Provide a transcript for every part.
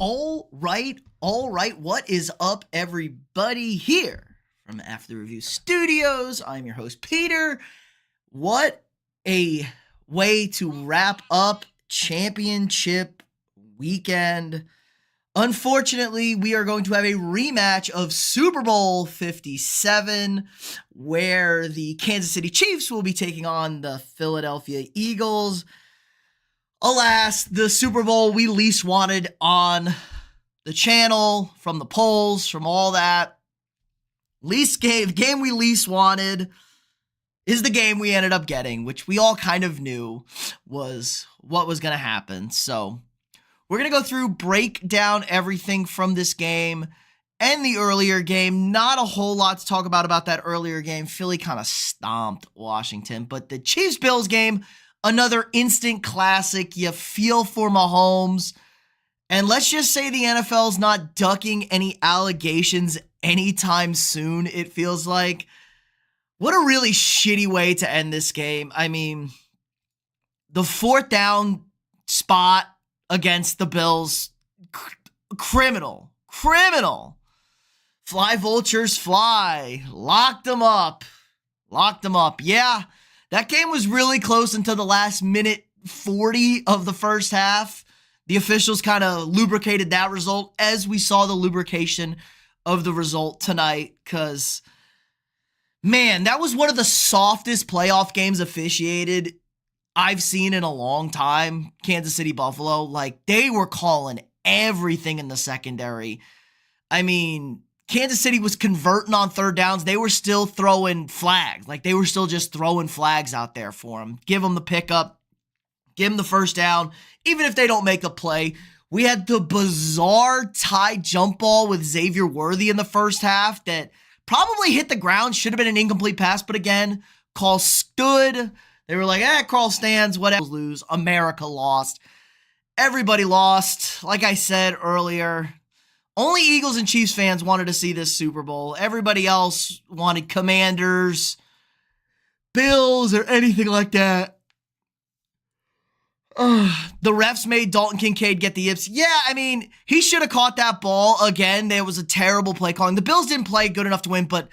All right. What is up, everybody? Here from After the Review Studios. I'm your host, Peter. What a way to wrap up championship weekend. Unfortunately, we are going to have a rematch of Super Bowl 57, where the Kansas City Chiefs will be taking on the Philadelphia Eagles. Alas, the Super Bowl we least wanted on the channel, from the polls, from all that. The game we least wanted is the game we ended up getting, which we all kind of knew was what was going to happen. So we're going to go through, break down everything from this game and the earlier game. Not a whole lot to talk about that earlier game. Philly kind of stomped Washington, but the Chiefs-Bills game, another instant classic. You feel for Mahomes. And let's just say the NFL's not ducking any allegations anytime soon, it feels like. What a really shitty way to end this game. I mean, the fourth down spot against the Bills, criminal. Fly, vultures, fly. Locked them up. Yeah. That game was really close until the last minute 40 of the first half. The officials kind of lubricated that result, as we saw the lubrication of the result tonight, because, man, that was one of the softest playoff games officiated I've seen in a long time. Kansas City, Buffalo, like, they were calling everything in the secondary. I mean, Kansas City was converting on third downs. They were still throwing flags. Like, they were still just throwing flags out there for them. Give them the pickup. Give them the first down. Even if they don't make a play. We had the bizarre tie jump ball with Xavier Worthy in the first half that probably hit the ground. Should have been an incomplete pass. But again, call stood. They were like, call stands. Whatever. Lose. America lost. Everybody lost. Like I said earlier, only Eagles and Chiefs fans wanted to see this Super Bowl. Everybody else wanted Commanders, Bills, or anything like that. The refs made Dalton Kincaid get the yips. Yeah, I mean, he should have caught that ball. Again, there was a terrible play calling. The Bills didn't play good enough to win, but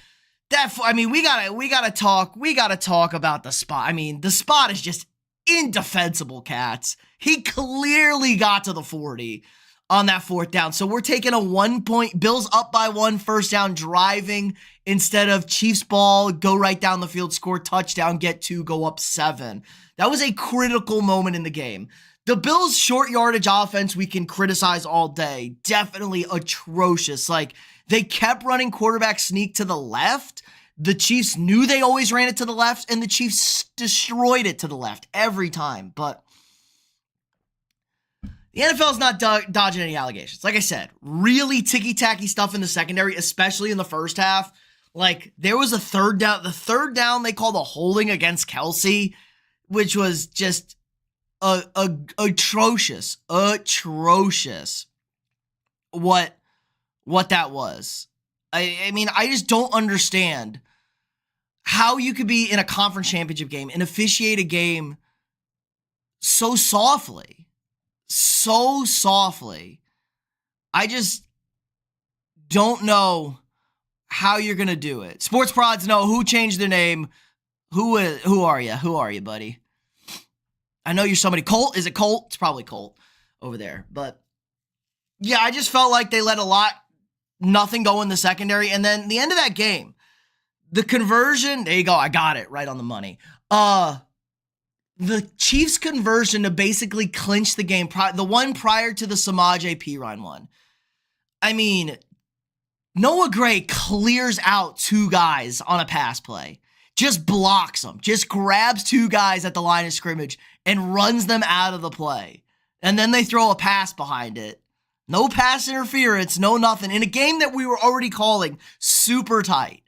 we gotta talk about the spot. I mean, the spot is just indefensible, cats. He clearly got to the 40 on that fourth down. So we're taking a 1 point, Bills up by 1, first down, driving instead of Chiefs ball, go right down the field, score touchdown, get 2, go up 7. That was a critical moment in the game. The Bills' short yardage offense we can criticize all day. Definitely atrocious. Like, they kept running quarterback sneak to the left. The Chiefs knew they always ran it to the left, and the Chiefs destroyed it to the left every time. But the NFL's not dodging any allegations. Like I said, really ticky-tacky stuff in the secondary, especially in the first half. Like, there was a third down. The third down they called a holding against Kelsey, which was just atrocious. What that was. I mean, I just don't understand how you could be in a conference championship game and officiate a game so softly. I just don't know how you're going to do it. Sports prods know who changed their name. Who are you, buddy? I know you're somebody. Colt? Is it Colt? It's probably Colt over there. But yeah, I just felt like they let nothing go in the secondary. And then the end of that game, the conversion, there you go. I got it right on the money. The Chiefs' conversion to basically clinch the game, the one prior to the Samaje Perine one. I mean, Noah Gray clears out 2 guys on a pass play. Just blocks them. Just grabs 2 guys at the line of scrimmage and runs them out of the play. And then they throw a pass behind it. No pass interference, no nothing. In a game that we were already calling super tight.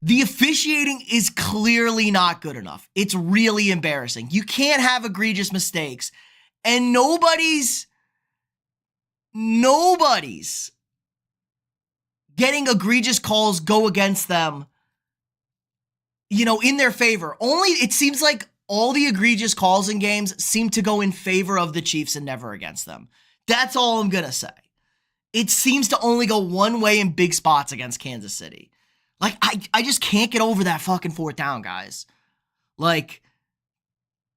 The officiating is clearly not good enough. It's really embarrassing. You can't have egregious mistakes. And nobody's getting egregious calls go against them, in their favor. Only, it seems like all the egregious calls in games seem to go in favor of the Chiefs and never against them. That's all I'm going to say. It seems to only go one way in big spots against Kansas City. Like, I just can't get over that fucking fourth down, guys. Like,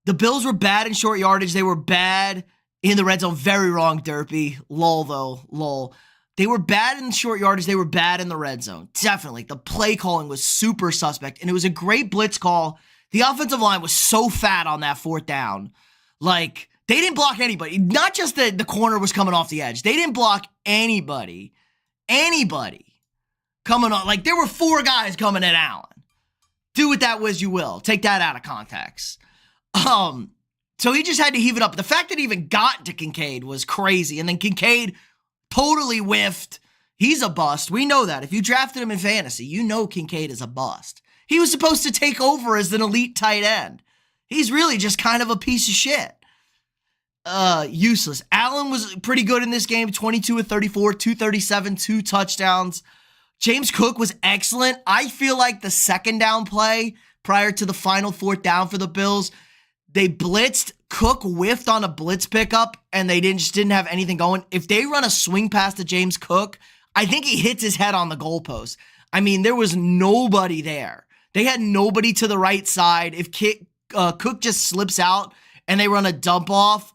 the Bills were bad in short yardage. They were bad in the red zone. Very wrong, Derpy. Lol, though. Lol. They were bad in short yardage. They were bad in the red zone. Definitely. The play calling was super suspect, and it was a great blitz call. The offensive line was so fat on that fourth down. Like, they didn't block anybody. Not just that the corner was coming off the edge. They didn't block anybody. Anybody coming on. Like, there were 4 guys coming at Allen. Do with that as you will. Take that out of context. So he just had to heave it up. The fact that he even got to Kincaid was crazy. And then Kincaid totally whiffed. He's a bust. We know that. If you drafted him in fantasy, you know Kincaid is a bust. He was supposed to take over as an elite tight end. He's really just kind of a piece of shit. Useless. Allen was pretty good in this game. 22 of 34, 237, 2 touchdowns. James Cook was excellent. I feel like the second down play prior to the final fourth down for the Bills, they blitzed. Cook whiffed on a blitz pickup, and they just didn't have anything going. If they run a swing pass to James Cook, I think he hits his head on the goalpost. I mean, there was nobody there. They had nobody to the right side. If Cook just slips out and they run a dump off,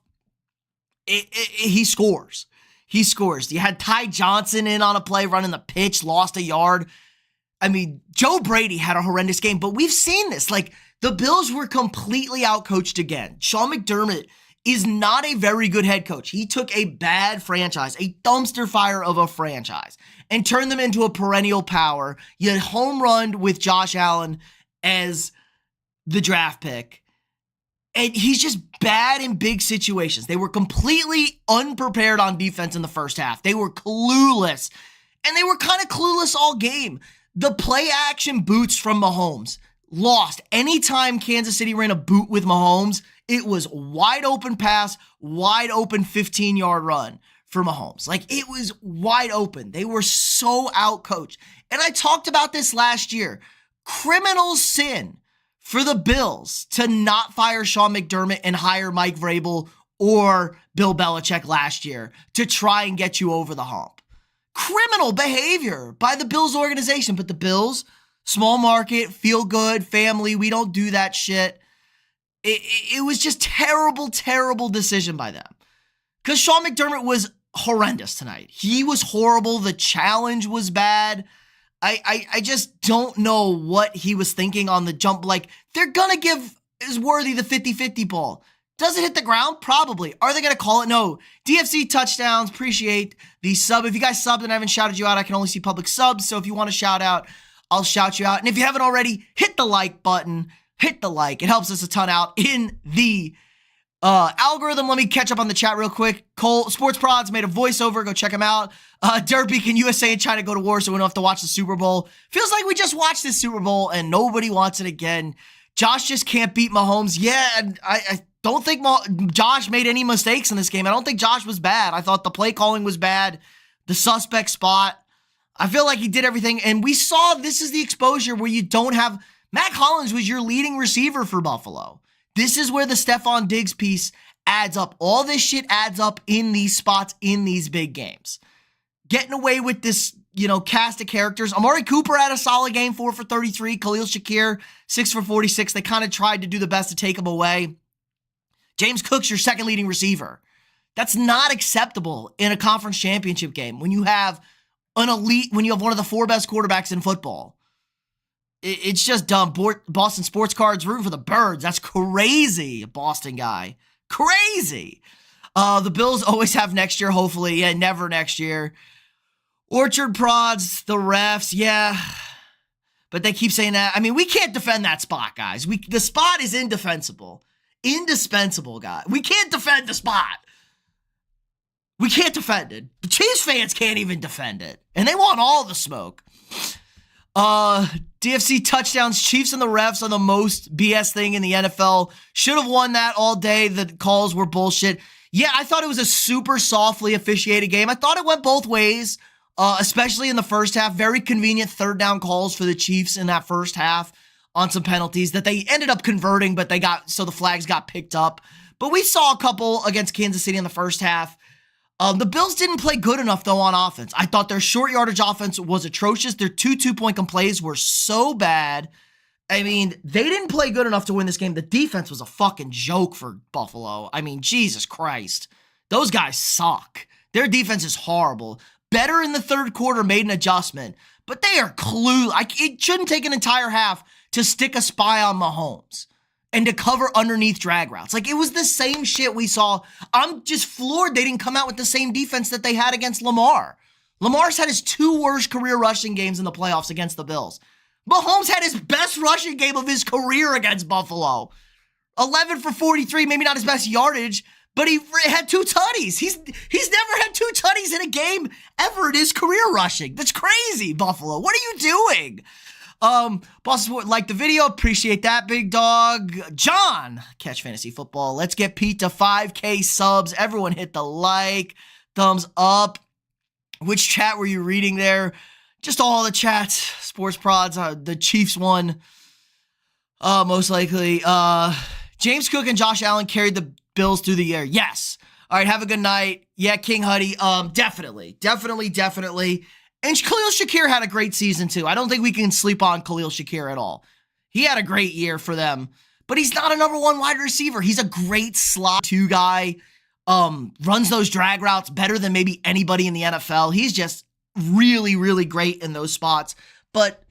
he scores. He scores. You had Ty Johnson in on a play running the pitch, lost a yard. I mean, Joe Brady had a horrendous game, but we've seen this. Like, the Bills were completely outcoached again. Sean McDermott is not a very good head coach. He took a bad franchise, a dumpster fire of a franchise, and turned them into a perennial power. You home run with Josh Allen as the draft pick. And he's just bad in big situations. They were completely unprepared on defense in the first half. They were clueless. And they were kind of clueless all game. The play action boots from Mahomes lost. Anytime Kansas City ran a boot with Mahomes, it was wide open pass, wide open 15-yard run for Mahomes. Like, it was wide open. They were so outcoached. And I talked about this last year. Criminal sin for the Bills to not fire Sean McDermott and hire Mike Vrabel or Bill Belichick last year to try and get you over the hump. Criminal behavior by the Bills organization. But the Bills, small market, feel good, family, we don't do that shit. It was just terrible, terrible decision by them. Because Sean McDermott was horrendous tonight. He was horrible. The challenge was bad. I just don't know what he was thinking on the jump. Like, they're going to give Worthy the 50-50 ball. Does it hit the ground? Probably. Are they going to call it? No. DFC touchdowns. Appreciate the sub. If you guys subbed and I haven't shouted you out, I can only see public subs. So if you want to shout out, I'll shout you out. And if you haven't already, hit the like button. Hit the like. It helps us a ton out in the algorithm. Let me catch up on the chat real quick. Cole Sports Prods made a voiceover. Go check him out. Derpy, can USA and China go to war so we don't have to watch the Super Bowl? Feels like we just watched this Super Bowl and nobody wants it again. Josh just can't beat Mahomes. Yeah, and I don't think Josh made any mistakes in this game. I don't think Josh was bad. I thought the play calling was bad. The suspect spot. I feel like he did everything. And we saw this is the exposure where you don't have... Matt Collins was your leading receiver for Buffalo. This is where the Stephon Diggs piece adds up. All this shit adds up in these spots in these big games. Getting away with this, cast of characters. Amari Cooper had a solid game, 4 for 33. Khalil Shakir, 6 for 46. They kind of tried to do the best to take him away. James Cook's your second leading receiver. That's not acceptable in a conference championship game when you have an elite, when you have one of the 4 best quarterbacks in football. It's just dumb. Boston Sports Cards rooting for the Birds. That's crazy, Boston guy. Crazy. The Bills always have next year, hopefully. Yeah, never next year. Orchard Prods, the refs, yeah. But they keep saying that. I mean, we can't defend that spot, guys. The spot is indefensible. Indispensable, guy. We can't defend the spot. We can't defend it. The Chiefs fans can't even defend it. And they want all the smoke. DFC touchdowns. Chiefs and the refs are the most BS thing in the NFL. Should have won that all day. The calls were bullshit. Yeah, I thought it was a super softly officiated game. I thought it went both ways, especially in the first half. Very convenient third down calls for the Chiefs in that first half. on some penalties that they ended up converting, but the flags got picked up. But we saw a couple against Kansas City in the first half. The Bills didn't play good enough, though, on offense. I thought their short yardage offense was atrocious. Their 2 two-point plays were so bad. I mean, they didn't play good enough to win this game. The defense was a fucking joke for Buffalo. I mean, Jesus Christ. Those guys suck. Their defense is horrible. Better in the third quarter, made an adjustment. But they are clueless. It shouldn't take an entire half to stick a spy on Mahomes and to cover underneath drag routes. Like, it was the same shit we saw. I'm just floored they didn't come out with the same defense that they had against Lamar. Lamar's had his 2 worst career rushing games in the playoffs against the Bills. Mahomes had his best rushing game of his career against Buffalo. 11 for 43, maybe not his best yardage, but he had 2 tutties. He's never had 2 tutties in a game ever in his career rushing. That's crazy, Buffalo. What are you doing? Boss like the video, appreciate that, big dog. John, Catch Fantasy Football. Let's get Pete to 5K subs. Everyone hit the like, thumbs up. Which chat were you reading there? Just all the chats. Sports Prods, the Chiefs won. Most likely. James Cook and Josh Allen carried the Bills through the year. Yes. All right, have a good night. Yeah, King Huddy. Definitely. And Khalil Shakir had a great season, too. I don't think we can sleep on Khalil Shakir at all. He had a great year for them, but he's not a number 1 wide receiver. He's a great slot 2 guy, runs those drag routes better than maybe anybody in the NFL. He's just really, really great in those spots. But,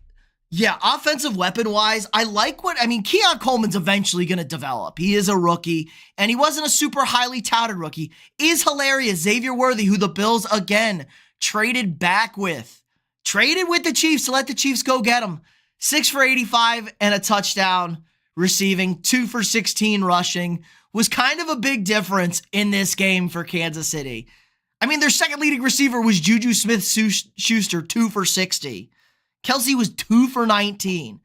yeah, offensive weapon-wise, Keon Coleman's eventually going to develop. He is a rookie, and he wasn't a super highly touted rookie. Is hilarious. Xavier Worthy, who the Bills, again, traded with the Chiefs to let the Chiefs go get him. 6 for 85 and a touchdown receiving, 2 for 16 rushing, was kind of a big difference in this game for Kansas City. I mean, their second leading receiver was Juju Smith-Schuster, 2 for 60. Kelsey was 2 for 19.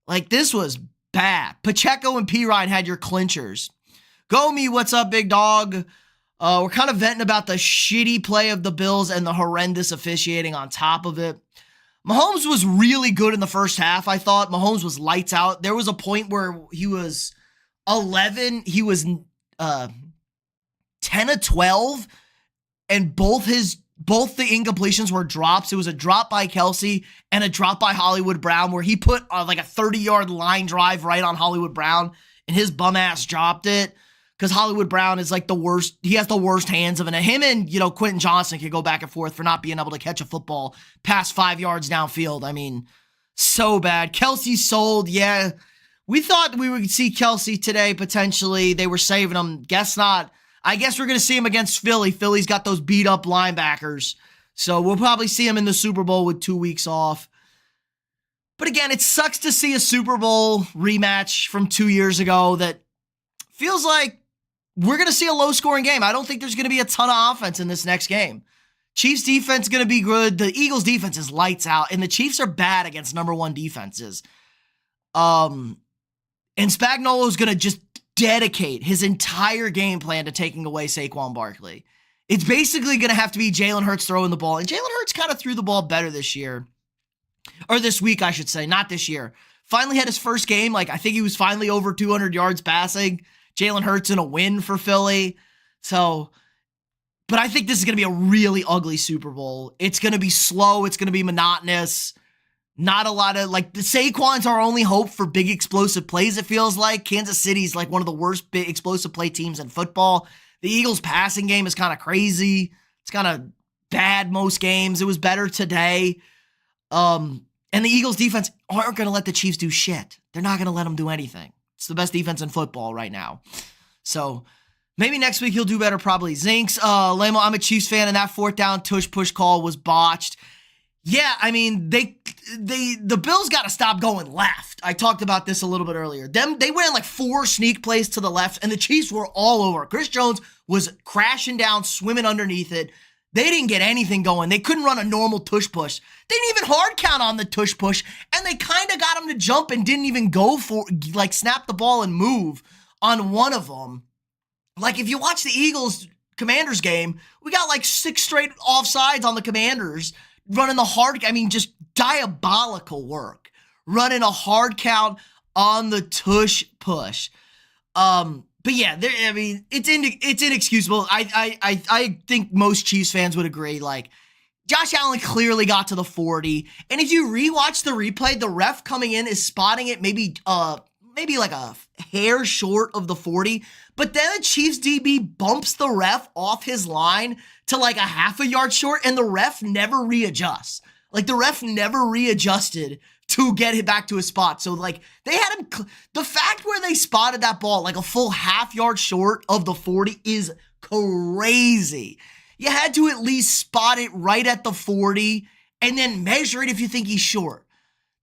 Like, this was bad. Pacheco and P. Ryan had your clinchers. Go me, what's up, big dog? We're kind of venting about the shitty play of the Bills and the horrendous officiating on top of it. Mahomes was really good in the first half, I thought. Mahomes was lights out. There was a point where he was 10 of 12, and both the incompletions were drops. It was a drop by Kelsey and a drop by Hollywood Brown where he put like a 30-yard line drive right on Hollywood Brown, and his bum ass dropped it. Because Hollywood Brown is like the worst. He has the worst hands of it. Him and, Quentin Johnson can go back and forth for not being able to catch a football past 5 yards downfield. I mean, so bad. Kelsey sold. Yeah. We thought we would see Kelsey today, potentially. They were saving him. Guess not. I guess we're going to see him against Philly. Philly's got those beat up linebackers. So we'll probably see him in the Super Bowl with 2 weeks off. But again, it sucks to see a Super Bowl rematch from 2 years ago that feels like we're going to see a low-scoring game. I don't think there's going to be a ton of offense in this next game. Chiefs defense is going to be good. The Eagles defense is lights out, and the Chiefs are bad against number 1 defenses. And Spagnuolo is going to just dedicate his entire game plan to taking away Saquon Barkley. It's basically going to have to be Jalen Hurts throwing the ball, and Jalen Hurts kind of threw the ball better this year. Or this week, I should say, not this year. Finally had his first game. I think he was finally over 200 yards passing. Jalen Hurts in a win for Philly. But I think this is going to be a really ugly Super Bowl. It's going to be slow. It's going to be monotonous. Not a lot of, the Saquon's our only hope for big explosive plays, it feels like. Kansas City's one of the worst big explosive play teams in football. The Eagles' passing game is kind of crazy. It's kind of bad most games. It was better today. And the Eagles' defense aren't going to let the Chiefs do shit. They're not going to let them do anything. It's the best defense in football right now. So maybe next week he'll do better, probably. Zinks, Lamo, I'm a Chiefs fan, and that 4th down tush push call was botched. Yeah, I mean, the Bills got to stop going left. I talked about this a little bit earlier. They went 4 sneak plays to the left, and the Chiefs were all over. Chris Jones was crashing down, swimming underneath it. They didn't get anything going. They couldn't run a normal tush push. They didn't even hard count on the tush push, and they kind of got him to jump and didn't even go for, snap the ball and move on one of them. If you watch the Eagles-Commanders game, we got 6 straight offsides on the Commanders running the hard, just diabolical work. running a hard count on the tush push. But yeah, it's inexcusable. I think most Chiefs fans would agree. Like, Josh Allen clearly got to the 40, and if you rewatch the replay, the ref coming in is spotting it maybe like a hair short of the 40, but then the Chiefs DB bumps the ref off his line to like a half a yard short, and the ref never readjusts. Like, the ref never readjusted to get it back to his spot. So, like, they had him, the fact where they spotted that ball like a full half yard short of the 40 is crazy. You had to at least spot it right at the 40 and then measure it if you think he's short.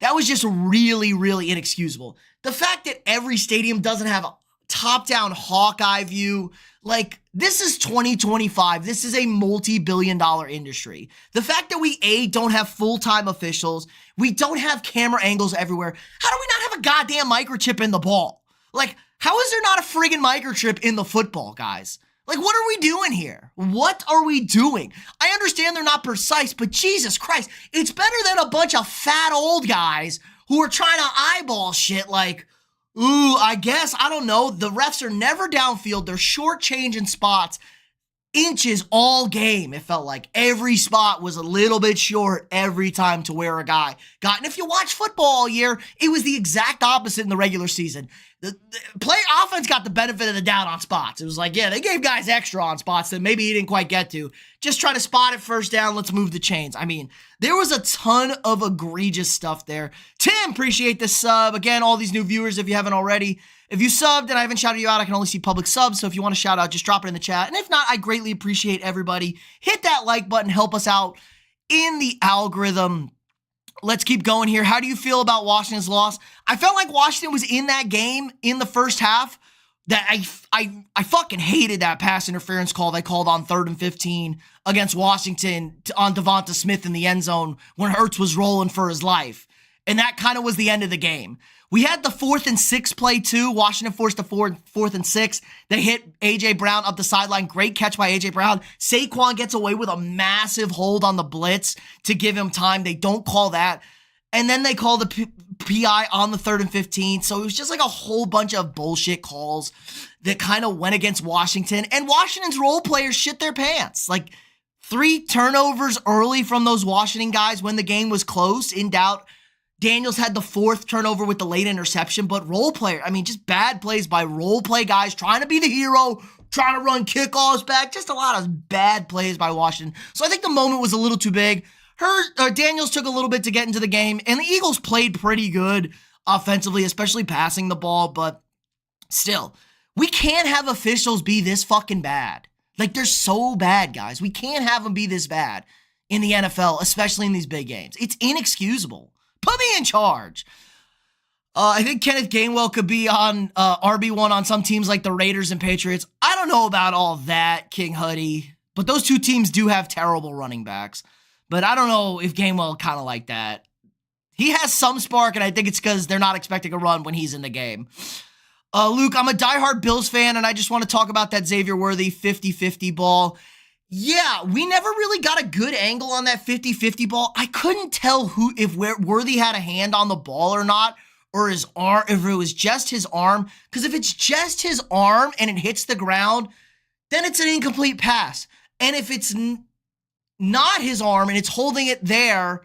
That was just really, really inexcusable. The fact that every stadium doesn't have a top-down Hawkeye view, like, this is 2025. This is a multi-billion-dollar industry. The fact that we, don't have full-time officials, we don't have camera angles everywhere. How do we not have a goddamn microchip in the ball? Like, how is there not a friggin' microchip in the football, guys? Like, what are we doing here? What are we doing? I understand they're not precise, but Jesus Christ, it's better than a bunch of fat old guys who are trying to eyeball shit like, ooh, I guess, I don't know. The refs are never downfield. They're shortchanging spots. Inches all game, it felt like. Every spot was a little bit short every time to where a guy got. And if you watch football all year, it was the exact opposite in the regular season. The offense got the benefit of the doubt on spots. It was like, yeah, they gave guys extra on spots that maybe he didn't quite get to. Just try to spot it first down. Let's move the chains. I mean, there was a ton of egregious stuff there. Tim, appreciate the sub. Again, all these new viewers, if you haven't already. If you subbed and I haven't shouted you out, I can only see public subs. So if you want to shout out, just drop it in the chat. And if not, I greatly appreciate everybody. Hit that like button. Help us out in the algorithm. Let's keep going here. How do you feel about Washington's loss? I felt like Washington was in that game in the first half. That I fucking hated that pass interference call they called on 3rd and 15 against Washington on Devonta Smith in the end zone when Hurts was rolling for his life. And that kind of was the end of the game. We had the 4th and 6 play too. Washington forced a 4th and 6. They hit A.J. Brown up the sideline. Great catch by A.J. Brown. Saquon gets away with a massive hold on the blitz to give him time. They don't call that. And then they call the PI on the 3rd and 15. So it was just like a whole bunch of bullshit calls that kind of went against Washington. And Washington's role players shit their pants. Like 3 turnovers early from those Washington guys when the game was close, in doubt. Daniels had the 4th turnover with the late interception, but role player, I mean, just bad plays by role play guys trying to be the hero, trying to run kickoffs back, just a lot of bad plays by Washington. So I think the moment was a little too big. Daniels took a little bit to get into the game, and the Eagles played pretty good offensively, especially passing the ball, but still, we can't have officials be this fucking bad. Like, they're so bad, guys. We can't have them be this bad in the NFL, especially in these big games. It's inexcusable. Put me in charge. I think Kenneth Gainwell could be on RB1 on some teams like the Raiders and Patriots. I don't know about all that, King Huddy, but those two teams do have terrible running backs. But I don't know if Gainwell kind of like that. He has some spark, and I think it's because they're not expecting a run when he's in the game. Luke, I'm a diehard Bills fan, and I just want to talk about that Xavier Worthy 50-50 ball. Yeah, we never really got a good angle on that 50-50 ball. I couldn't tell if Worthy had a hand on the ball or not, or his arm, if it was just his arm. Because if it's just his arm and it hits the ground, then it's an incomplete pass. And if it's not his arm and it's holding it there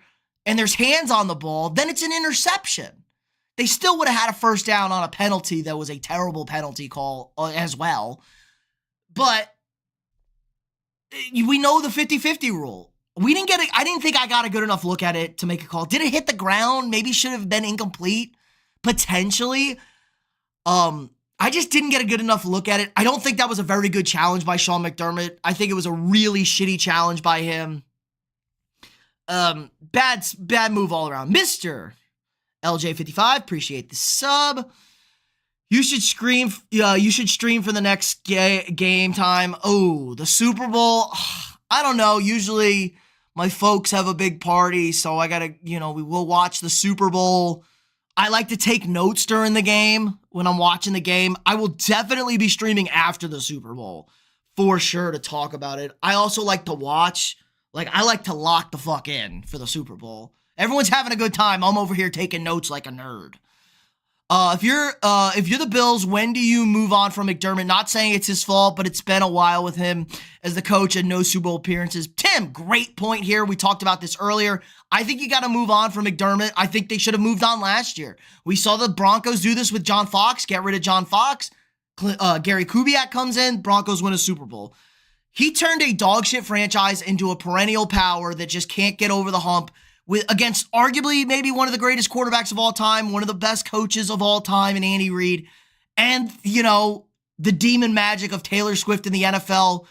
and there's hands on the ball, then it's an interception. They still would have had a first down on a penalty that was a terrible penalty call as well. But we know the 50-50 rule. I didn't think I got a good enough look at it to make a call. Did it hit the ground? Maybe should have been incomplete. Potentially. I just didn't get a good enough look at it. I don't think that was a very good challenge by Sean McDermott. I think it was a really shitty challenge by him. Bad move all around. Mr. LJ55, appreciate the sub. You should stream for the next game time. Oh, the Super Bowl. I don't know. Usually my folks have a big party, so I gotta, we will watch the Super Bowl. I like to take notes during the game when I'm watching the game. I will definitely be streaming after the Super Bowl for sure to talk about it. I also like to watch. Like, I like to lock the fuck in for the Super Bowl. Everyone's having a good time. I'm over here taking notes like a nerd. If you're the Bills, when do you move on from McDermott? Not saying it's his fault, but it's been a while with him as the coach and no Super Bowl appearances. Tim, great point here. We talked about this earlier. I think you got to move on from McDermott. I think they should have moved on last year. We saw the Broncos do this with John Fox. Get rid of John Fox. Gary Kubiak comes in. Broncos win a Super Bowl. He turned a dog shit franchise into a perennial power that just can't get over the hump against arguably maybe one of the greatest quarterbacks of all time, one of the best coaches of all time in Andy Reid, and, the demon magic of Taylor Swift in the NFL,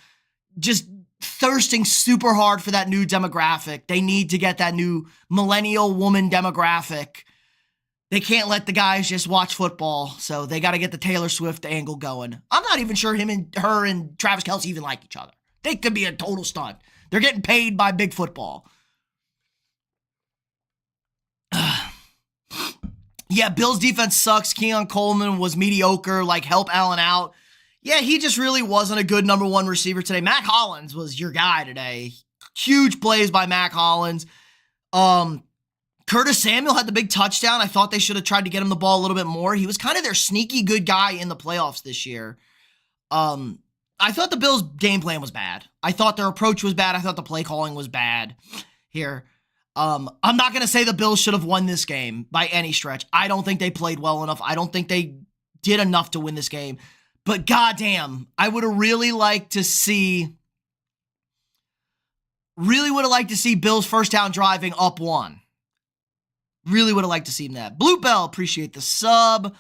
just thirsting super hard for that new demographic. They need to get that new millennial woman demographic. They can't let the guys just watch football, so they got to get the Taylor Swift angle going. I'm not even sure her and Travis Kelce even like each other. They could be a total stunt. They're getting paid by big football. Yeah, Bills defense sucks. Keon Coleman was mediocre, help Allen out. Yeah, he just really wasn't a good number one receiver today. Mac Hollins was your guy today. Huge plays by Mac Hollins. Curtis Samuel had the big touchdown. I thought they should have tried to get him the ball a little bit more. He was kind of their sneaky good guy in the playoffs this year. I thought the Bills' game plan was bad. I thought their approach was bad. I thought the play calling was bad here. I'm not going to say the Bills should have won this game by any stretch. I don't think they played well enough. I don't think they did enough to win this game. But goddamn, I would have really liked to see Bills first down driving up one. Really would have liked to see that. Blue Bell, appreciate the sub.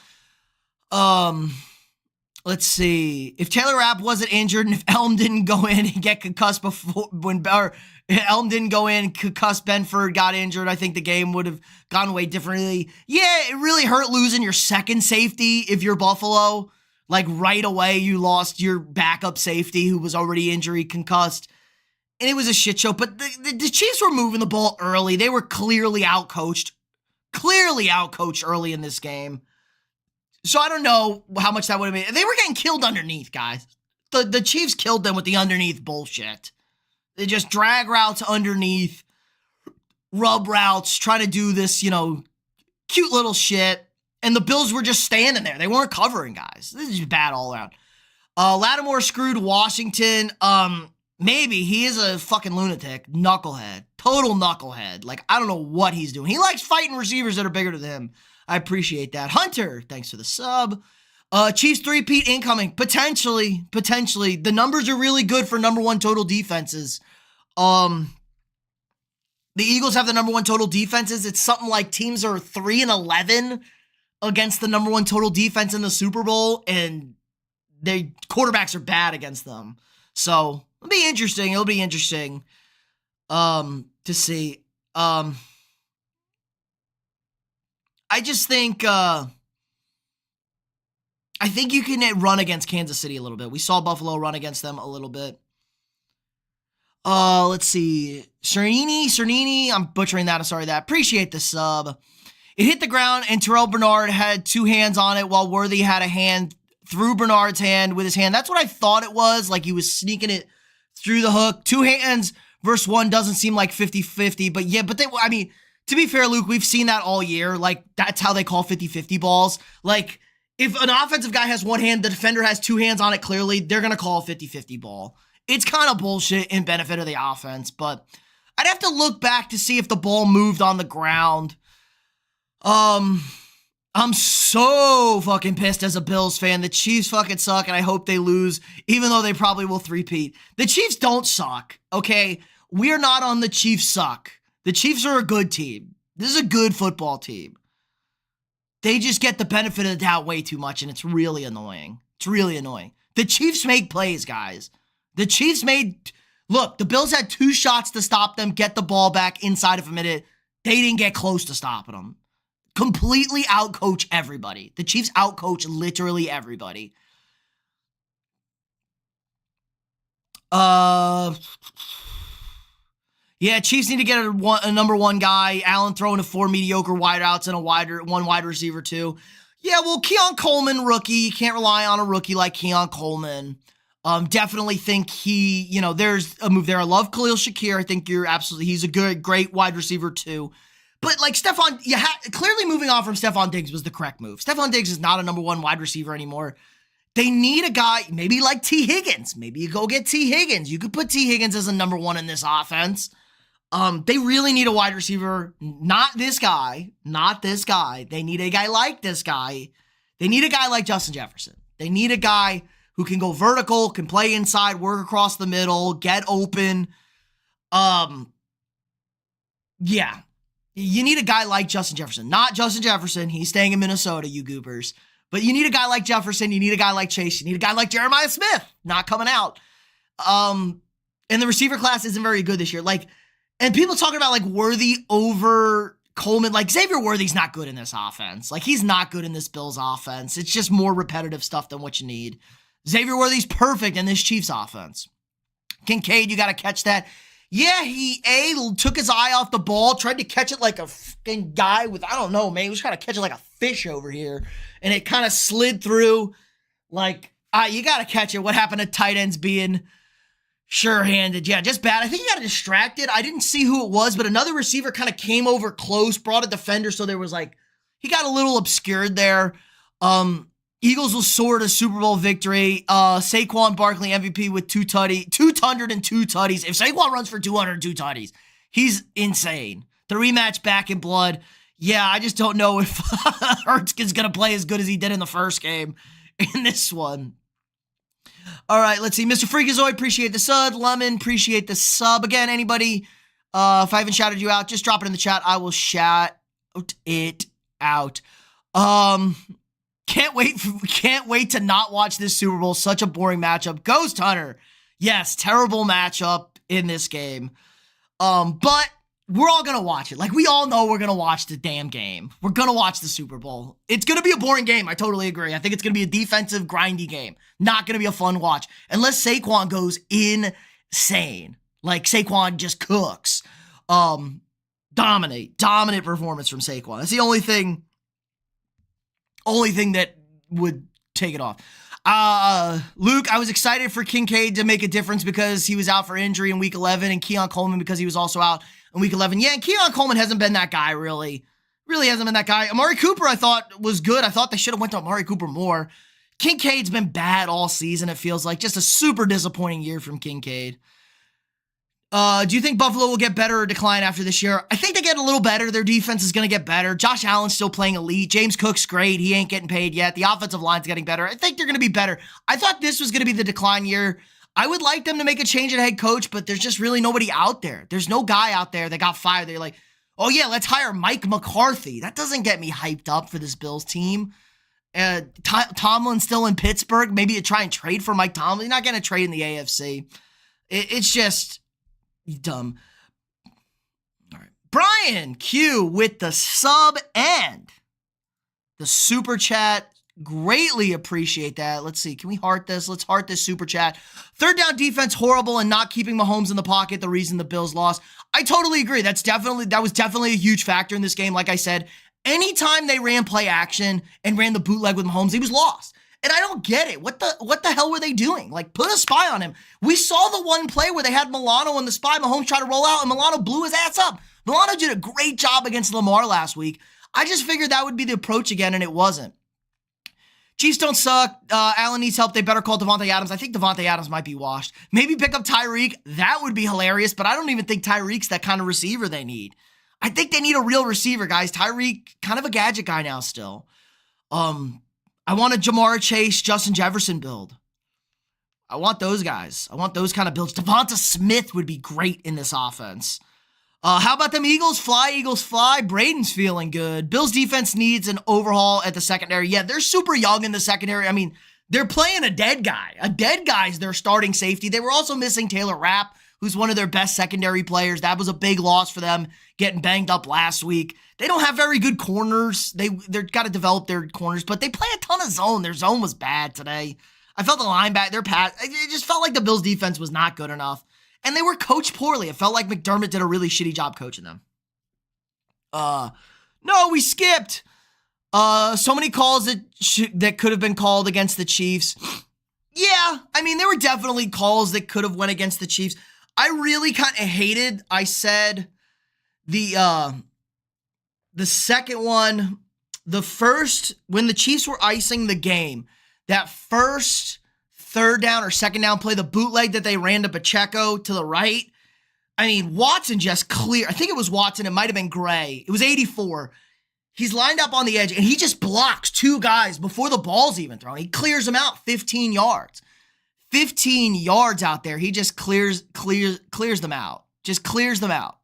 Let's see. If Taylor Rapp wasn't injured and if Elm didn't go in and get concussed Elm didn't go in, concussed Benford, got injured, I think the game would have gone away differently. Yeah, it really hurt losing your second safety if you're Buffalo. Right away, you lost your backup safety who was already injury concussed. And it was a shit show. But the Chiefs were moving the ball early. They were clearly outcoached early in this game. So I don't know how much that would have been. They were getting killed underneath, guys. The Chiefs killed them with the underneath bullshit. They just drag routes underneath, rub routes, try to do this, cute little shit. And the Bills were just standing there. They weren't covering, guys. This is just bad all around. Lattimore screwed Washington. Maybe. He is a fucking lunatic. Knucklehead. Total knucklehead. I don't know what he's doing. He likes fighting receivers that are bigger than him. I appreciate that. Hunter, thanks for the sub. Chiefs three-peat incoming. Potentially. The numbers are really good for number one total defenses. The Eagles have the number one total defenses. It's something like teams are 3-11 against the number one total defense in the Super Bowl, and their quarterbacks are bad against them. So it'll be interesting. To see. I just think you can run against Kansas City a little bit. We saw Buffalo run against them a little bit. Let's see. Cernini, I'm butchering that. I'm sorry that. Appreciate the sub. It hit the ground, and Terrell Bernard had two hands on it while Worthy had a hand through Bernard's hand with his hand. That's what I thought it was. He was sneaking it through the hook. Two hands versus one doesn't seem like 50-50. But yeah, to be fair, Luke, we've seen that all year. That's how they call 50-50 balls. If an offensive guy has one hand, the defender has two hands on it, clearly, they're going to call a 50-50 ball. It's kind of bullshit in benefit of the offense, but I'd have to look back to see if the ball moved on the ground. I'm so fucking pissed as a Bills fan. The Chiefs fucking suck, and I hope they lose, even though they probably will three-peat. The Chiefs don't suck, okay? We're not on the Chiefs suck. The Chiefs are a good team. This is a good football team. They just get the benefit of the doubt way too much, and it's really annoying. The Chiefs make plays, guys. Look, the Bills had two shots to stop them, get the ball back inside of a minute. They didn't get close to stopping them. Completely outcoach everybody. The Chiefs outcoach literally everybody. Yeah, Chiefs need to get a number one guy. Allen throwing to four mediocre wideouts and one wide receiver too. Yeah, well, Keon Coleman, rookie. You can't rely on a rookie like Keon Coleman. Definitely think there's a move there. I love Khalil Shakir. I think he's a great wide receiver too. But like clearly moving on from Stephon Diggs was the correct move. Stephon Diggs is not a number one wide receiver anymore. They need a guy, maybe like T. Higgins. Maybe you go get T. Higgins. You could put T. Higgins as a number one in this offense. They really need a wide receiver. Not this guy. They need a guy like this guy. They need a guy like Justin Jefferson. They need a guy who can go vertical, can play inside, work across the middle, get open. Yeah. You need a guy like Justin Jefferson. Not Justin Jefferson. He's staying in Minnesota, you goobers. But you need a guy like Jefferson. You need a guy like Chase. You need a guy like Jeremiah Smith. Not coming out. And the receiver class isn't very good this year. And people talking about Worthy over Coleman. Xavier Worthy's not good in this offense. He's not good in this Bills offense. It's just more repetitive stuff than what you need. Xavier Worthy's perfect in this Chiefs offense. Kincaid, you got to catch that. Yeah, he took his eye off the ball, tried to catch it like a fucking guy with, I don't know, man. He was trying to catch it like a fish over here. And it kind of slid through. You got to catch it. What happened to tight ends being sure-handed? Yeah, just bad. I think he got distracted. I didn't see who it was, but another receiver kind of came over close, brought a defender, so there was he got a little obscured there. Eagles will soar to Super Bowl victory. Saquon Barkley MVP with 202 tutties. If Saquon runs for 202 tutties, he's insane. The rematch back in blood. Yeah, I just don't know if Hurts is going to play as good as he did in the first game in this one. All right, let's see. Mr. Freakazoid, appreciate the sub. Lemon, appreciate the sub. Again, anybody, if I haven't shouted you out, just drop it in the chat. I will shout it out. Can't wait to not watch this Super Bowl. Such a boring matchup. Ghost Hunter. Yes, terrible matchup in this game. But we're all going to watch it. We all know we're going to watch the damn game. We're going to watch the Super Bowl. It's going to be a boring game. I totally agree. I think it's going to be a defensive, grindy game. Not going to be a fun watch. Unless Saquon goes insane. Saquon just cooks. Dominant performance from Saquon. That's the only thing that would take it off. Luke, I was excited for Kincaid to make a difference because he was out for injury in week 11 and Keon Coleman because he was also out in week 11. Yeah, and Keon Coleman hasn't been that guy, really. Really hasn't been that guy. Amari Cooper, I thought, was good. I thought they should have went to Amari Cooper more. Kincaid's been bad all season, it feels like. Just a super disappointing year from Kincaid. Do you think Buffalo will get better or decline after this year? I think they get a little better. Their defense is going to get better. Josh Allen's still playing elite. James Cook's great. He ain't getting paid yet. The offensive line's getting better. I think they're going to be better. I thought this was going to be the decline year. I would like them to make a change at head coach, but there's just really nobody out there. There's no guy out there that got fired. They're like, oh yeah, let's hire Mike McCarthy. That doesn't get me hyped up for this Bills team. Tomlin's still in Pittsburgh. Maybe you try and trade for Mike Tomlin. You're not going to trade in the AFC. It's just dumb. All right. Brian Q with the sub and the super chat. Greatly appreciate that. Let's see. Can we heart this? Let's heart this super chat. Third down defense, horrible, and not keeping Mahomes in the pocket, the reason the Bills lost. I totally agree. That was definitely a huge factor in this game. Like I said, anytime they ran play action and ran the bootleg with Mahomes, he was lost. And I don't get it. What the hell were they doing? Put a spy on him. We saw the one play where they had Milano and the spy. Mahomes tried to roll out, and Milano blew his ass up. Milano did a great job against Lamar last week. I just figured that would be the approach again, and it wasn't. Chiefs don't suck. Allen needs help. They better call Devontae Adams. I think Devontae Adams might be washed. Maybe pick up Tyreek. That would be hilarious, but I don't even think Tyreek's that kind of receiver they need. I think they need a real receiver, guys. Tyreek, kind of a gadget guy now still. I want a Jamar Chase, Justin Jefferson build. I want those guys. I want those kind of builds. Devonta Smith would be great in this offense. How about them Eagles? Fly, Eagles, fly. Braden's feeling good. Bills defense needs an overhaul at the secondary. Yeah, they're super young in the secondary. I mean, they're playing a dead guy. A dead guy's their starting safety. They were also missing Taylor Rapp, who's one of their best secondary players. That was a big loss for them, getting banged up last week. They don't have very good corners. They've got to develop their corners, but they play a ton of zone. Their zone was bad today. I felt the linebacker, their pass, it just felt like the Bills defense was not good enough. And they were coached poorly. It felt like McDermott did a really shitty job coaching them. No, we skipped. So many calls that could have been called against the Chiefs. Yeah, I mean, there were definitely calls that could have went against the Chiefs. I really kind of hated, I said, the The second one, when the Chiefs were icing the game, that first third down or second down play, the bootleg that they ran to Pacheco to the right. I mean, Watson just I think it was Watson. It might have been Gray. It was 84. He's lined up on the edge, and he just blocks two guys before the ball's even thrown. He clears them out 15 yards. 15 yards out there. He just clears them out. Just clears them out.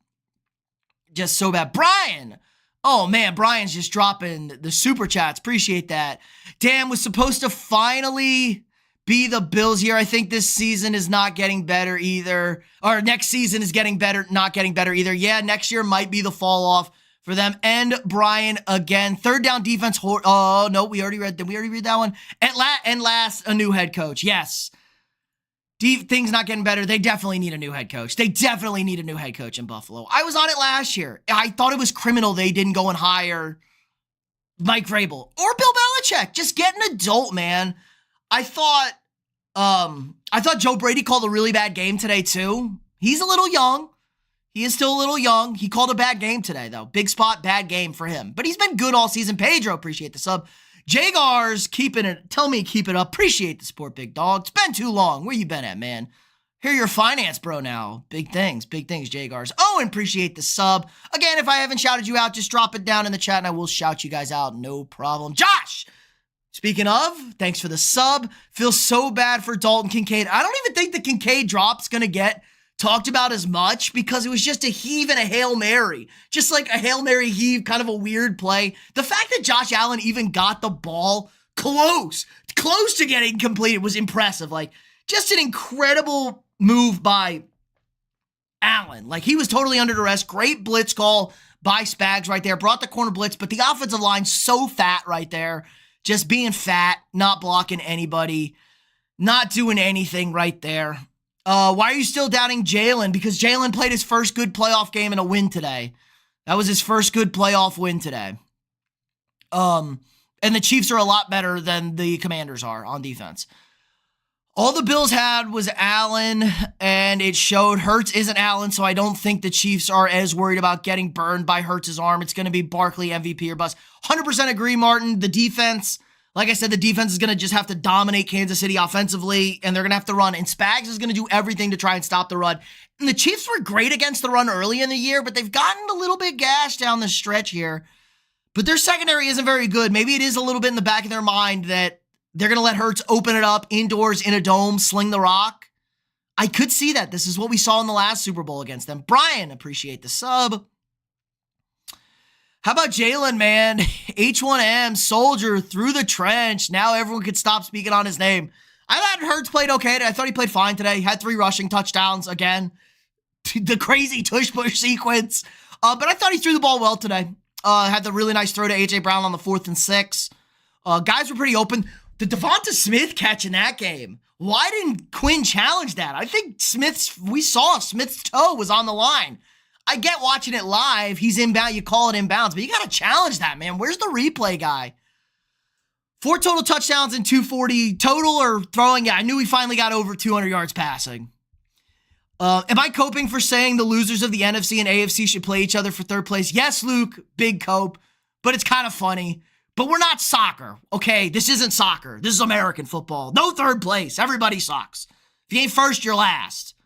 Just so bad. Brian. Oh, man, Brian's just dropping the super chats. Appreciate that. Dan was supposed to finally be the Bills here. I think this season is not getting better either. Or next season is getting better, not getting better either. Yeah, next year might be the fall off for them. And Brian again. Third down defense. Oh, no, we already read that one? And last, a new head coach. Yes. Things not getting better. They definitely need a new head coach. They definitely need a new head coach in Buffalo. I was on it last year. I thought it was criminal they didn't go and hire Mike Vrabel or Bill Belichick. Just get an adult, man. I thought Joe Brady called a really bad game today too. He's a little young. He is still a little young. He called a bad game today though. Big spot, bad game for him. But he's been good all season. Pedro, appreciate the sub. Jagar's tell me keep it up. Appreciate the support, big dog. It's been too long. Where you been at, man? Hear your finance bro now. Big things, Jagar's. Oh, and appreciate the sub. Again, if I haven't shouted you out, just drop it down in the chat and I will shout you guys out. No problem. Josh! Speaking of, thanks for the sub. Feels so bad for Dalton Kincaid. I don't even think the Kincaid drop's going to get talked about as much because it was just a heave and a Hail Mary. Just like a Hail Mary heave, kind of a weird play. The fact that Josh Allen even got the ball close to getting completed was impressive. Like, just an incredible move by Allen. Like, he was totally under duress. Great blitz call by Spags right there. Brought the corner blitz, but the offensive line so fat right there. Just being fat, not blocking anybody, not doing anything right there. Why are you still doubting Jaylen? Because Jaylen played his first good playoff game in a win today. That was his first good playoff win today. And the Chiefs are a lot better than the Commanders are on defense. All the Bills had was Allen, and it showed. Hurts isn't Allen, so I don't think the Chiefs are as worried about getting burned by Hurts' arm. It's going to be Barkley, MVP, or bust. 100% agree, Martin. The defense, like I said, the defense is going to just have to dominate Kansas City offensively, and they're going to have to run. And Spags is going to do everything to try and stop the run. And the Chiefs were great against the run early in the year, but they've gotten a little bit gashed down the stretch here. But their secondary isn't very good. Maybe it is a little bit in the back of their mind that they're going to let Hurts open it up indoors in a dome, sling the rock. I could see that. This is what we saw in the last Super Bowl against them. Brian, appreciate the sub. How about Jaylen, man? H1M, soldier, through the trench. Now everyone could stop speaking on his name. I thought Hurts played okay. I thought he played fine today. He had 3 rushing touchdowns again. The crazy tush push sequence. But I thought he threw the ball well today. Had the really nice throw to A.J. Brown on the 4th and 6. Guys were pretty open. The Devonta Smith catch in that game. Why didn't Quinn challenge that? I think we saw Smith's toe was on the line. I get watching it live. He's inbound. You call it inbounds, but you got to challenge that, man. Where's the replay guy? 4 total touchdowns and 240 total or throwing. Yeah, I knew he finally got over 200 yards passing. Am I coping for saying the losers of the NFC and AFC should play each other for third place? Yes, Luke, big cope, but it's kind of funny. But we're not soccer, okay? This isn't soccer. This is American football. No third place. Everybody sucks. If you ain't first, you're last.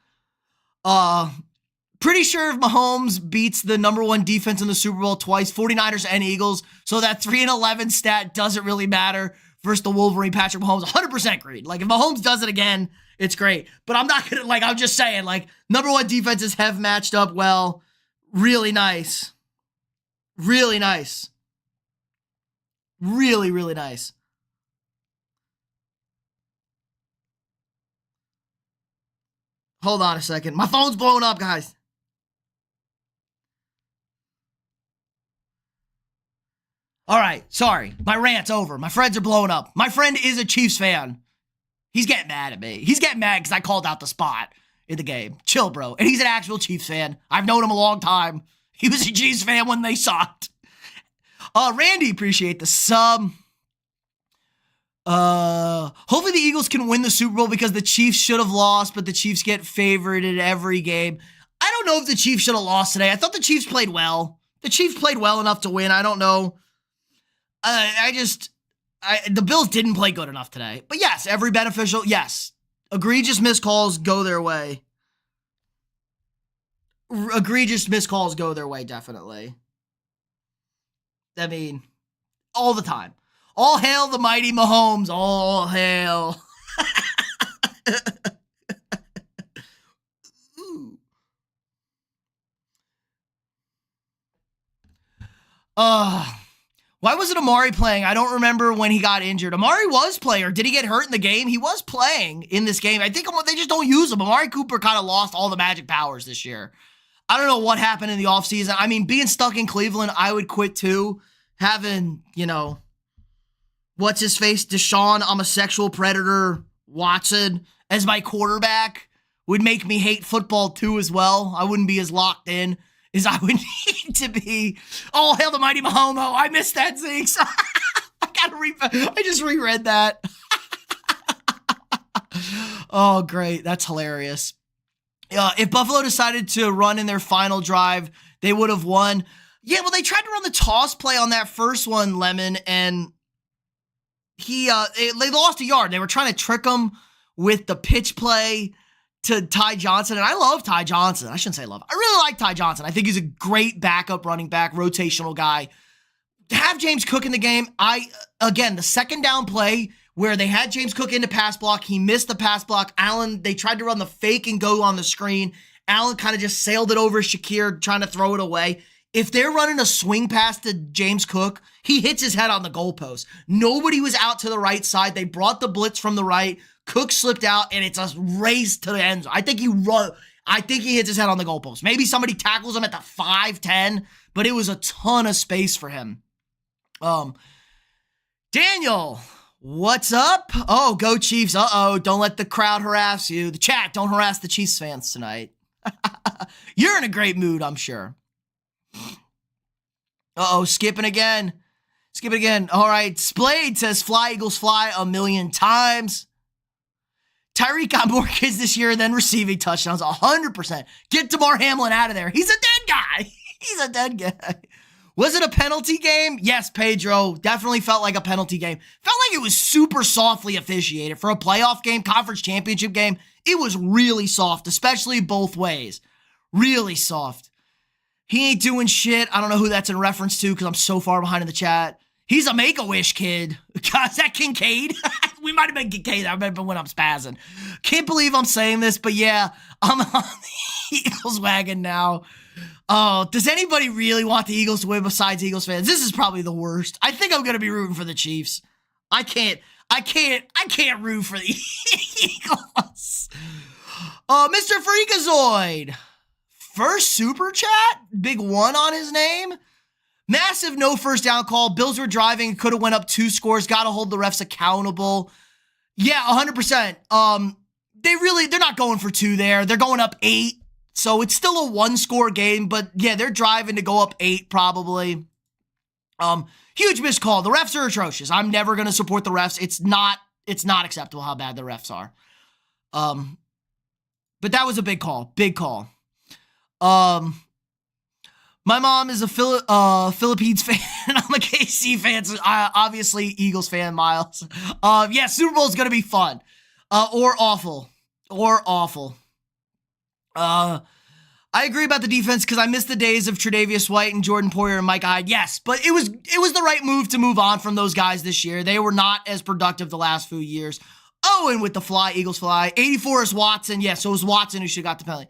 Pretty sure if Mahomes beats the number 1 defense in the Super Bowl twice, 49ers and Eagles, so that 3-11 stat doesn't really matter versus the Wolverine Patrick Mahomes. 100% great. Like, if Mahomes does it again, it's great. But I'm not going to, I'm just saying, number 1 defenses have matched up well. Really nice. Really nice. Really, really nice. Hold on a second. My phone's blowing up, guys. All right, sorry. My rant's over. My friends are blowing up. My friend is a Chiefs fan. He's getting mad at me. He's getting mad because I called out the spot in the game. Chill, bro. And he's an actual Chiefs fan. I've known him a long time. He was a Chiefs fan when they sucked. Randy, appreciate the sub. Hopefully the Eagles can win the Super Bowl because the Chiefs should have lost, but the Chiefs get favored in every game. I don't know if the Chiefs should have lost today. I thought the Chiefs played well. The Chiefs played well enough to win. I don't know. The Bills didn't play good enough today. But yes, every beneficial, yes. Egregious missed calls go their way. Egregious missed calls go their way, definitely. I mean, all the time. All hail the mighty Mahomes. All hail. Why wasn't Amari playing? I don't remember when he got injured. Amari was playing. Did he get hurt in the game? He was playing in this game. I think they just don't use him. Amari Cooper kind of lost all the magic powers this year. I don't know what happened in the offseason. I mean, being stuck in Cleveland, I would quit too. Having, what's his face? Deshaun, I'm a sexual predator, Watson as my quarterback would make me hate football too as well. I wouldn't be as locked in as I would need to be. Oh, hail the mighty Mahomes. I missed that, Zeke. I just reread that. Oh, great. That's hilarious. If Buffalo decided to run in their final drive, they would have won. Yeah, well, they tried to run the toss play on that first one, Lemon, and they lost a yard. They were trying to trick him with the pitch play to Ty Johnson, and I love Ty Johnson. I shouldn't say love. I really like Ty Johnson. I think he's a great backup running back, rotational guy. To have James Cook in the game, the second down play where they had James Cook into pass block, he missed the pass block. Allen, they tried to run the fake and go on the screen. Allen kind of just sailed it over Shakir, trying to throw it away. If they're running a swing pass to James Cook, he hits his head on the goalpost. Nobody was out to the right side. They brought the blitz from the right. Cook slipped out, and it's a race to the end zone. I think he hits his head on the goalpost. Maybe somebody tackles him at the 5-10, but it was a ton of space for him. Daniel, what's up? Oh, go Chiefs. Don't let the crowd harass you. The chat, don't harass the Chiefs fans tonight. You're in a great mood, I'm sure. Skipping again. All right, Splade says fly, Eagles fly a million times. Tyreek got more kids this year than receiving touchdowns, 100%. Get DeMar Hamlin out of there. He's a dead guy. Was it a penalty game? Yes, Pedro. Definitely felt like a penalty game. Felt like it was super softly officiated. For a playoff game, conference championship game, it was really soft, especially both ways. Really soft. He ain't doing shit. I don't know who that's in reference to because I'm so far behind in the chat. He's a Make-A-Wish kid. God, is that Kincaid? We might have been Kincaid. I remember when I'm spazzing. Can't believe I'm saying this, but yeah, I'm on the Eagles wagon now. Oh, does anybody really want the Eagles to win besides Eagles fans? This is probably the worst. I think I'm going to be rooting for the Chiefs. I can't root for the Eagles. Mr. Freakazoid. First super chat? Big one on his name? Massive no first down call. Bills were driving. Could have went up 2 scores. Got to hold the refs accountable. Yeah, 100%. They're not going for 2 there. They're going up 8. So it's still a 1-score game. But yeah, they're driving to go up 8 probably. Huge missed call. The refs are atrocious. I'm never going to support the refs. It's not acceptable how bad the refs are. But that was a big call. Big call. My mom is a Philippines fan. I'm a KC fan, so obviously Eagles fan, Miles. Yeah, Super Bowl is going to be fun. Or awful. I agree about the defense because I miss the days of Tre'Davious White and Jordan Poyer and Micah Hyde. Yes, but it was the right move to move on from those guys this year. They were not as productive the last few years. Oh, and with the fly, Eagles fly. 84 is Watson. Yes, so it was Watson who should have got the penalty.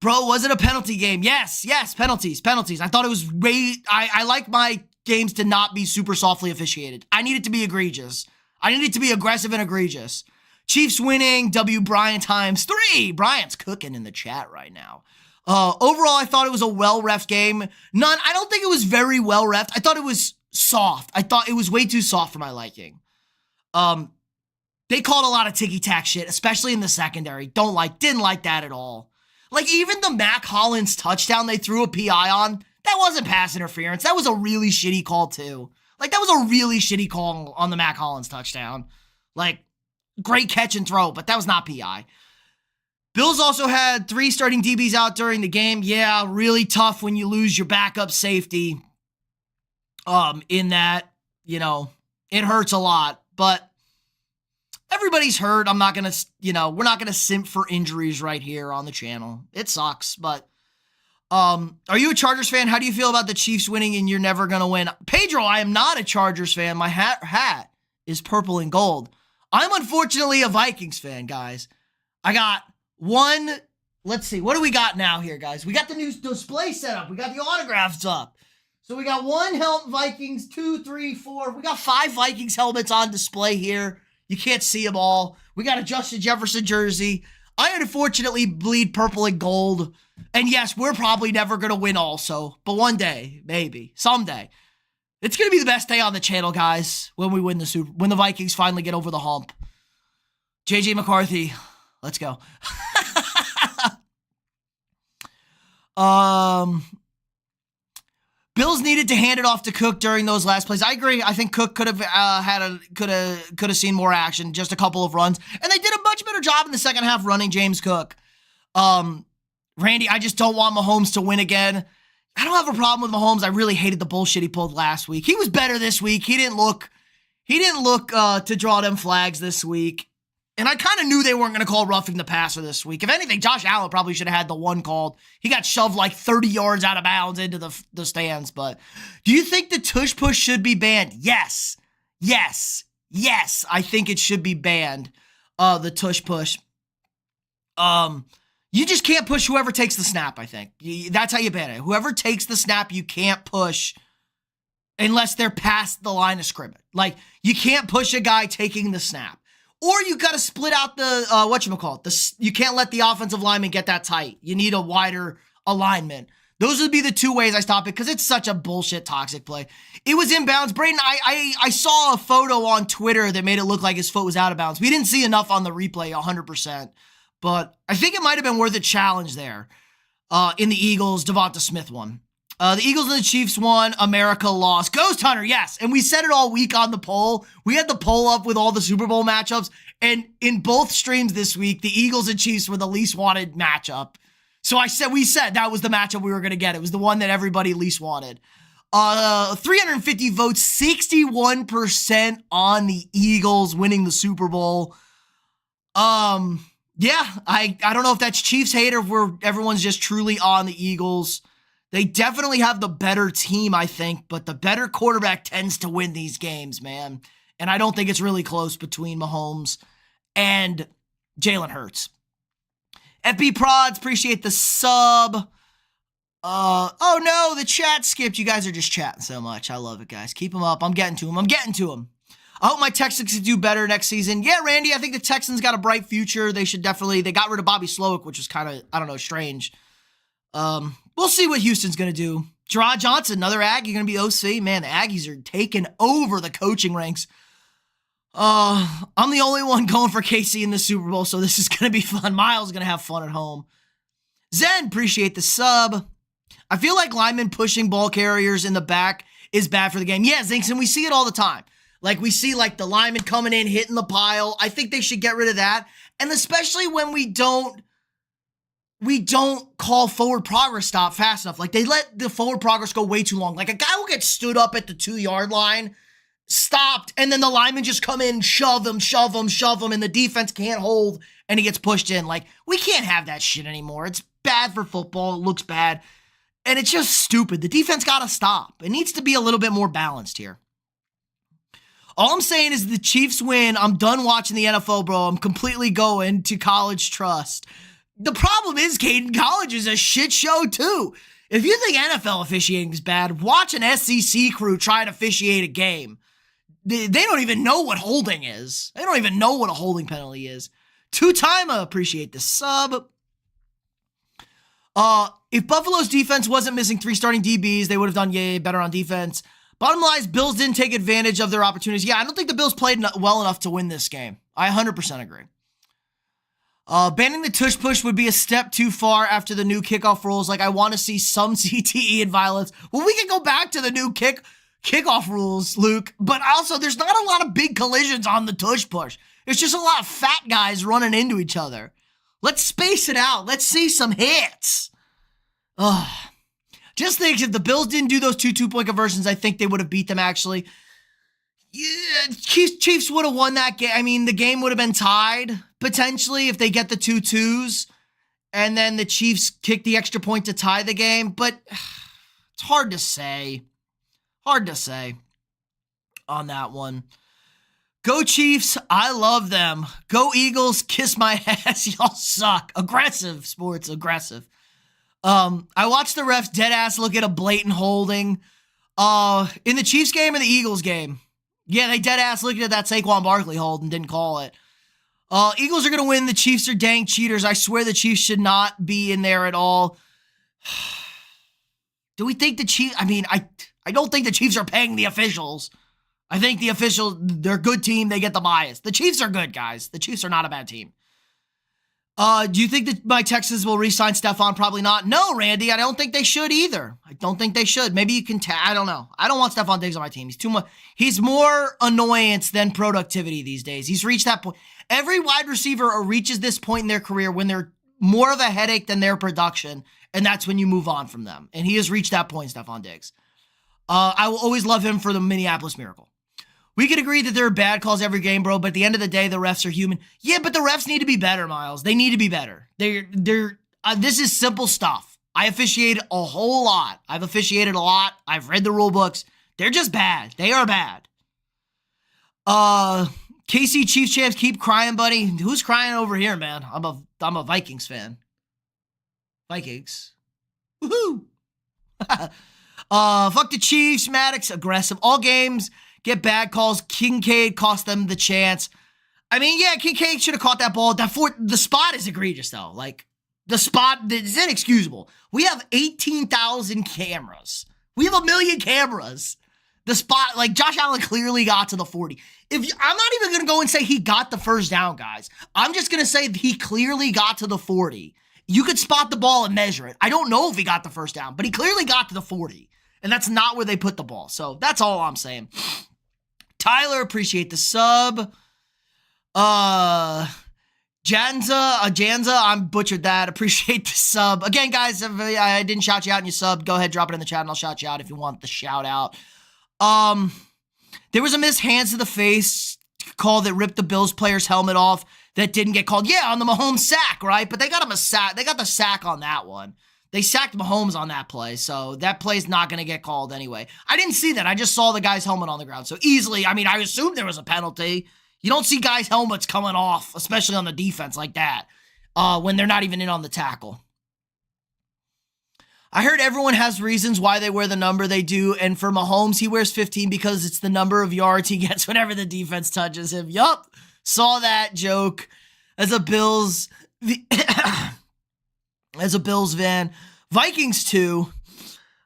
Bro, was it a penalty game? Yes, penalties. I thought it was I like my games to not be super softly officiated. I need it to be egregious. I need it to be aggressive and egregious. Chiefs winning, W. Bryant times 3. Bryant's cooking in the chat right now. Overall, I thought it was a well-reffed game. I don't think it was very well-reffed. I thought it was soft. I thought it was way too soft for my liking. They called a lot of ticky-tack shit, especially in the secondary. Didn't like that at all. Like, even the Mac Hollins touchdown they threw a PI on, that wasn't pass interference. That was a really shitty call, too. Like, that was a really shitty call on the Mac Hollins touchdown. Like, great catch and throw, but that was not PI. Bills also had 3 starting DBs out during the game. Yeah, really tough when you lose your backup safety. In that, it hurts a lot, but everybody's hurt. I'm not going to, we're not going to simp for injuries right here on the channel. It sucks, but are you a Chargers fan? How do you feel about the Chiefs winning and you're never going to win? Pedro, I am not a Chargers fan. My hat is purple and gold. I'm unfortunately a Vikings fan, guys. I got one. Let's see. What do we got now here, guys? We got the new display set up. We got the autographs up. So we got 1 Vikings, 2, 3, 4. We got 5 Vikings helmets on display here. You can't see them all. We got a Justin Jefferson jersey. I unfortunately bleed purple and gold. And yes, we're probably never going to win also. But one day, maybe, someday. It's going to be the best day on the channel, guys, when we win when the Vikings finally get over the hump. JJ McCarthy, let's go. Bills needed to hand it off to Cook during those last plays. I agree. I think Cook could have seen more action, just a couple of runs, and they did a much better job in the second half running James Cook. Randy, I just don't want Mahomes to win again. I don't have a problem with Mahomes. I really hated the bullshit he pulled last week. He was better this week. He didn't look to draw them flags this week. And I kind of knew they weren't going to call roughing the passer this week. If anything, Josh Allen probably should have had the one called. He got shoved like 30 yards out of bounds into the stands. But do you think the tush push should be banned? Yes. Yes. Yes. I think it should be banned. The tush push. You just can't push whoever takes the snap, I think. That's how you ban it. Whoever takes the snap, you can't push unless they're past the line of scrimmage. Like, you can't push a guy taking the snap. Or you got to split out the, you can't let the offensive lineman get that tight. You need a wider alignment. Those would be the 2 ways I stop it because it's such a bullshit toxic play. It was inbounds. Braden, I saw a photo on Twitter that made it look like his foot was out of bounds. We didn't see enough on the replay 100%. But I think it might have been worth a challenge there in the Eagles, Devonta Smith one. The Eagles and the Chiefs won. America lost. Ghost Hunter, yes. And we said it all week on the poll. We had the poll up with all the Super Bowl matchups. And in both streams this week, the Eagles and Chiefs were the least wanted matchup. So we said that was the matchup we were going to get. It was the one that everybody least wanted. 350 votes, 61% on the Eagles winning the Super Bowl. Yeah, I don't know if that's Chiefs hate or if everyone's just truly on the Eagles. They definitely have the better team, I think, but the better quarterback tends to win these games, man. And I don't think it's really close between Mahomes and Jalen Hurts. FB Prods, appreciate the sub. Oh no, the chat skipped. You guys are just chatting so much. I love it, guys. Keep them up. I'm getting to them. I hope my Texans do better next season. Yeah, Randy, I think the Texans got a bright future. They got rid of Bobby Slowick, which was kind of, I don't know, strange. We'll see what Houston's going to do. Gerard Johnson, another Aggie, going to be OC. Man, the Aggies are taking over the coaching ranks. I'm the only one going for KC in the Super Bowl, so this is going to be fun. Miles is going to have fun at home. Zen, appreciate the sub. I feel like linemen pushing ball carriers in the back is bad for the game. Yeah, Zinks, and we see it all the time. Like, we see, like, the linemen coming in, hitting the pile. I think they should get rid of that. And especially when we don't call forward progress stop fast enough. Like, they let the forward progress go way too long. Like, a guy will get stood up at the 2-yard line, stopped, and then the linemen just come in, shove him, and the defense can't hold, and he gets pushed in. Like, we can't have that shit anymore. It's bad for football. It looks bad. And it's just stupid. The defense got to stop. It needs to be a little bit more balanced here. All I'm saying is the Chiefs win. I'm done watching the NFL, bro. I'm completely going to college trust. The problem is, Caden, college is a shit show, too. If you think NFL officiating is bad, watch an SEC crew try to officiate a game. They don't even know what holding is. They don't even know what a holding penalty is. Two-time, I appreciate the sub. If Buffalo's defense wasn't missing 3 starting DBs, they would have done better on defense. Bottom line is, Bills didn't take advantage of their opportunities. Yeah, I don't think the Bills played well enough to win this game. I 100% agree. Banning the tush push would be a step too far after the new kickoff rules. Like, I want to see some CTE and violence. Well, we can go back to the new kickoff rules, Luke. But also, there's not a lot of big collisions on the tush push. It's just a lot of fat guys running into each other. Let's space it out. Let's see some hits. Just think, if the Bills didn't do those 2 2-point conversions, I think they would have beat them, actually. Yeah, Chiefs would have won that game. I mean, the game would have been tied, potentially, if they get the 2 2s, and then the Chiefs kick the extra point to tie the game. But it's hard to say. Hard to say on that one. Go Chiefs. I love them. Go Eagles. Kiss my ass. Y'all suck. Aggressive, sports. Aggressive. I watched the refs dead ass look at a blatant holding in the Chiefs game and the Eagles game. Yeah, they dead ass looked at that Saquon Barkley hold and didn't call it. Eagles are going to win. The Chiefs are dang cheaters. I swear the Chiefs should not be in there at all. Do we think the Chiefs... I mean, I don't think the Chiefs are paying the officials. I think the officials, they're a good team. They get the bias. The Chiefs are good, guys. The Chiefs are not a bad team. Do you think that my Texans will re-sign Stephon? Probably not. No, Randy, I don't think they should either. I don't think they should. Maybe you can I don't know. I don't want Stephon Diggs on my team. He's too much. He's more annoyance than productivity these days. He's reached that point. Every wide receiver reaches this point in their career when they're more of a headache than their production, and that's when you move on from them. And he has reached that point, Stephon Diggs. I will always love him for the Minneapolis Miracle. We could agree that there are bad calls every game, bro, but at the end of the day, the refs are human. Yeah, but the refs need to be better, Miles. They need to be better. This is simple stuff. I officiate a whole lot. I've officiated a lot. I've read the rule books. They're just bad. They are bad. KC Chiefs champs, keep crying, buddy. Who's crying over here, man? I'm a Vikings fan. Vikings. Woohoo! Fuck the Chiefs, Maddox, aggressive. All games get bad calls. Kincaid cost them the chance. I mean, yeah, Kincaid should have caught that ball. The spot is egregious, though. Like, the spot is inexcusable. We have 18,000 cameras. We have 1 million cameras. The spot, like, Josh Allen clearly got to the 40. I'm not even going to go and say he got the first down, guys. I'm just going to say he clearly got to the 40. You could spot the ball and measure it. I don't know if he got the first down, but he clearly got to the 40. And that's not where they put the ball. So that's all I'm saying. Tyler, appreciate the sub. Janza, I butchered that. Appreciate the sub. Again, guys, if I didn't shout you out and you subbed, go ahead, drop it in the chat, and I'll shout you out if you want the shout out. There was a missed hands to the face call that ripped the Bills player's helmet off that didn't get called. Yeah, on the Mahomes sack, right? But they got him a sack. They got the sack on that one. They sacked Mahomes on that play, so that play's not going to get called anyway. I didn't see that. I just saw the guy's helmet on the ground. So easily, I mean, I assumed there was a penalty. You don't see guys' helmets coming off, especially on the defense like that, when they're not even in on the tackle. I heard everyone has reasons why they wear the number they do, and for Mahomes, he wears 15 because it's the number of yards he gets whenever the defense touches him. Yup, saw that joke. As a Bills fan. Vikings too.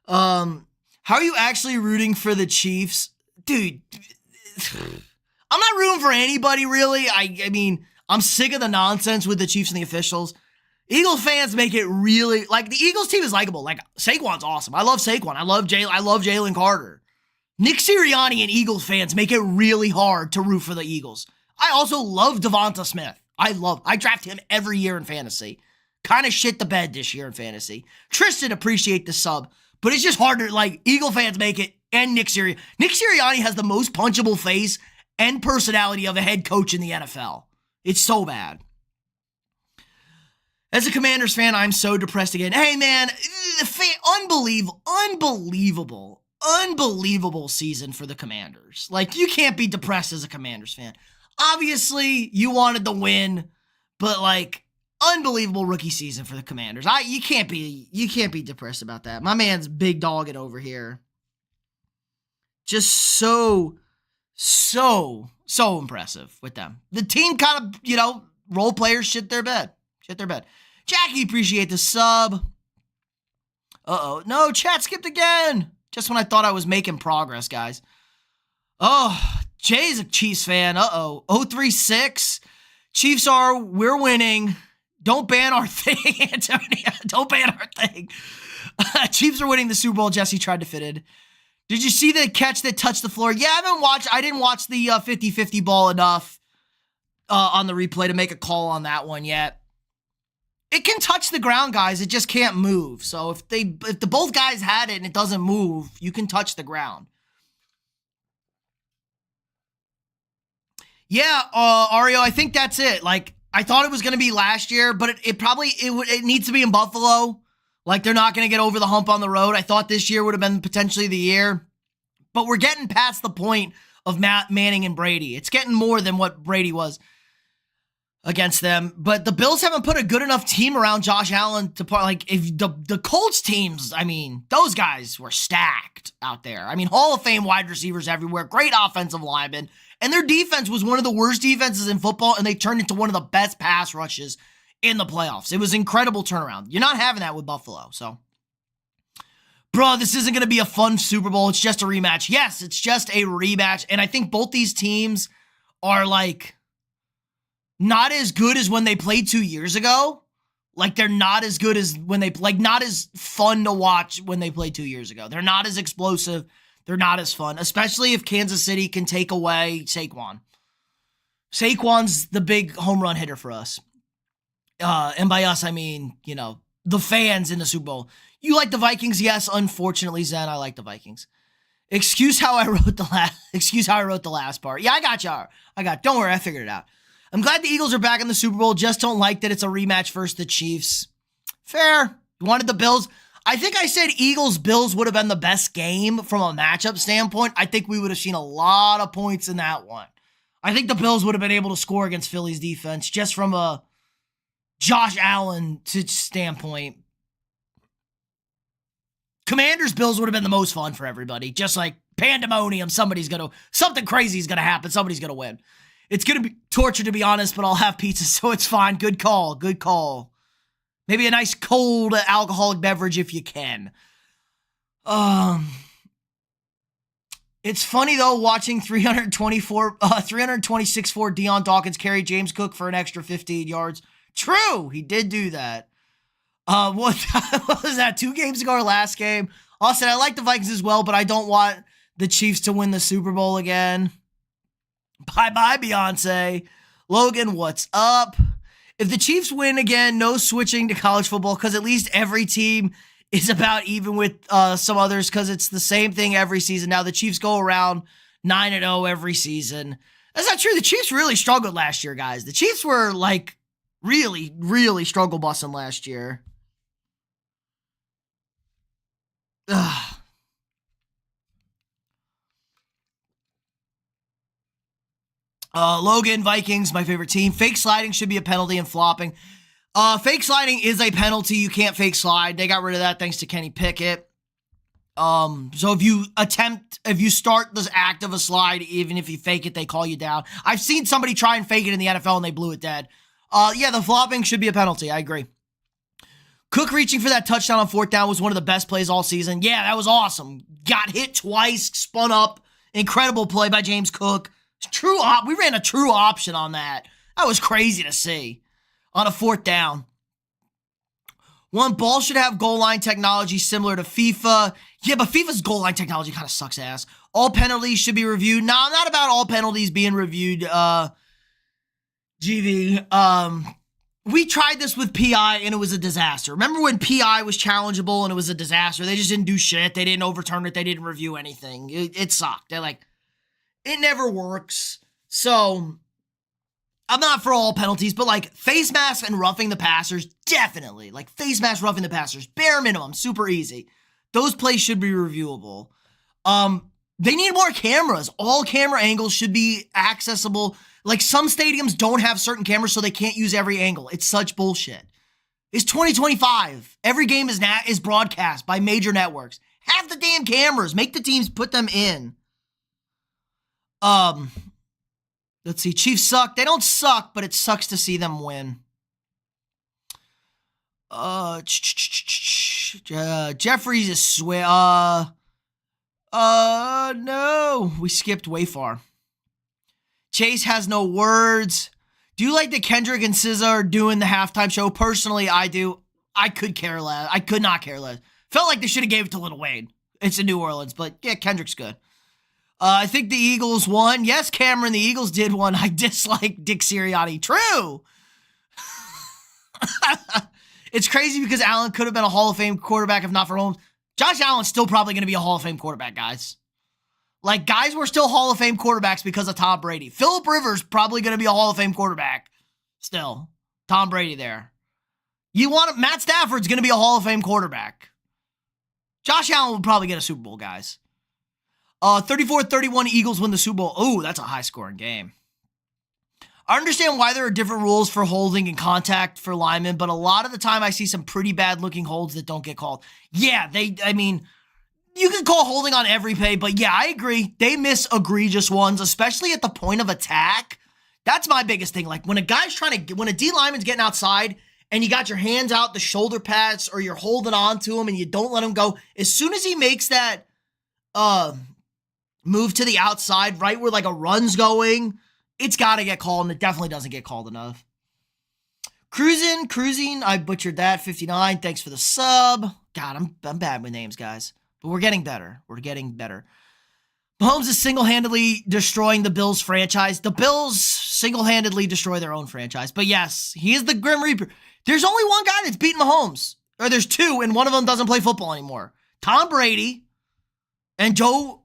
How are you actually rooting for the Chiefs? Dude, I'm not rooting for anybody, really. I mean, I'm sick of the nonsense with the Chiefs and the officials. Eagles fans make it really, like, the Eagles team is likable. Like, Saquon's awesome. I love Saquon. I love Jaylen Carter. Nick Sirianni and Eagles fans make it really hard to root for the Eagles. I also love Devonta Smith. I draft him every year in fantasy. Kind of shit the bed this year in fantasy. Tristan, appreciate the sub, but it's just harder. Like, Eagle fans make it, and Nick Sirianni. Nick Sirianni has the most punchable face and personality of a head coach in the NFL. It's so bad. As a Commanders fan, I'm so depressed again. Hey, man, unbelievable season for the Commanders. Like, you can't be depressed as a Commanders fan. Obviously, you wanted the win, but, like, unbelievable rookie season for the Commanders. You can't be depressed about that. My man's big dogging over here. Just so impressive with them. The team kind of, role players shit their bed. Jackie, appreciate the sub. No, chat skipped again. Just when I thought I was making progress, guys. Oh, Jay's a Chiefs fan. 036. Chiefs we're winning. Don't ban our thing, Antonio. Don't ban our thing. Chiefs are winning the Super Bowl. Jesse tried to fit in. Did you see the catch that touched the floor? Yeah, I didn't watch the 50-50 ball enough on the replay to make a call on that one yet. It can touch the ground, guys. It just can't move. So if the both guys had it and it doesn't move, you can touch the ground. Yeah, Ario, I think that's it. Like, I thought it was going to be last year, but it needs to be in Buffalo. Like, they're not going to get over the hump on the road. I thought this year would have been potentially the year. But we're getting past the point of Manning and Brady. It's getting more than what Brady was against them. But the Bills haven't put a good enough team around Josh Allen to put, like, if the Colts teams, I mean, those guys were stacked out there. I mean, Hall of Fame wide receivers everywhere, great offensive linemen. And their defense was one of the worst defenses in football, and they turned into one of the best pass rushes in the playoffs. It was an incredible turnaround. You're not having that with Buffalo, so. Bro, this isn't going to be a fun Super Bowl. It's just a rematch. Yes, it's just a rematch, and I think both these teams are, like, not as good as when they played 2 years ago. Like, they're not as good as when they, like, not as fun to watch when they played 2 years ago. They're not as explosive. They're not as fun, especially if Kansas City can take away Saquon. Saquon's the big home run hitter for us. And by us, I mean, you know, the fans in the Super Bowl. You like the Vikings? Yes, unfortunately, Zen, I like the Vikings. Excuse how I wrote the last part. Yeah, I got you. Don't worry, I figured it out. I'm glad the Eagles are back in the Super Bowl. Just don't like that it's a rematch versus the Chiefs. Fair. You wanted the Bills. I think I said Eagles-Bills would have been the best game from a matchup standpoint. I think we would have seen a lot of points in that one. I think the Bills would have been able to score against Philly's defense just from a Josh Allen standpoint. Commanders-Bills would have been the most fun for everybody. Just like pandemonium, something crazy is going to happen. Somebody's going to win. It's going to be torture, to be honest, but I'll have pizza, so it's fine. Good call. Maybe a nice cold alcoholic beverage if you can. It's funny, though, watching 326-4 Deion Dawkins carry James Cook for an extra 15 yards. True, he did do that. What was that, 2 games ago or last game? Austin, I like the Vikings as well, but I don't want the Chiefs to win the Super Bowl again. Bye-bye, Beyonce. Logan, what's up? If the Chiefs win again, no switching to college football, because at least every team is about even with some others, because it's the same thing every season. Now, the Chiefs go around 9-0 every season. That's not true. The Chiefs really struggled last year, guys. The Chiefs were, like, really, really struggle busting last year. Ugh. Logan, Vikings, my favorite team. Fake sliding should be a penalty and flopping. Fake sliding is a penalty. You can't fake slide. They got rid of that thanks to Kenny Pickett. So if you start this act of a slide, even if you fake it, they call you down. I've seen somebody try and fake it in the NFL and they blew it dead. Yeah, the flopping should be a penalty. I agree. Cook reaching for that touchdown on 4th down was one of the best plays all season. Yeah, that was awesome. Got hit twice, spun up. Incredible play by James Cook. We ran a true option on that. That was crazy to see on a 4th down. One, ball should have goal line technology similar to FIFA. Yeah, but FIFA's goal line technology kind of sucks ass. All penalties should be reviewed. No, I'm not about all penalties being reviewed, GV. We tried this with PI and it was a disaster. Remember when PI was challengeable and it was a disaster? They just didn't do shit. They didn't overturn it. They didn't review anything. It sucked. They're like, it never works. So, I'm not for all penalties, but like face mask and roughing the passers, definitely. Like face mask, roughing the passers, bare minimum, super easy. Those plays should be reviewable. They need more cameras. All camera angles should be accessible. Like some stadiums don't have certain cameras, so they can't use every angle. It's such bullshit. It's 2025. Every game is broadcast by major networks. Have the damn cameras. Make the teams put them in. Let's see. Chiefs suck. They don't suck, but it sucks to see them win. Jeffries is no. We skipped way far. Chase has no words. Do you like that Kendrick and SZA are doing the halftime show? Personally, I do. I could care less. I could not care less. Felt like they should have gave it to Lil Wayne. It's in New Orleans, but yeah, Kendrick's good. I think the Eagles won. Yes, Cameron, the Eagles did won. I dislike Dick Sirianni. True. It's crazy because Allen could have been a Hall of Fame quarterback if not for Holmes. Josh Allen's still probably going to be a Hall of Fame quarterback, guys. Like, guys were still Hall of Fame quarterbacks because of Tom Brady. Phillip Rivers probably going to be a Hall of Fame quarterback still. Tom Brady there. Matt Stafford's going to be a Hall of Fame quarterback. Josh Allen will probably get a Super Bowl, guys. 34-31 Eagles win the Super Bowl. Oh, that's a high-scoring game. I understand why there are different rules for holding and contact for linemen, but a lot of the time I see some pretty bad-looking holds that don't get called. Yeah, you can call holding on every play, but yeah, I agree. They miss egregious ones, especially at the point of attack. That's my biggest thing. Like, when a D lineman's getting outside and you got your hands out, the shoulder pads, or you're holding on to him and you don't let him go, as soon as he makes that move to the outside, right where like a run's going, it's got to get called, and it definitely doesn't get called enough. Cruising, I butchered that. 59, thanks for the sub. God, I'm bad with names, guys. But we're getting better. Mahomes is single-handedly destroying the Bills franchise. The Bills single-handedly destroy their own franchise. But yes, he is the Grim Reaper. There's only one guy that's beaten Mahomes. Or there's two, and one of them doesn't play football anymore. Tom Brady and Joe...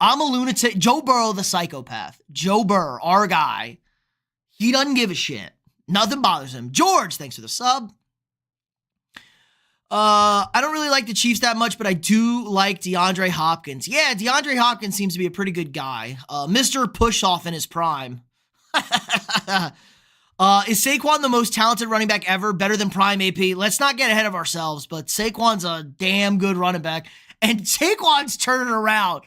I'm a lunatic. Joe Burrow, the psychopath. Joe Burrow, our guy. He doesn't give a shit. Nothing bothers him. George, thanks for the sub. I don't really like the Chiefs that much, but I do like DeAndre Hopkins. Yeah, DeAndre Hopkins seems to be a pretty good guy. Mr. Push-Off in his prime. Is Saquon the most talented running back ever? Better than Prime AP? Let's not get ahead of ourselves, but Saquon's a damn good running back. And Saquon's turning around.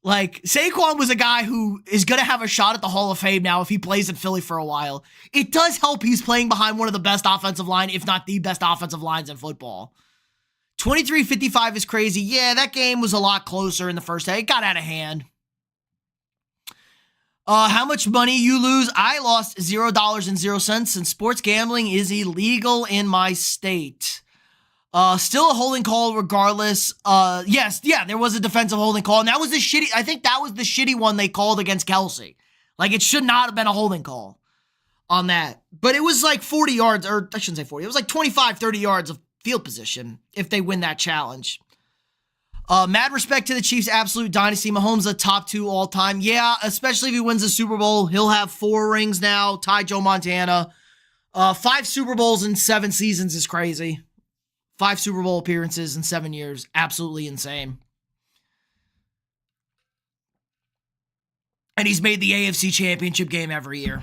Like, Saquon was a guy who is going to have a shot at the Hall of Fame now if he plays in Philly for a while. It does help he's playing behind one of the best offensive line, if not the best offensive lines in football. 23-55 is crazy. Yeah, that game was a lot closer in the first half. It got out of hand. How much money you lose? I lost $0.00, and sports gambling is illegal in my state. Still a holding call regardless. Yes, there was a defensive holding call, and that was the shitty one they called against Kelsey. Like, it should not have been a holding call on that. But it was like 40 yards, or I shouldn't say 40. It was like 25, 30 yards of field position if they win that challenge. Mad respect to the Chiefs' absolute dynasty. Mahomes a top 2 all time. Yeah, especially if he wins the Super Bowl. He'll have 4 rings now, tied Joe Montana. 5 Super Bowls in 7 seasons is crazy. 5 Super Bowl appearances in 7 years. Absolutely insane. And he's made the AFC Championship game every year.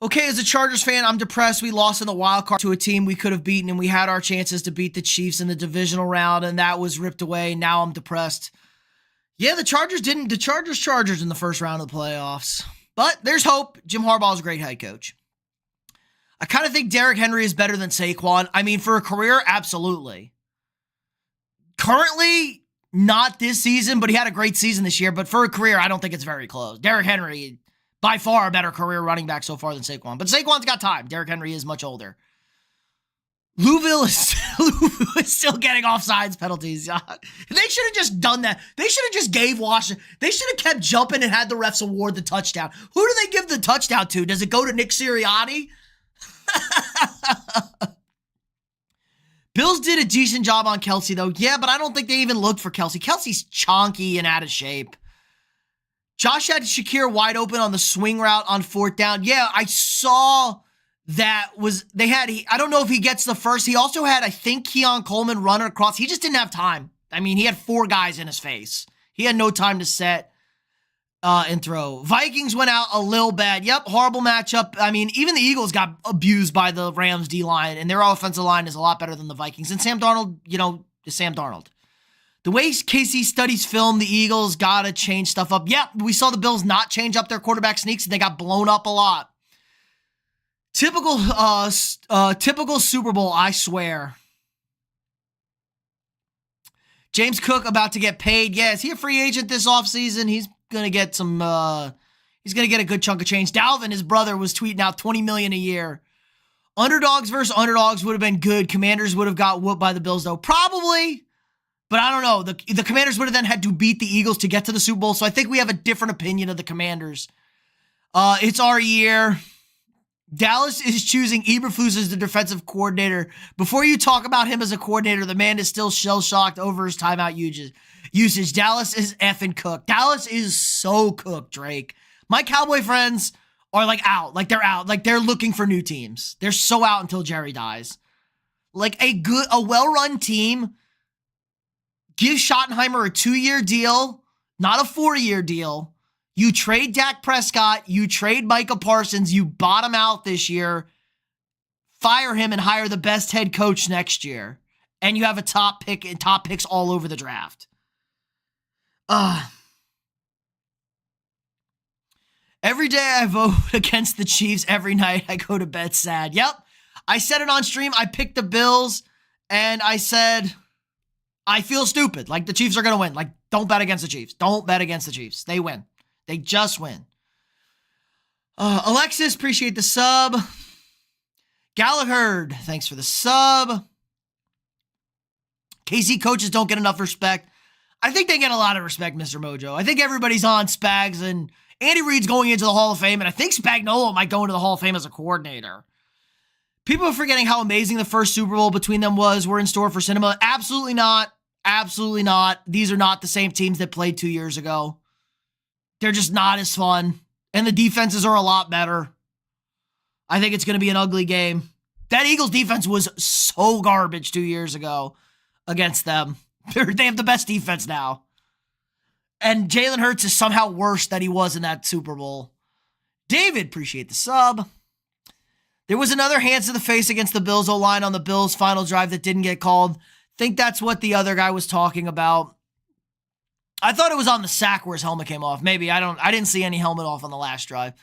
Okay, as a Chargers fan, I'm depressed. We lost in the wild card to a team we could have beaten, and we had our chances to beat the Chiefs in the divisional round, and that was ripped away. Now I'm depressed. Yeah, the Chargers didn't. The Chargers in the first round of the playoffs. But there's hope. Jim Harbaugh's a great head coach. I kind of think Derrick Henry is better than Saquon. I mean, for a career, absolutely. Currently, not this season, but he had a great season this year. But for a career, I don't think it's very close. Derrick Henry, by far a better career running back so far than Saquon. But Saquon's got time. Derrick Henry is much older. Louisville is still getting offsides penalties. They should have just done that. They should have just gave Washington. They should have kept jumping and had the refs award the touchdown. Who do they give the touchdown to? Does it go to Nick Sirianni? Bills did a decent job on Kelsey, though. Yeah, but I don't think they even looked for Kelsey. Kelsey's chonky and out of shape. Josh had Shakir wide open on the swing route on 4th down. Yeah, I saw that I don't know if he gets the first. He also had, I think, Keon Coleman running across. He just didn't have time. I mean, he had 4 guys in his face. He had no time to set and throw. Vikings went out a little bad. Yep, horrible matchup. I mean, even the Eagles got abused by the Rams D-line, and their offensive line is a lot better than the Vikings. And Sam Darnold, is Sam Darnold. The way KC studies film, the Eagles got to change stuff up. Yep, we saw the Bills not change up their quarterback sneaks, and they got blown up a lot. Typical Super Bowl, I swear. James Cook about to get paid. Yeah, is he a free agent this offseason? He's going to get he's going to get a good chunk of change. Dalvin, his brother, was tweeting out $20 million a year. Underdogs versus underdogs would have been good. Commanders would have got whooped by the Bills, though. Probably. But I don't know. The Commanders would have then had to beat the Eagles to get to the Super Bowl, so I think we have a different opinion of the Commanders. It's our year. Dallas is choosing Eberflus as the defensive coordinator. Before you talk about him as a coordinator, the man is still shell-shocked over his timeout usage. Dallas is effing cooked. Dallas is so cooked, Drake. My Cowboy friends are like out. Like they're out. Like they're looking for new teams. They're so out until Jerry dies. Like a well-run team, give Schottenheimer a 2-year deal, not a 4-year deal. You trade Dak Prescott, you trade Micah Parsons, you bottom out this year, fire him and hire the best head coach next year. And you have a top pick and top picks all over the draft. Every day I vote against the Chiefs. Every night I go to bed sad. Yep. I said it on stream. I picked the Bills and I said, I feel stupid. Like the Chiefs are going to win. Like don't bet against the Chiefs. Don't bet against the Chiefs. They win. They just win. Alexis, appreciate the sub. Gallagher, thanks for the sub. KC coaches don't get enough respect. I think they get a lot of respect, Mr. Mojo. I think everybody's on Spags, and Andy Reid's going into the Hall of Fame, and I think Spagnuolo might go into the Hall of Fame as a coordinator. People are forgetting how amazing the first Super Bowl between them was. We're in store for cinema. Absolutely not. Absolutely not. These are not the same teams that played 2 years ago. They're just not as fun. And the defenses are a lot better. I think it's going to be an ugly game. That Eagles defense was so garbage 2 years ago against them. They have the best defense now. And Jalen Hurts is somehow worse than he was in that Super Bowl. David, appreciate the sub. There was another hands to the face against the Bills O-line on the Bills' final drive that didn't get called. Think that's what the other guy was talking about. I thought it was on the sack where his helmet came off. Maybe. I didn't see any helmet off on the last drive.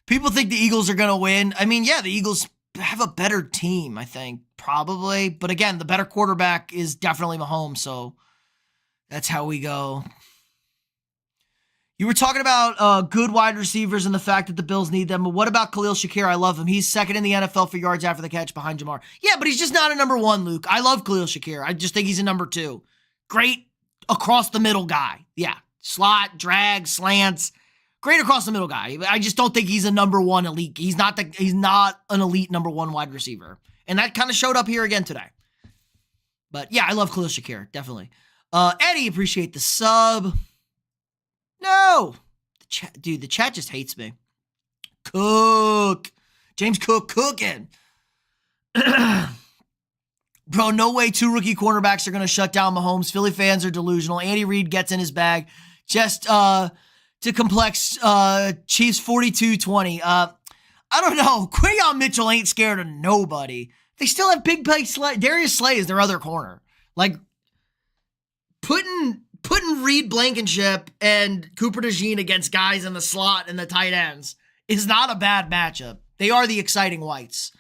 People think the Eagles are going to win. I mean, yeah, the Eagles have a better team, I think. Probably. But again, the better quarterback is definitely Mahomes, so that's how we go. You were talking about good wide receivers and the fact that the Bills need them. But what about Khalil Shakir? I love him. He's second in the NFL for yards after the catch behind Jamar. Yeah, but he's just not a number one, Luke. I love Khalil Shakir. I just think he's a number two. Great across the middle guy. Yeah. Slot, drag, slants. Great across the middle guy. I just don't think he's a number one elite. He's not an elite number one wide receiver. And that kind of showed up here again today. But yeah, I love Khalil Shakir. Definitely. Eddie, appreciate the sub. No. The chat just hates me. Cook. James Cook cooking. Bro, no way 2 rookie cornerbacks are going to shut down Mahomes. Philly fans are delusional. Andy Reid gets in his bag. Just to complex Chiefs 42-20. I don't know. Quinyon Mitchell ain't scared of nobody. They still have big play Slay. Darius Slay is their other corner. Like, putting Reed Blankenship and Cooper DeJean against guys in the slot and the tight ends is not a bad matchup. They are the exciting whites.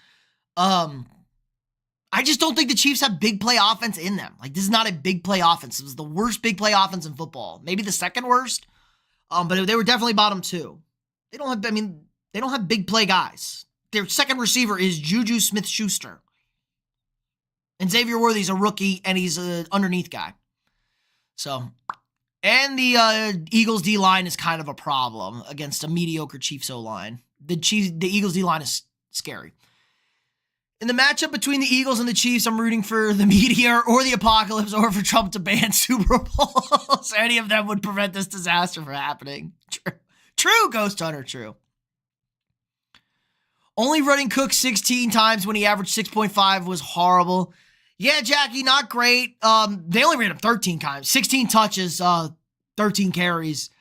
I just don't think the Chiefs have big play offense in them. Like, this is not a big play offense. It was the worst big play offense in football. Maybe the second worst. But they were definitely bottom 2. They don't have big play guys. Their second receiver is Juju Smith-Schuster. And Xavier Worthy's a rookie, and he's an underneath guy. So, and the Eagles D-line is kind of a problem against a mediocre Chiefs O-line. The Eagles D-line is scary. In the matchup between the Eagles and the Chiefs, I'm rooting for the meteor or the apocalypse or for Trump to ban Super Bowls. Any of them would prevent this disaster from happening. True, Ghost Hunter, true. Only running Cook 16 times when he averaged 6.5 was horrible. Yeah, Jackie, not great. They only ran him 13 times. 16 touches, 13 carries.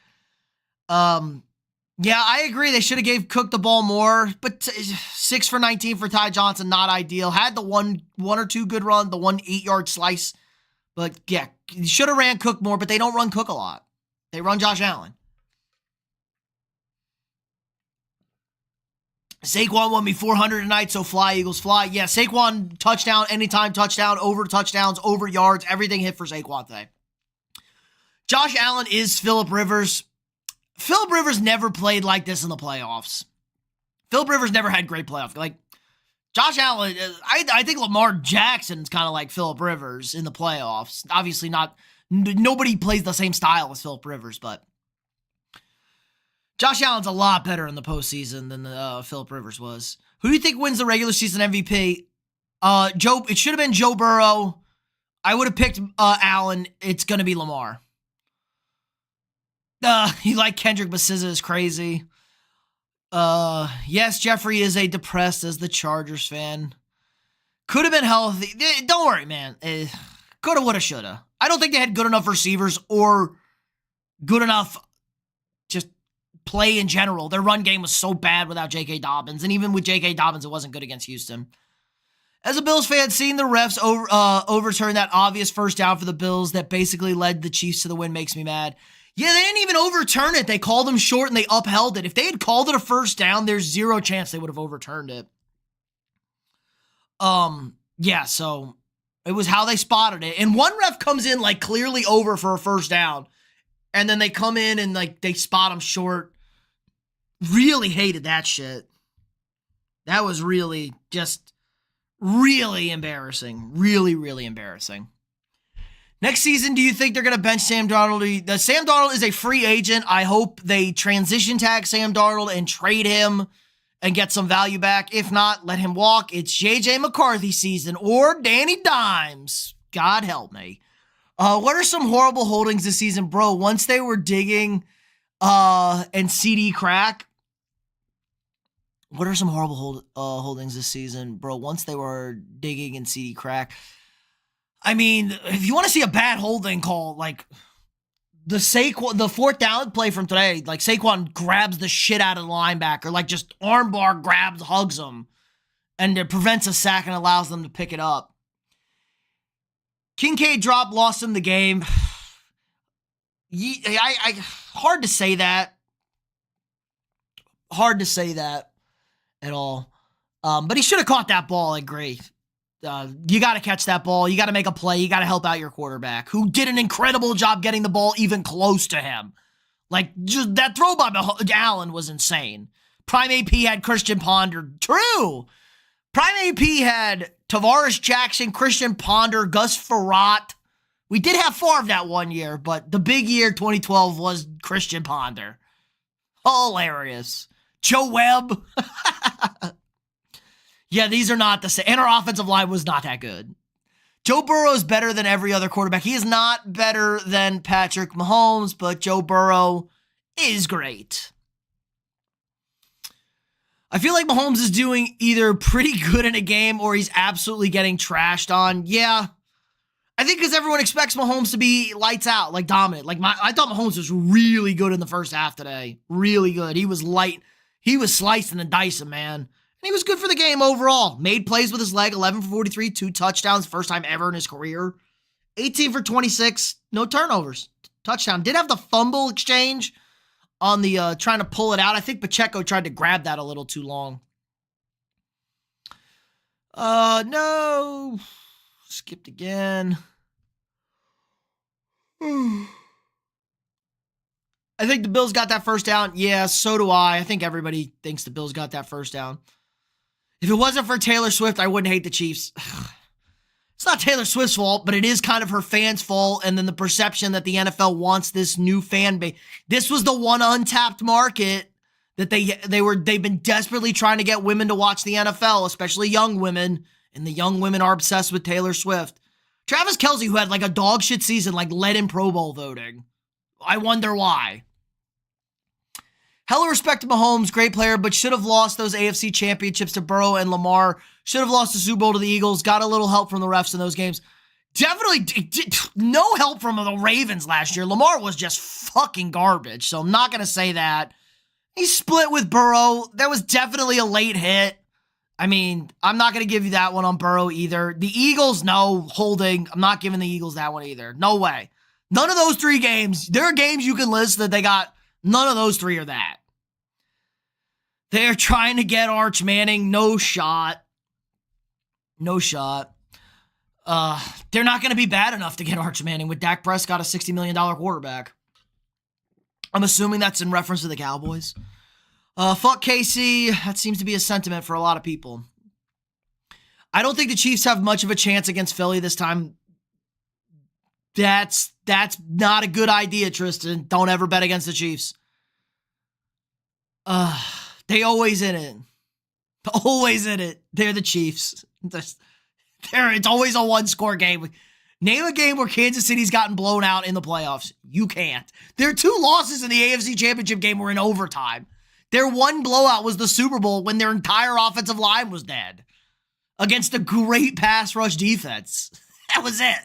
Yeah, I agree. They should have gave Cook the ball more, but 6 for 19 for Ty Johnson, not ideal. Had the one or two good run, the 1 8-yard slice. But yeah, you should have ran Cook more, but they don't run Cook a lot. They run Josh Allen. Saquon won me 400 tonight, so fly, Eagles, fly. Yeah, Saquon, touchdown, anytime touchdown, over touchdowns, over yards, everything hit for Saquon today. Josh Allen is Phillip Rivers. Phillip Rivers never played like this in the playoffs. Phillip Rivers never had great playoffs. Like, Josh Allen, I think Lamar Jackson's kind of like Phillip Rivers in the playoffs. Obviously not, nobody plays the same style as Phillip Rivers, but Josh Allen's a lot better in the postseason than Phillip Rivers was. Who do you think wins the regular season MVP? It should have been Joe Burrow. I would have picked Allen. It's going to be Lamar. You like Kendrick, but SZA is crazy. Yes, Jeffrey is a depressed as the Chargers fan. Could have been healthy. Don't worry, man. Coulda, woulda, shoulda. I don't think they had good enough receivers or good enough just play in general. Their run game was so bad without J.K. Dobbins, and even with J.K. Dobbins, it wasn't good against Houston. As a Bills fan, seeing the refs overturn that obvious first down for the Bills that basically led the Chiefs to the win makes me mad. Yeah, they didn't even overturn it. They called them short and they upheld it. If they had called it a first down, there's zero chance they would have overturned it. Yeah, so it was how they spotted it. And one ref comes in like clearly over for a first down. And then they come in and like they spot them short. Really hated that shit. That was really just really embarrassing. Really, really embarrassing. Next season, do you think they're going to bench Sam Darnold? Sam Darnold is a free agent. I hope they transition tag Sam Darnold and trade him and get some value back. If not, let him walk. It's J.J. McCarthy season or Danny Dimes. God help me. What are some horrible holdings this season? Bro, once they were digging and CD crack. What are some horrible holdings this season? Bro, once they were digging and CD crack. I mean, if you want to see a bad holding call, like the fourth down play from today, like Saquon grabs the shit out of the linebacker, like just armbar grabs, hugs him, and it prevents a sack and allows them to pick it up. Kincaid drop lost him the game. Hard to say that. Hard to say that at all. But he should have caught that ball. I agree. You got to catch that ball. You got to make a play. You got to help out your quarterback, who did an incredible job getting the ball even close to him. Like, just that throw by Allen was insane. Prime AP had Christian Ponder. True. Prime AP had Tavares Jackson, Christian Ponder, Gus Frerotte. We did have Favre that one year, but the big year 2012 was Christian Ponder. Hilarious. Joe Webb. Yeah, these are not the same. And our offensive line was not that good. Joe Burrow is better than every other quarterback. He is not better than Patrick Mahomes, but Joe Burrow is great. I feel like Mahomes is doing either pretty good in a game or he's absolutely getting trashed on. Yeah. I think because everyone expects Mahomes to be lights out, like dominant. I thought Mahomes was really good in the first half today. Really good. He was light. He was slicing and dicing, man. And he was good for the game overall. Made plays with his leg, 11 for 43, 2 touchdowns, first time ever in his career. 18 for 26, no turnovers. Touchdown. Did have the fumble exchange on the trying to pull it out. I think Pacheco tried to grab that a little too long. No. Skipped again. I think the Bills got that first down. Yeah, so do I. I think everybody thinks the Bills got that first down. If it wasn't for Taylor Swift, I wouldn't hate the Chiefs. It's not Taylor Swift's fault, but it is kind of her fans' fault. And then the perception that the NFL wants this new fan base. This was the one untapped market that they've been desperately trying to get women to watch the NFL, especially young women. And the young women are obsessed with Taylor Swift. Travis Kelce, who had like a dog shit season, like led in Pro Bowl voting. I wonder why. Hella respect to Mahomes, great player, but should have lost those AFC championships to Burrow and Lamar. Should have lost the Super Bowl to the Eagles. Got a little help from the refs in those games. Definitely no help from the Ravens last year. Lamar was just fucking garbage, so I'm not going to say that. He split with Burrow. That was definitely a late hit. I mean, I'm not going to give you that one on Burrow either. The Eagles, no, holding. I'm not giving the Eagles that one either. No way. None of those three games. There are games you can list that they got. None of those three are that. They're trying to get Arch Manning. No shot. No shot. They're not going to be bad enough to get Arch Manning with Dak Prescott, a $60 million quarterback. I'm assuming that's in reference to the Cowboys. Fuck KC. That seems to be a sentiment for a lot of people. I don't think the Chiefs have much of a chance against Philly this time. That's not a good idea, Tristan. Don't ever bet against the Chiefs. They always in it. Always in it. They're the Chiefs. It's always a one-score game. Name a game where Kansas City's gotten blown out in the playoffs. You can't. Their 2 losses in the AFC Championship game were in overtime. Their one blowout was the Super Bowl when their entire offensive line was dead against a great pass rush defense. That was it.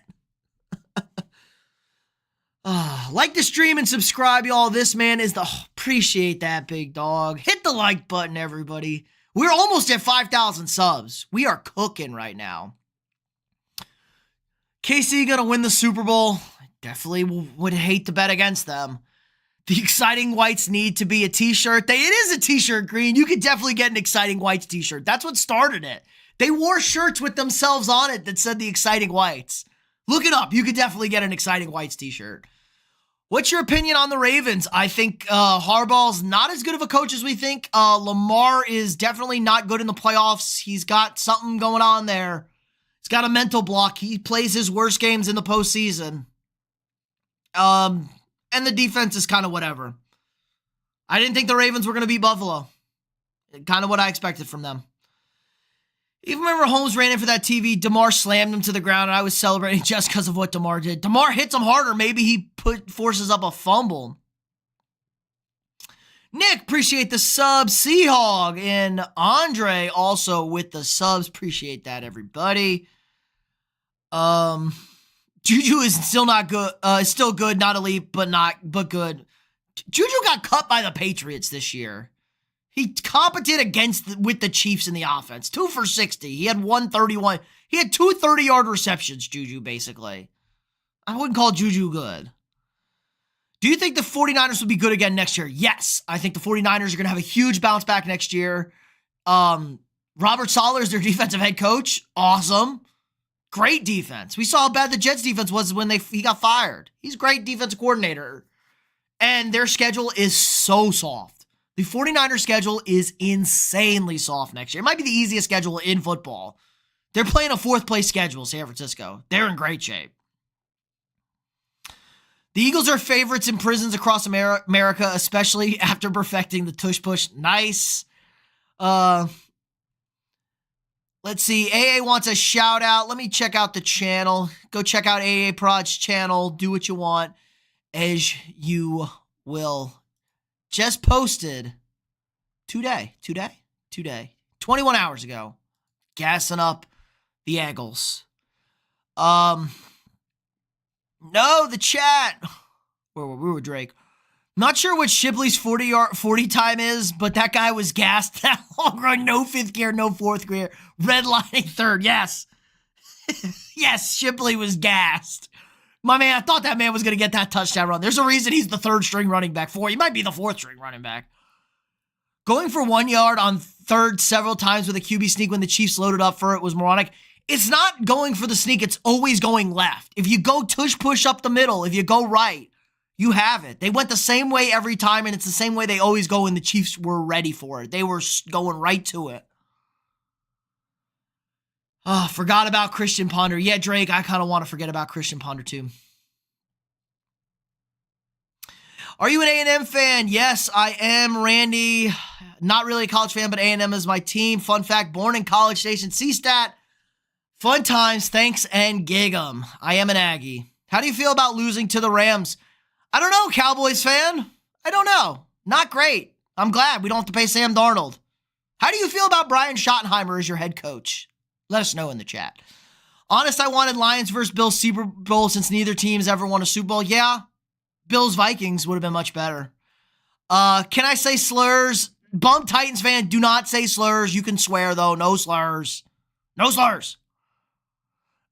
Like the stream and subscribe, y'all. This man is appreciate that, big dog. Hit the like button, everybody. We're almost at 5,000 subs. We are cooking right now. KC gonna win the Super Bowl. I definitely would hate to bet against them. The Exciting Whites need to be a t-shirt. It is a t-shirt, Green. You could definitely get an Exciting Whites t-shirt. That's what started it. They wore shirts with themselves on it that said the Exciting Whites. Look it up. You could definitely get an Exciting Whites t-shirt. What's your opinion on the Ravens? I think Harbaugh's not as good of a coach as we think. Lamar is definitely not good in the playoffs. He's got something going on there. He's got a mental block. He plays his worst games in the postseason. And the defense is kind of whatever. I didn't think the Ravens were going to beat Buffalo. Kind of what I expected from them. Even when Mahomes ran in for that TV, DeMar slammed him to the ground, and I was celebrating just because of what DeMar did. DeMar hits him harder. Maybe he forces up a fumble. Nick, appreciate the sub. Seahog and Andre also with the subs. Appreciate that, everybody. Juju is still not good. Still good, not elite, but good. Juju got cut by the Patriots this year. He competed with the Chiefs in the offense. 2 for 60. He had 131. He had 2 30-yard receptions, Juju, basically. I wouldn't call Juju good. Do you think the 49ers will be good again next year? Yes. I think the 49ers are going to have a huge bounce back next year. Robert Saleh is their defensive head coach. Awesome. Great defense. We saw how bad the Jets defense was when he got fired. He's a great defensive coordinator. And their schedule is so soft. The 49ers schedule is insanely soft next year. It might be the easiest schedule in football. They're playing a 4th place schedule, San Francisco. They're in great shape. The Eagles are favorites in prisons across America, especially after perfecting the tush push. Nice. Let's see. AA wants a shout out. Let me check out the channel. Go check out AA Prod's channel. Do what you want as you will. Just posted today, 21 hours ago, gassing up the Eagles. No, the chat. Where were we, Drake? Not sure what Shipley's 40 time is, but that guy was gassed that long run. No 5th gear, no 4th gear. Redlining 3rd. Yes. Yes, Shipley was gassed. My man, I thought that man was going to get that touchdown run. There's a reason he's the 3rd string running back. He might be the 4th string running back. Going for 1 yard on 3rd several times with a QB sneak when the Chiefs loaded up for it was moronic. It's not going for the sneak. It's always going left. If you go tush push up the middle, if you go right, you have it. They went the same way every time, and it's the same way they always go, and the Chiefs were ready for it. They were going right to it. Oh, forgot about Christian Ponder. Yeah, Drake, I kind of want to forget about Christian Ponder too. Are you an A&M fan? Yes, I am, Randy. Not really a college fan, but A&M is my team. Fun fact, born in College Station, C-Stat. Fun times, thanks, and gig 'em. I am an Aggie. How do you feel about losing to the Rams? I don't know, Cowboys fan. I don't know. Not great. I'm glad we don't have to pay Sam Darnold. How do you feel about Brian Schottenheimer as your head coach? Let us know in the chat. Honest, I wanted Lions versus Bills Super Bowl since neither team's ever won a Super Bowl. Yeah, Bills-Vikings would have been much better. Can I say slurs? Bum Titans fan, do not say slurs. You can swear, though. No slurs. No slurs.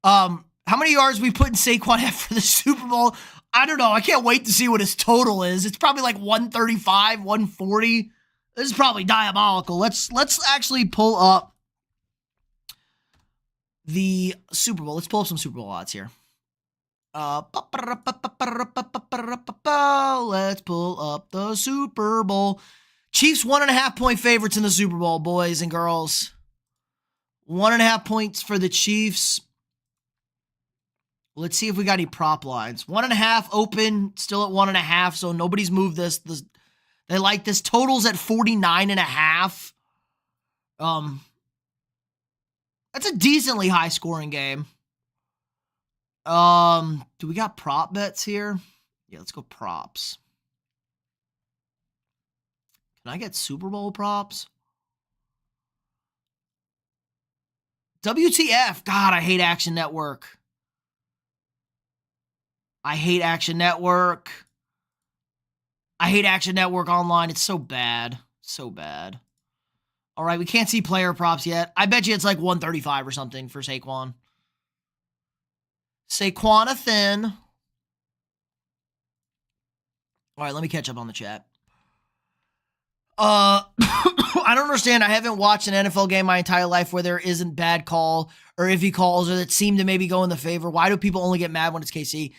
How many yards we put in Saquon at for the Super Bowl? I don't know. I can't wait to see what his total is. It's probably like 135, 140. This is probably diabolical. Let's actually pull up the Super Bowl. Let's pull up some Super Bowl odds here. Let's pull up the Super Bowl. Chiefs 1.5 point favorites in the Super Bowl, boys and girls. 1.5 points for the Chiefs. Let's see if we got any prop lines. 1.5 open, still at 1.5, so nobody's moved this. They like this. Totals at 49.5. That's a decently high-scoring game. Do we got prop bets here? Yeah, let's go props. Can I get Super Bowl props? WTF. God, I hate Action Network. I hate Action Network. I hate Action Network online. It's so bad. So bad. All right, we can't see player props yet. I bet you it's like 135 or something for Saquon. Saquon-a-thin. All right, let me catch up on the chat. I don't understand. I haven't watched an NFL game my entire life where there isn't bad call or iffy calls or that seem to maybe go in the favor. Why do people only get mad when it's KC?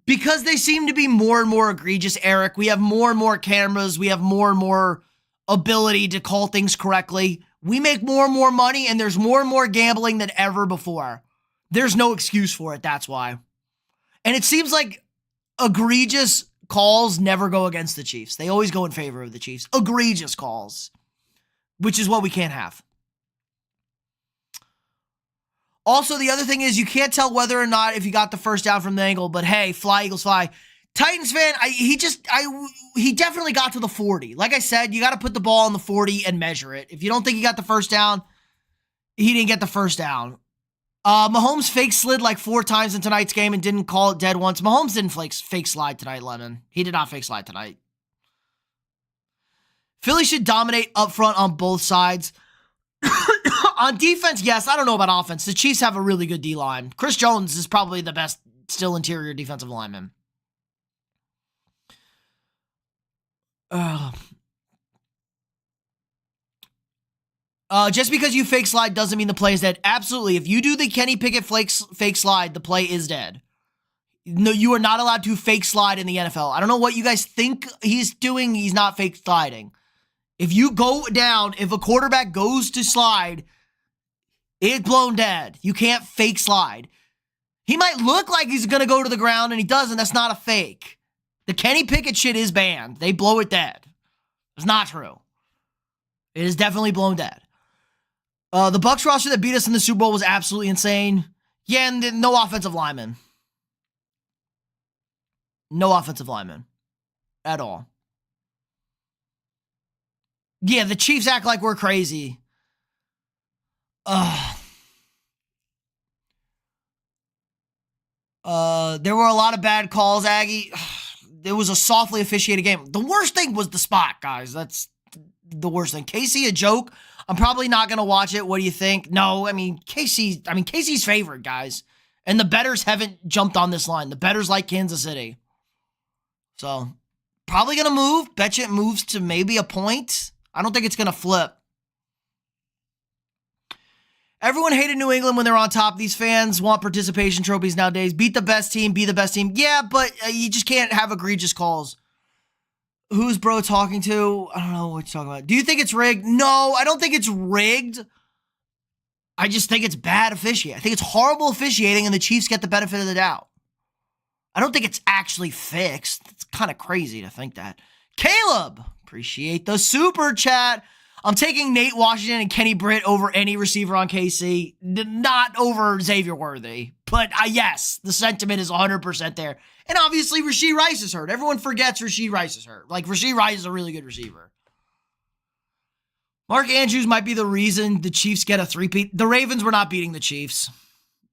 Because they seem to be more and more egregious, Eric. We have more and more cameras. We have more and more ability to call things correctly. We make more and more money, and there's more and more gambling than ever before. There's no excuse for it. That's why. And it seems like egregious calls never go against the Chiefs. They always go in favor of the Chiefs. Egregious calls, which is what we can't have. Also, the other thing is you can't tell whether or not if you got the first down from the angle, but hey, fly, Eagles, fly. Titans fan, he definitely got to the 40. Like I said, you got to put the ball on the 40 and measure it. If you don't think he got the first down, he didn't get the first down. Mahomes fake slid like 4 times in tonight's game and didn't call it dead once. Mahomes didn't fake slide tonight, Lemon. He did not fake slide tonight. Philly should dominate up front on both sides. On defense, yes. I don't know about offense. The Chiefs have a really good D-line. Chris Jones is probably the best still interior defensive lineman. Just because you fake slide doesn't mean the play is dead. Absolutely. If you do the Kenny Pickett fake slide, the play is dead. No, you are not allowed to fake slide in the NFL. I don't know what you guys think he's doing. He's not fake sliding. If you go down, if a quarterback goes to slide, it's blown dead. You can't fake slide. He might look like he's going to go to the ground, and he doesn't. That's not a fake. The Kenny Pickett shit is banned. They blow it dead. It's not true. It is definitely blown dead. The Bucs roster that beat us in the Super Bowl was absolutely insane. Yeah, and no offensive linemen. No offensive linemen. At all. Yeah, the Chiefs act like we're crazy. There were a lot of bad calls, Aggie. It was a softly officiated game. The worst thing was the spot, guys. That's the worst thing. KC, a joke. I'm probably not going to watch it. What do you think? No, KC's favored, guys. And the bettors haven't jumped on this line. The bettors like Kansas City. So, probably going to move. Bet you it moves to maybe a point. I don't think it's going to flip. Everyone hated New England when they're on top. These fans want participation trophies nowadays. Beat the best team, be the best team. Yeah, but you just can't have egregious calls. Who's bro talking to? I don't know what you're talking about. Do you think it's rigged? No, I don't think it's rigged. I just think it's bad officiating. I think it's horrible officiating, and the Chiefs get the benefit of the doubt. I don't think it's actually fixed. It's kind of crazy to think that. Caleb, appreciate the super chat. I'm taking Nate Washington and Kenny Britt over any receiver on KC. Not over Xavier Worthy. But yes, the sentiment is 100% there. And obviously, Rashee Rice is hurt. Everyone forgets Rashee Rice is hurt. Like, Rashee Rice is a really good receiver. Mark Andrews might be the reason the Chiefs get a three-peat. The Ravens were not beating the Chiefs.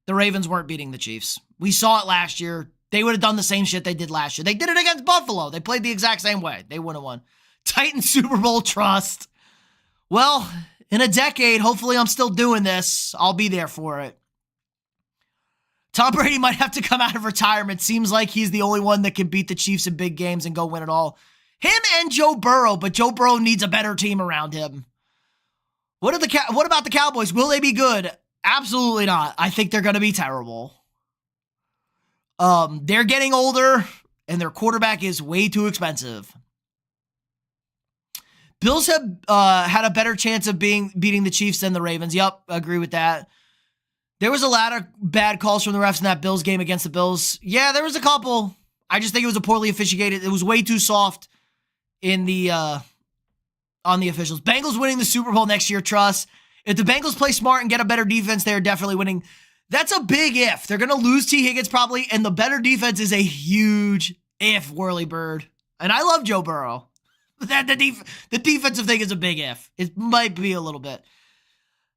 The Ravens weren't beating the Chiefs. We saw it last year. They would have done the same shit they did last year. They did it against Buffalo. They played the exact same way. They would have won. Titans Super Bowl trust. Well, in a decade, hopefully I'm still doing this. I'll be there for it. Tom Brady might have to come out of retirement. Seems like he's the only one that can beat the Chiefs in big games and go win it all. Him and Joe Burrow, but Joe Burrow needs a better team around him. What about the Cowboys? Will they be good? Absolutely not. I think they're going to be terrible. They're getting older, and their quarterback is way too expensive. Bills have had a better chance of beating the Chiefs than the Ravens. Yep, agree with that. There was a lot of bad calls from the refs in that Bills game against the Bills. Yeah, there was a couple. I just think it was a poorly officiated. It was way too soft in the on the officials. Bengals winning the Super Bowl next year, trust. If the Bengals play smart and get a better defense, they're definitely winning. That's a big if. They're going to lose T. Higgins probably, and the better defense is a huge if, Whirly Bird. And I love Joe Burrow. The defensive thing is a big if. It might be a little bit.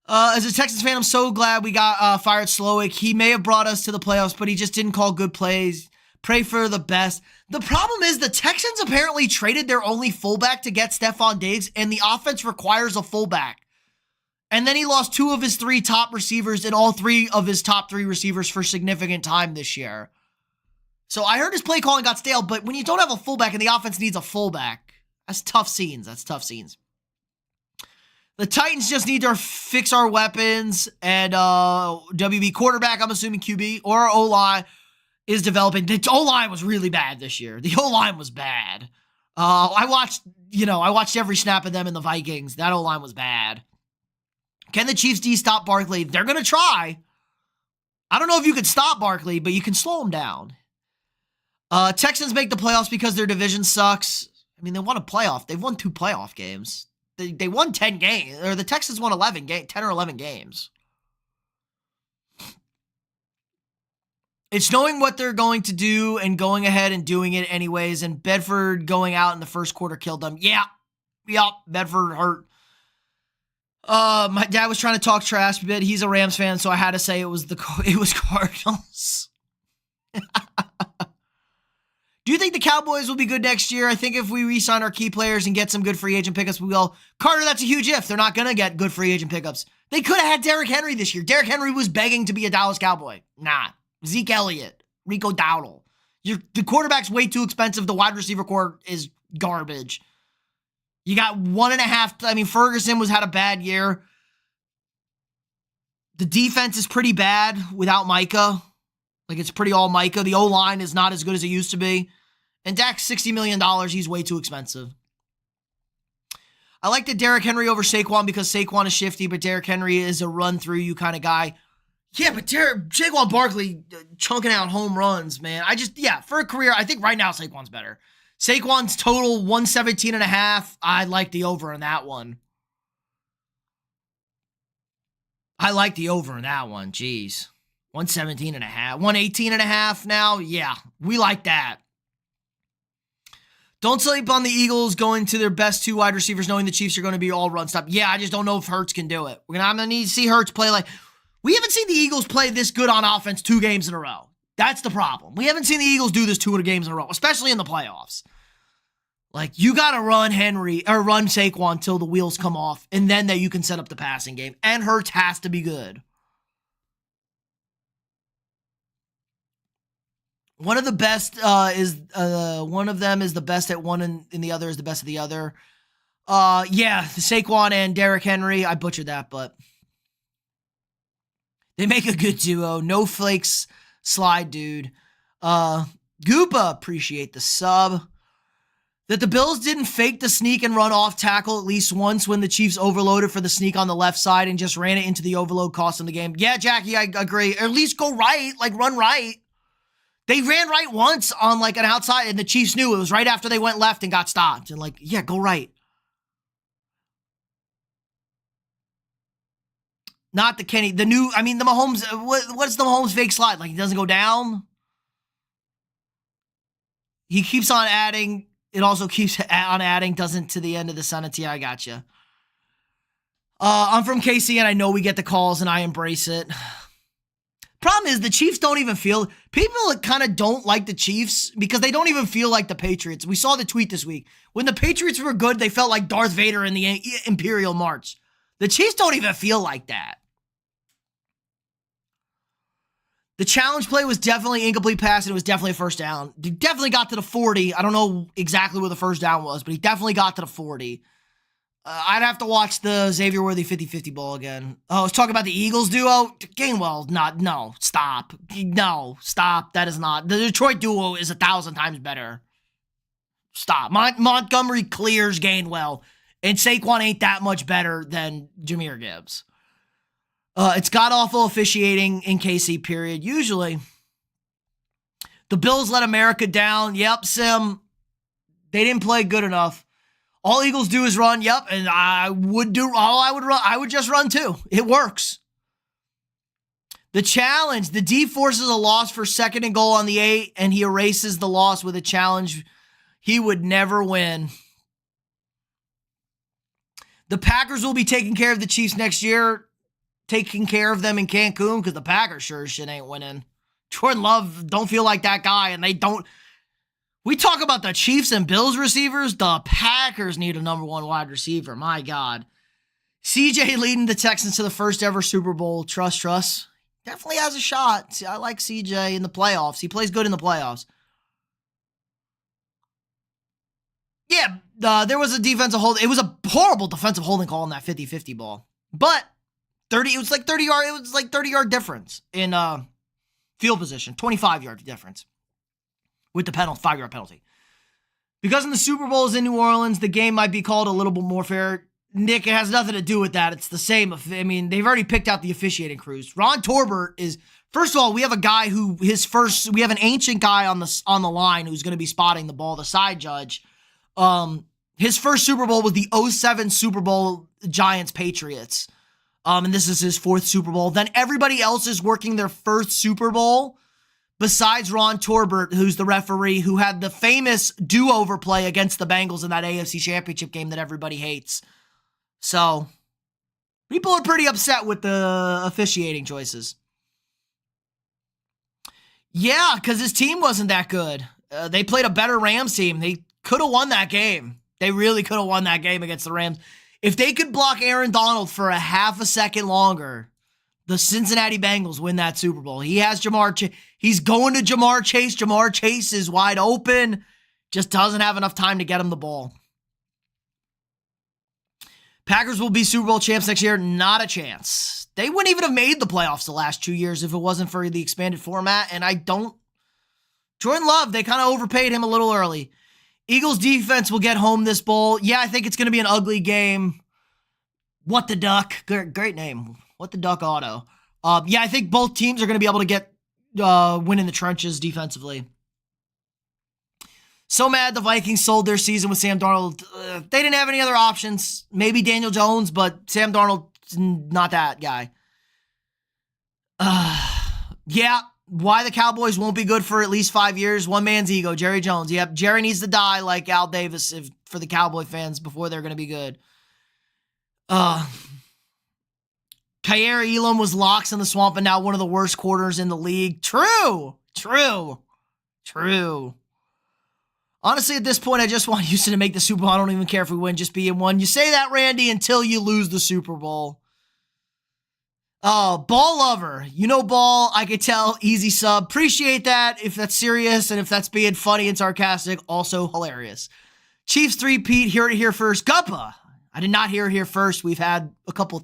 As a Texans fan, I'm so glad we got fired Slowick. He may have brought us to the playoffs, but he just didn't call good plays. Pray for the best. The problem is the Texans apparently traded their only fullback to get Stephon Diggs, and the offense requires a fullback. And then he lost 2 of his 3 top receivers and all 3 of his top 3 receivers for significant time this year. So I heard his play calling got stale, but when you don't have a fullback and the offense needs a fullback, that's tough scenes. The Titans just need to fix our weapons, and WB quarterback, I'm assuming QB, or our O-line is developing. The O-line was really bad this year. The O-line was bad. I watched every snap of them in the Vikings. That O-line was bad. Can the Chiefs D stop Barkley? They're going to try. I don't know if you can stop Barkley, but you can slow him down. Texans make the playoffs because their division sucks. I mean, they won a playoff. They've won 2 playoff games. They won 10 games. Or the Texans won 10 or 11 games. It's knowing what they're going to do and going ahead and doing it anyways. And Bedford going out in the first quarter killed them. Yeah, Bedford hurt. My dad was trying to talk trash a bit. He's a Rams fan, so I had to say it was Cardinals. Do you think the Cowboys will be good next year? I think if we re-sign our key players and get some good free agent pickups, we will. Carter, that's a huge if. They're not going to get good free agent pickups. They could have had Derrick Henry this year. Derrick Henry was begging to be a Dallas Cowboy. Nah. Zeke Elliott, Rico Dowdle. The quarterback's way too expensive. The wide receiver core is garbage. You got 1.5. I mean, Ferguson had a bad year. The defense is pretty bad without Micah. Like, it's pretty all Micah. The O-line is not as good as it used to be. And Dak's $60 million. He's way too expensive. I like the Derrick Henry over Saquon because Saquon is shifty, but Derrick Henry is a run-through you kind of guy. Yeah, but Saquon Barkley chunking out home runs, man. For a career, I think right now Saquon's better. Saquon's total 117.5. I like the over in that one. Jeez. 117.5. 118.5 now. Yeah, we like that. Don't sleep on the Eagles going to their best 2 wide receivers knowing the Chiefs are going to be all run stop. Yeah, I just don't know if Hurts can do it. I'm going to need to see Hurts play like... We haven't seen the Eagles play this good on offense 2 games in a row. That's the problem. We haven't seen the Eagles do this 2 games in a row, especially in the playoffs. Like, you got to run Saquon till the wheels come off, and then that you can set up the passing game. And Hurts has to be good. One of the best one of them is the best at one, and the other is the best of the other. Saquon and Derrick Henry. I butchered that, but they make a good duo. No flakes slide, dude. Goopa, appreciate the sub. That the Bills didn't fake the sneak and run off tackle at least once when the Chiefs overloaded for the sneak on the left side and just ran it into the overload, cost them the game. Yeah, Jackie, I agree. Or at least go right, run right. They ran right once on an outside, and the Chiefs knew it was right after they went left and got stopped. And go right. Not the Kenny, the Mahomes, what's the Mahomes fake slide? He doesn't go down? He keeps on adding. It also keeps on adding, doesn't to the end of the sentence. Yeah, I gotcha. I'm from KC, and I know we get the calls, and I embrace it. Problem is, the Chiefs don't even feel... People kind of don't like the Chiefs because they don't even feel like the Patriots. We saw the tweet this week. When the Patriots were good, they felt like Darth Vader in the Imperial March. The Chiefs don't even feel like that. The challenge play was definitely incomplete pass, and it was definitely a first down. He definitely got to the 40. I don't know exactly where the first down was, but he definitely got to the 40. I'd have to watch the Xavier Worthy 50-50 ball again. Oh, I was talking about the Eagles duo? Gainwell, stop. No, stop. That is not. The Detroit duo is 1,000 times better. Stop. Montgomery clears Gainwell, and Saquon ain't that much better than Jahmyr Gibbs. It's god-awful officiating in KC, period. Usually. The Bills let America down. Yep, Sim. They didn't play good enough. All Eagles do is run. Yep, and I would just run too. It works. The challenge, the D forces a loss for 2nd and goal on the 8, and he erases the loss with a challenge he would never win. The Packers will be taking care of the Chiefs next year, taking care of them in Cancun, because the Packers sure as shit ain't winning. Jordan Love don't feel like that guy, and they don't. We talk about the Chiefs and Bills receivers. The Packers need a number 1 wide receiver. My God. CJ leading the Texans to the first ever Super Bowl. Trust. Definitely has a shot. I like CJ in the playoffs. He plays good in the playoffs. Yeah, there was a defensive hold. It was a horrible defensive holding call on that 50-50 ball. But it was like 30-yard difference in field position. 25-yard difference with the 5-yard penalty. Because in the Super Bowl is in New Orleans, the game might be called a little bit more fair. Nick, it has nothing to do with that. It's the same. I mean, they've already picked out the officiating crews. Ron Torbert is, first of all, we have a guy who we have an ancient guy on the line who's going to be spotting the ball, the side judge. His first Super Bowl was the 2007 Super Bowl Giants-Patriots. And this is his 4th Super Bowl. Then everybody else is working their first Super Bowl besides Ron Torbert, who's the referee, who had the famous do-over play against the Bengals in that AFC Championship game that everybody hates. So, people are pretty upset with the officiating choices. Yeah, because his team wasn't that good. They played a better Rams team. They could have won that game. They really could have won that game against the Rams. If they could block Aaron Donald for a half a second longer, the Cincinnati Bengals win that Super Bowl. He has Jamar Chase. He's going to Jamar Chase. Jamar Chase is wide open. Just doesn't have enough time to get him the ball. Packers will be Super Bowl champs next year. Not a chance. They wouldn't even have made the playoffs the last 2 years if it wasn't for the expanded format. And Jordan Love, they kind of overpaid him a little early. Eagles defense will get home this bowl. Yeah, I think it's going to be an ugly game. What the Duck. Great name. What the Duck Auto. Yeah, I think both teams are going to be able to get win in the trenches defensively. So mad the Vikings sold their season with Sam Darnold. They didn't have any other options. Maybe Daniel Jones, but Sam Darnold's not that guy. Yeah, why the Cowboys won't be good for at least 5 years. One man's ego, Jerry Jones. Yep, Jerry needs to die like Al Davis for the Cowboy fans before they're going to be good. Kyer Elam was locks in the swamp and now one of the worst quarters in the league. True. Honestly, at this point, I just want Houston to make the Super Bowl. I don't even care if we win, just be in one. You say that, Randy, until you lose the Super Bowl. Oh, Ball lover. You know Ball, I could tell. Easy sub. Appreciate that if that's serious and if that's being funny and sarcastic. Also hilarious. Chiefs 3-peat. Hear it here first. Guppa. I did not hear it here first. We've had a couple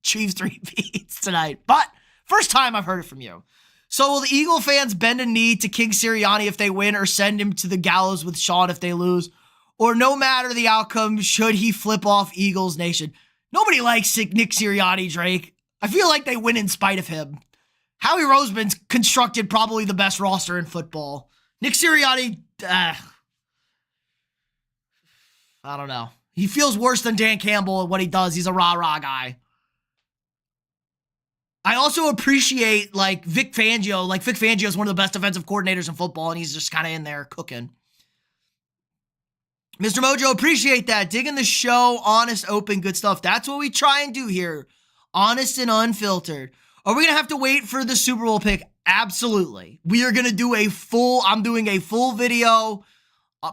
Chiefs 3-peats tonight. But first time I've heard it from you. So will the Eagle fans bend a knee to King Sirianni if they win or send him to the gallows with Sean if they lose? Or no matter the outcome, should he flip off Eagles Nation? Nobody likes Nick Sirianni, Drake. I feel like they win in spite of him. Howie Roseman's constructed probably the best roster in football. Nick Sirianni, I don't know. He feels worse than Dan Campbell at what he does. He's a rah-rah guy. I also appreciate, Vic Fangio. Vic Fangio is one of the best defensive coordinators in football, and he's just kind of in there cooking. Mr. Mojo, appreciate that. Digging the show, honest, open, good stuff. That's what we try and do here. Honest and unfiltered. Are we going to have to wait for the Super Bowl pick? Absolutely. We are going to do I'm doing a full video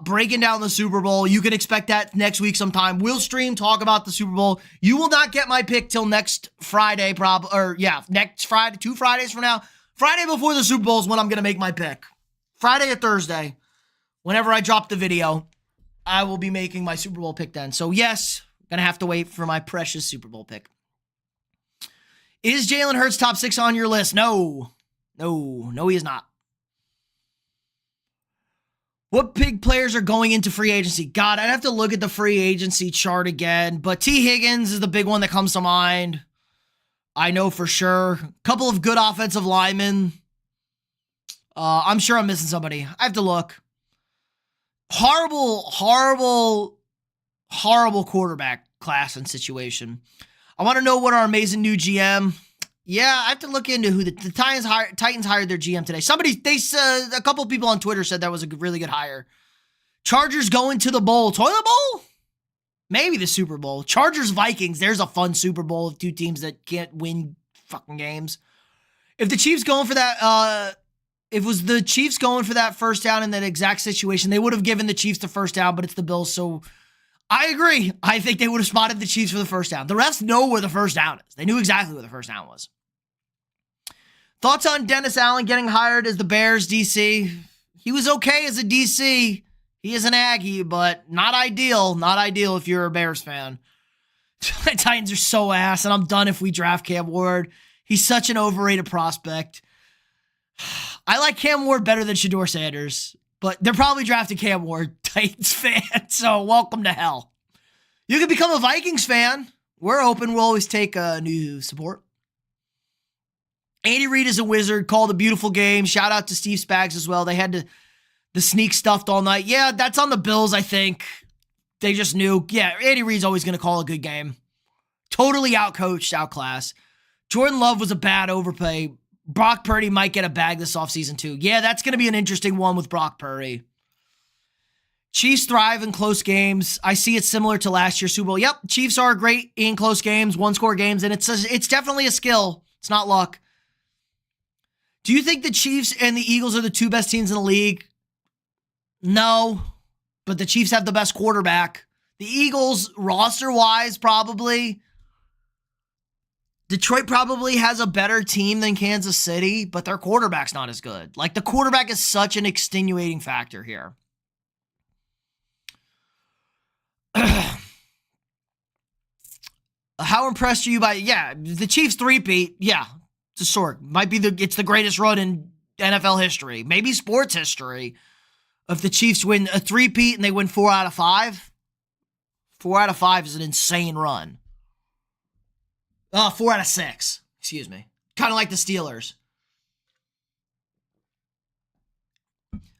breaking down the Super Bowl. You can expect that next week sometime. We'll stream, talk about the Super Bowl. You will not get my pick till next Friday, next Friday, 2 Fridays from now. Friday before the Super Bowl is when I'm going to make my pick. Friday or Thursday, whenever I drop the video, I will be making my Super Bowl pick then. So yes, I'm going to have to wait for my precious Super Bowl pick. Is Jalen Hurts top 6 on your list? No, he is not. What big players are going into free agency? God, I'd have to look at the free agency chart again, but T. Higgins is the big one that comes to mind. I know for sure. A couple of good offensive linemen. I'm sure I'm missing somebody. I have to look. Horrible Horrible quarterback class and situation. I want to know what our amazing new GM. Yeah, I have to look into who the Titans hired their GM today. A couple of people on Twitter said that was a really good hire. Chargers going to the bowl. Toilet bowl? Maybe the Super Bowl. Chargers Vikings. There's a fun Super Bowl of two teams that can't win fucking games. If the Chiefs going for that, if it was the Chiefs going for that first down in that exact situation, they would have given the Chiefs the first down, but it's the Bills, so I agree. I think they would have spotted the Chiefs for the first down. The refs know where the first down is. They knew exactly where the first down was. Thoughts on Dennis Allen getting hired as the Bears DC? He was okay as a DC. He is an Aggie, but not ideal. Not ideal if you're a Bears fan. Titans are so ass, and I'm done if we draft Cam Ward. He's such an overrated prospect. I like Cam Ward better than Shedeur Sanders, but they're probably drafting Cam Ward, Titans fan, so welcome to hell. You can become a Vikings fan. We're open. We'll always take new support. Andy Reid is a wizard. Called a beautiful game. Shout out to Steve Spags as well. They had the sneak stuffed all night. Yeah, that's on the Bills, I think. They just knew. Yeah, Andy Reid's always going to call a good game. Totally outcoached, outclassed. Jordan Love was a bad overpay. Brock Purdy might get a bag this offseason too. Yeah, that's going to be an interesting one with Brock Purdy. Chiefs thrive in close games. I see it similar to last year's Super Bowl. Yep, Chiefs are great in close games, one-score games, and it's definitely a skill. It's not luck. Do you think the Chiefs and the Eagles are the two best teams in the league? No, but the Chiefs have the best quarterback. The Eagles, roster-wise, probably. Detroit probably has a better team than Kansas City, but their quarterback's not as good. Like, the quarterback is such an extenuating factor here. How impressed are you by, the Chiefs three-peat, it's a sort. It's the greatest run in NFL history, maybe sports history. If the Chiefs win a three-peat and they win 4 out of 5, 4 out of 5 is an insane run. 4 out of 6. Excuse me. Kind of like the Steelers.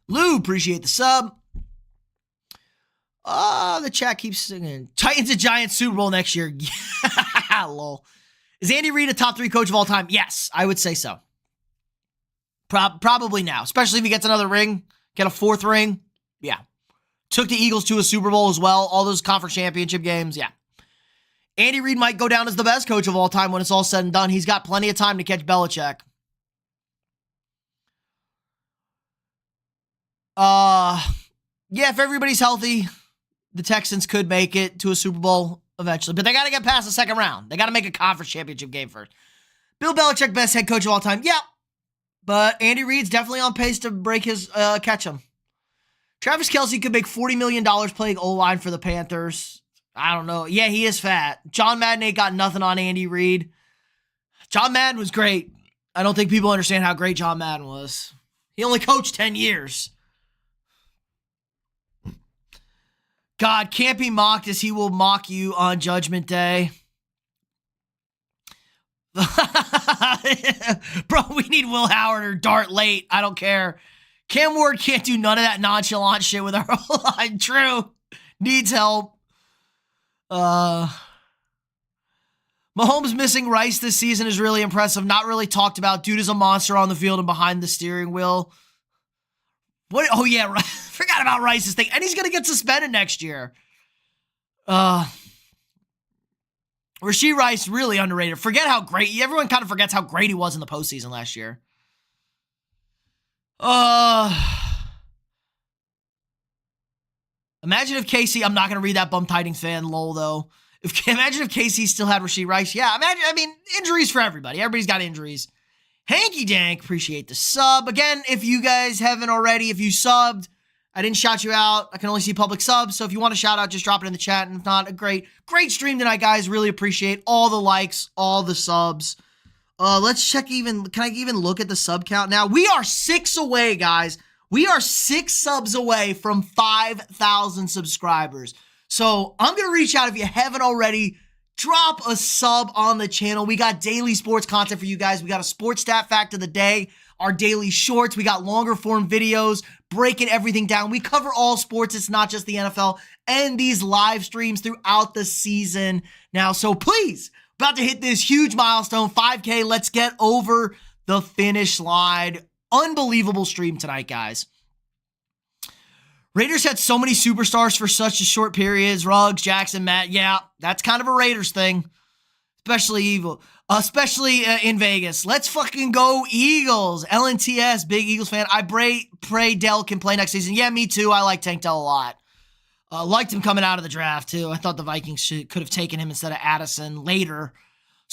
Lou, appreciate the sub. The chat keeps singing. Titans and Giants Super Bowl next year. Lol. Is Andy Reid a top 3 coach of all time? Yes, I would say so. Probably now, especially if he gets another ring, get a 4th ring. Yeah. Took the Eagles to a Super Bowl as well. All those conference championship games. Yeah. Andy Reid might go down as the best coach of all time when it's all said and done. He's got plenty of time to catch Belichick. If everybody's healthy, the Texans could make it to a Super Bowl eventually. But they got to get past the second round. They got to make a conference championship game first. Bill Belichick, best head coach of all time. Yeah. But Andy Reid's definitely on pace to break his, catch him. Travis Kelce could make $40 million playing O-line for the Panthers. I don't know. Yeah, he is fat. John Madden ain't got nothing on Andy Reid. John Madden was great. I don't think people understand how great John Madden was. He only coached 10 years. God can't be mocked as he will mock you on Judgment Day. Bro, we need Will Howard or Dart late. I don't care. Cam Ward can't do none of that nonchalant shit with our line. True. Needs help. Mahomes missing Rice this season is really impressive. Not really talked about. Dude is a monster on the field and behind the steering wheel. What? Oh, yeah. Forgot about Rice's thing. And he's going to get suspended next year. Rashee Rice, really underrated. Forget how great. Everyone kind of forgets how great he was in the postseason last year. Imagine if Casey, I'm not going to read that bum Titans fan, lol, though. Imagine if Casey still had Rashee Rice. Yeah, injuries for everybody. Everybody's got injuries. Hanky Dank, appreciate the sub. Again, if you guys haven't already, if you subbed, I didn't shout you out. I can only see public subs, so if you want a shout out, just drop it in the chat. And if not, a great stream tonight, guys. Really appreciate all the likes, all the subs. Let's check can I even look at the sub count now? We are 6 away, guys. We are 6 subs away from 5,000 subscribers. So I'm going to reach out if you haven't already. Drop a sub on the channel. We got daily sports content for you guys. We got a sports stat fact of the day, our daily shorts. We got longer form videos breaking everything down. We cover all sports. It's not just the NFL. and these live streams throughout the season now. So please, about to hit this huge milestone, 5K. Let's get over the finish line. Unbelievable stream tonight, guys. Raiders had so many superstars for such a short periods. Ruggs, Jackson, Matt. Yeah, that's kind of a Raiders thing. Especially in Vegas. Let's fucking go Eagles. LNTS, big Eagles fan. I pray Dell can play next season. Yeah, me too. I like Tank Dell a lot. Liked him coming out of the draft too. I thought the Vikings could have taken him instead of Addison later.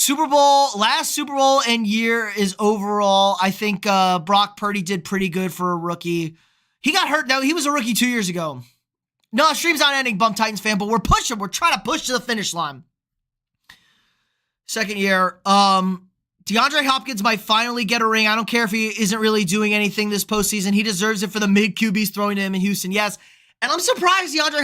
Last Super Bowl and year is overall. I think Brock Purdy did pretty good for a rookie. He got hurt. No, he was a rookie 2 years ago. No, stream's not ending, Bum Titans fan, but we're pushing. We're trying to push to the finish line. Second year. DeAndre Hopkins might finally get a ring. I don't care if he isn't really doing anything this postseason. He deserves it for the mid QBs throwing to him in Houston. Yes. And I'm surprised DeAndre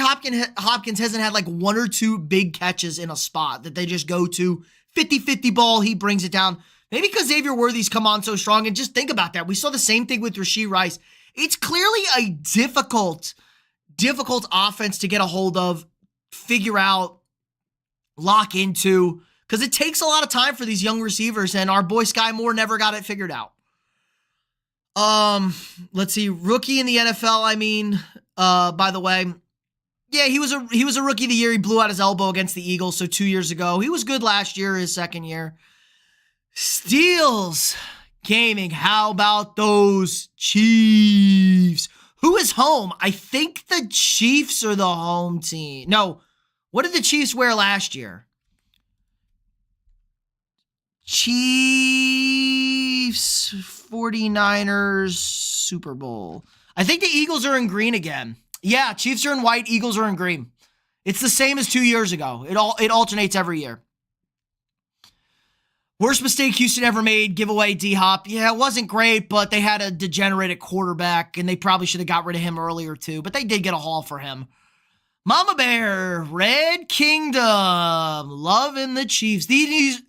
Hopkins hasn't had like one or two big catches in a spot that they just go to 50-50 ball. He brings it down. Maybe because Xavier Worthy's come on so strong. And just think about that. We saw the same thing with Rashee Rice. It's clearly a difficult offense to get a hold of, figure out, lock into, because it takes a lot of time for these young receivers, and our boy Sky Moore never got it figured out. Let's see, rookie in the NFL. I mean, by the way, yeah, he was a rookie of the year. He blew out his elbow against the Eagles, so 2 years ago. He was good last year, his second year. Steals Gaming. How about those Chiefs? Who is home? I think the Chiefs are the home team. No, what did the Chiefs wear last year? Chiefs, 49ers, Super Bowl. I think the Eagles are in green again. Yeah, Chiefs are in white, Eagles are in green. It's the same as 2 years ago. It alternates every year. Worst mistake Houston ever made, give away D-Hop. Yeah, it wasn't great, but they had a degenerated quarterback, and they probably should have got rid of him earlier too, but they did get a haul for him. Mama Bear, Red Kingdom, loving the Chiefs. These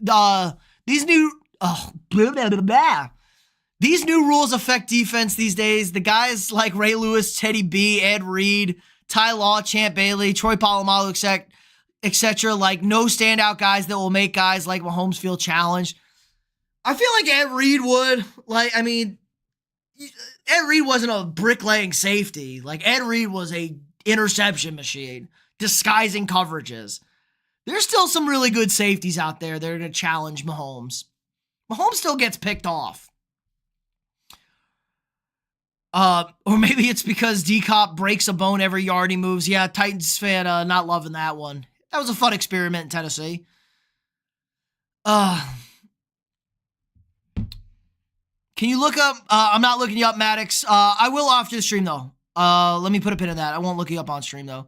new rules affect defense these days. The guys like Ray Lewis, Teddy B, Ed Reed, Ty Law, Champ Bailey, Troy Polamalu, etc. Like no standout guys that will make guys like Mahomes feel challenged. I feel like Ed Reed would. Ed Reed wasn't a bricklaying safety. Like Ed Reed was a interception machine, disguising coverages. There's still some really good safeties out there that are going to challenge Mahomes. Mahomes still gets picked off. Or maybe it's because D-Cop breaks a bone every yard he moves. Yeah, Titans fan, not loving that one. That was a fun experiment in Tennessee. Can you look up, I'm not looking you up, Maddox. I will after the stream, though. Let me put a pin in that. I won't look you up on stream, though.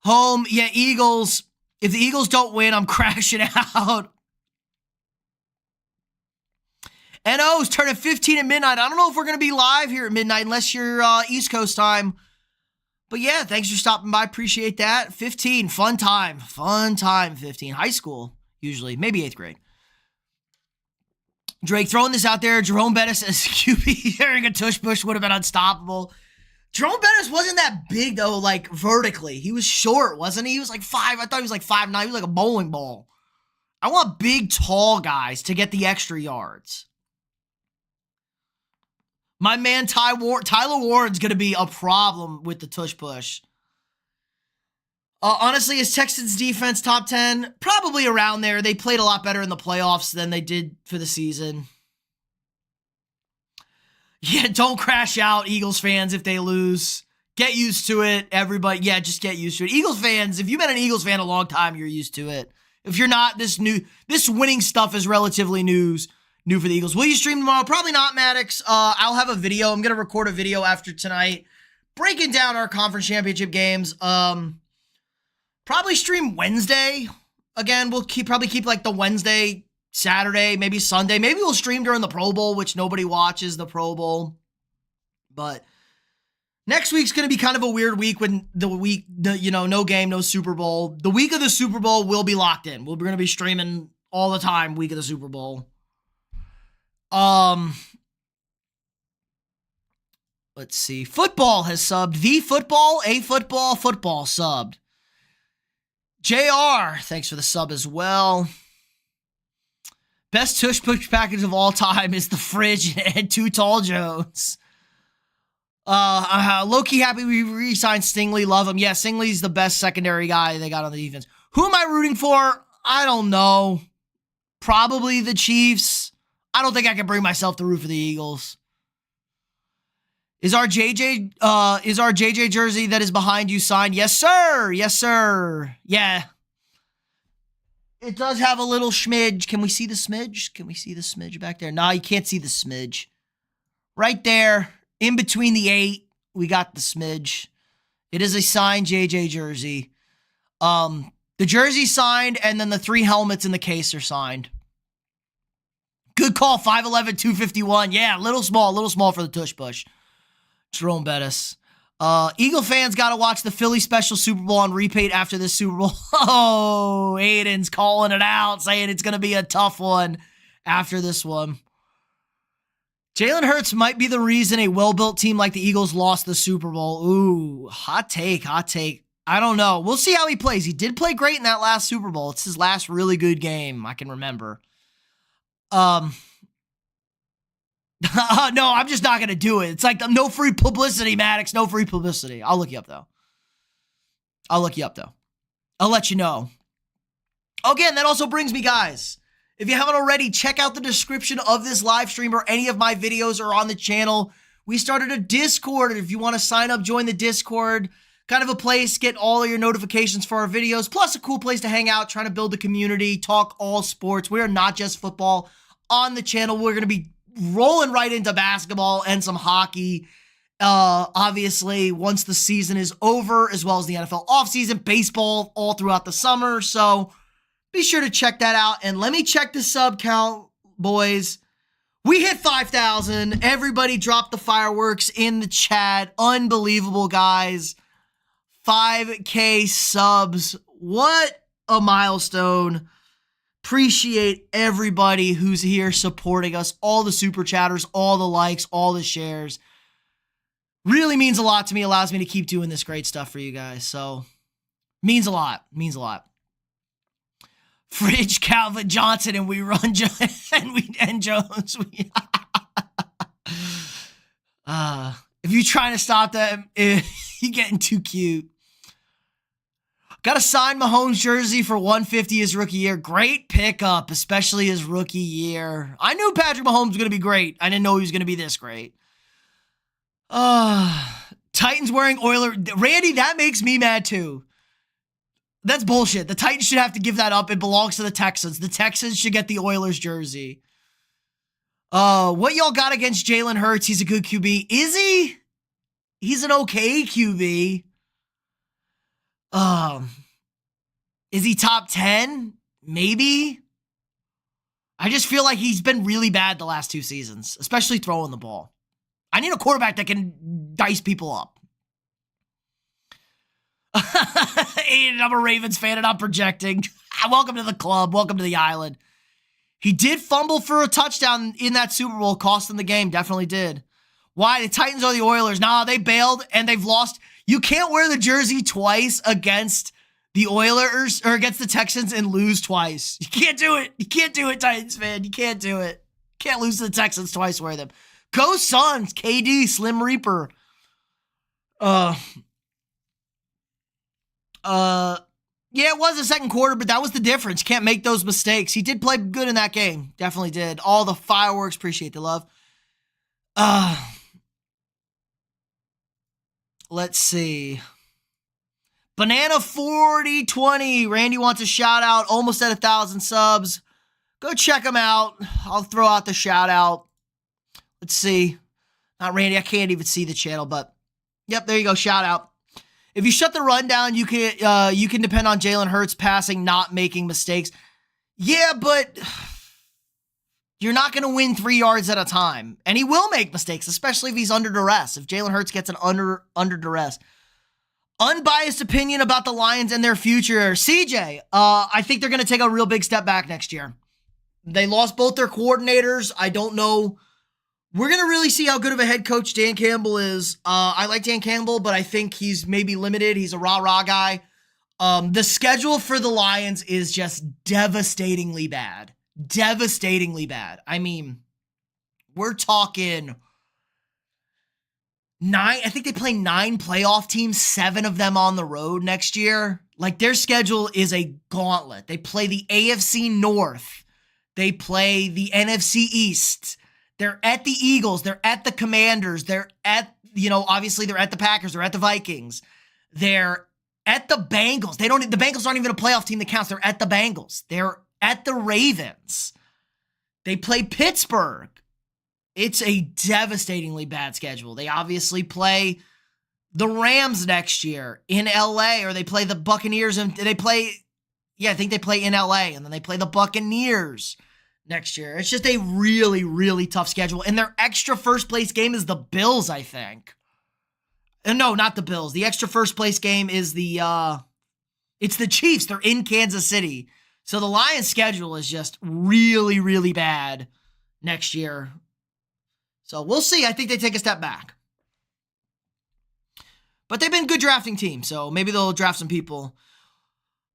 Home, yeah, Eagles. If the Eagles don't win, I'm crashing out. NO's turning 15 at midnight. I don't know if we're going to be live here at midnight unless you're East Coast time. But yeah, thanks for stopping by. Appreciate that. 15, fun time. Fun time, 15. High school, usually. Maybe 8th grade. Drake throwing this out there. Jerome Bettis as QB carrying a tush push would have been unstoppable. Jerome Bettis wasn't that big, though, like, vertically. He was short, wasn't he? He was like 5. I thought he was like 5'9". He was like a bowling ball. I want big, tall guys to get the extra yards. My man Tyler Warren's going to be a problem with the tush push. Honestly, is Texans defense top 10? Probably around there. They played a lot better in the playoffs than they did for the season. Yeah, don't crash out, Eagles fans, if they lose. Get used to it, everybody. Yeah, just get used to it. Eagles fans, if you've been an Eagles fan a long time, you're used to it. If you're not, this winning stuff is relatively new for the Eagles. Will you stream tomorrow? Probably not, Maddox. I'll have a video. I'm going to record a video after tonight breaking down our conference championship games. Probably stream Wednesday. Again, we'll probably keep like the Wednesday, Saturday, maybe Sunday. Maybe we'll stream during the Pro Bowl, which nobody watches the Pro Bowl. But next week's going to be kind of a weird week when no game, no Super Bowl. The week of the Super Bowl will be locked in. We're going to be streaming all the time week of the Super Bowl. Let's see. Football has subbed. A football subbed. JR, thanks for the sub as well. Best tush push package of all time is the fridge and Too Tall Jones. Low-key happy we re-signed Stingley. Love him. Yeah, Stingley's the best secondary guy they got on the defense. Who am I rooting for? I don't know. Probably the Chiefs. I don't think I can bring myself to root for the Eagles. Is our JJ jersey that is behind you signed? Yes, sir. Yes, sir. Yeah. It does have a little smidge. Can we see the smidge? Can we see the smidge back there? No, you can't see the smidge. Right there, in between the 8, we got the smidge. It is a signed JJ jersey. The jersey signed, and then the 3 helmets in the case are signed. Good call, 5'11", 251. Yeah, a little small for the tush push. Jerome Bettis. Eagle fans got to watch the Philly special Super Bowl on repeat after this Super Bowl. Oh, Aiden's calling it out, saying it's going to be a tough one after this one. Jalen Hurts might be the reason a well-built team like the Eagles lost the Super Bowl. Ooh, hot take. I don't know. We'll see how he plays. He did play great in that last Super Bowl. It's his last really good game I can remember. No, I'm just not going to do it. It's like no free publicity, Maddox. No free publicity. I'll look you up, though. I'll let you know. Again, that also brings me, guys. If you haven't already, check out the description of this live stream or any of my videos are on the channel. We started a Discord. If you want to sign up, join the Discord. Kind of a place, get all of your notifications for our videos, plus a cool place to hang out, trying to build the community, talk all sports. We are not just football on the channel. We're going to be rolling right into basketball and some hockey. Obviously, once the season is over, as well as the NFL offseason, baseball all throughout the summer. So be sure to check that out. And let me check the sub count, boys. We hit 5,000. Everybody dropped the fireworks in the chat. Unbelievable, guys. 5K subs. What a milestone. Appreciate everybody who's here supporting us. All the super chatters, all the likes, all the shares. Really means a lot to me. Allows me to keep doing this great stuff for you guys. So, means a lot. Means a lot. Fridge, Calvin Johnson, and we run and Jones. If you're trying to stop that, you're getting too cute. Got to sign Mahomes jersey for 150 his rookie year. Great pickup, especially his rookie year. I knew Patrick Mahomes was going to be great. I didn't know he was going to be this great. Titans wearing Oiler. Randy, that makes me mad too. That's bullshit. The Titans should have to give that up. It belongs to the Texans. The Texans should get the Oilers jersey. What y'all got against Jalen Hurts? He's a good QB. Is he? He's an okay QB. Is he top 10? Maybe. I just feel like he's been really bad the last 2 seasons, especially throwing the ball. I need a quarterback that can dice people up. Aiden, I'm a Ravens fan and I'm projecting. Welcome to the club. Welcome to the island. He did fumble for a touchdown in that Super Bowl, cost them the game. Definitely did. Why? The Titans are the Oilers. Nah, they bailed and they've lost. You can't wear the jersey twice against the Oilers or against the Texans and lose twice. You can't do it. You can't do it, Titans fan. You can't do it. Can't lose to the Texans twice, wear them. Go Suns, KD, Slim Reaper. Yeah, it was the second quarter, but that was the difference. Can't make those mistakes. He did play good in that game. Definitely did. All the fireworks. Appreciate the love. Let's see. Banana 4020. Randy wants a shout out. Almost at 1,000 subs. Go check him out. I'll throw out the shout out. Let's see. Not Randy. I can't even see the channel, but yep, there you go. Shout out. If you shut the run down, you can depend on Jalen Hurts passing, not making mistakes. Yeah, but you're not going to win 3 yards at a time. And he will make mistakes, especially if he's under duress. If Jalen Hurts gets an under duress. Unbiased opinion about the Lions and their future. CJ, I think they're going to take a real big step back next year. They lost both their coordinators. I don't know. We're going to really see how good of a head coach Dan Campbell is. I like Dan Campbell, but I think he's maybe limited. He's a rah-rah guy. The schedule for the Lions is just devastatingly bad. Devastatingly bad. I mean, we're talking 9, I think they play 9 playoff teams, 7 of them on the road next year. Like, their schedule is a gauntlet. They play the AFC North. They play the NFC East. They're at the Eagles. They're at the Commanders. They're at, obviously they're at the Packers. They're at the Vikings. They're at the Bengals. The Bengals aren't even a playoff team that counts. They're at the Bengals. They're at the Ravens. They play Pittsburgh. It's a devastatingly bad schedule. They obviously play the Rams next year in LA, or they play the Buccaneers, and I think they play in LA, and then they play the Buccaneers next year. It's just a really, really tough schedule. And their extra first place game is the Bills, I think. No, not the Bills. The extra first place game is it's the Chiefs. They're in Kansas City. So the Lions' schedule is just really, really bad next year. So we'll see. I think they take a step back. But they've been a good drafting team, so maybe they'll draft some people.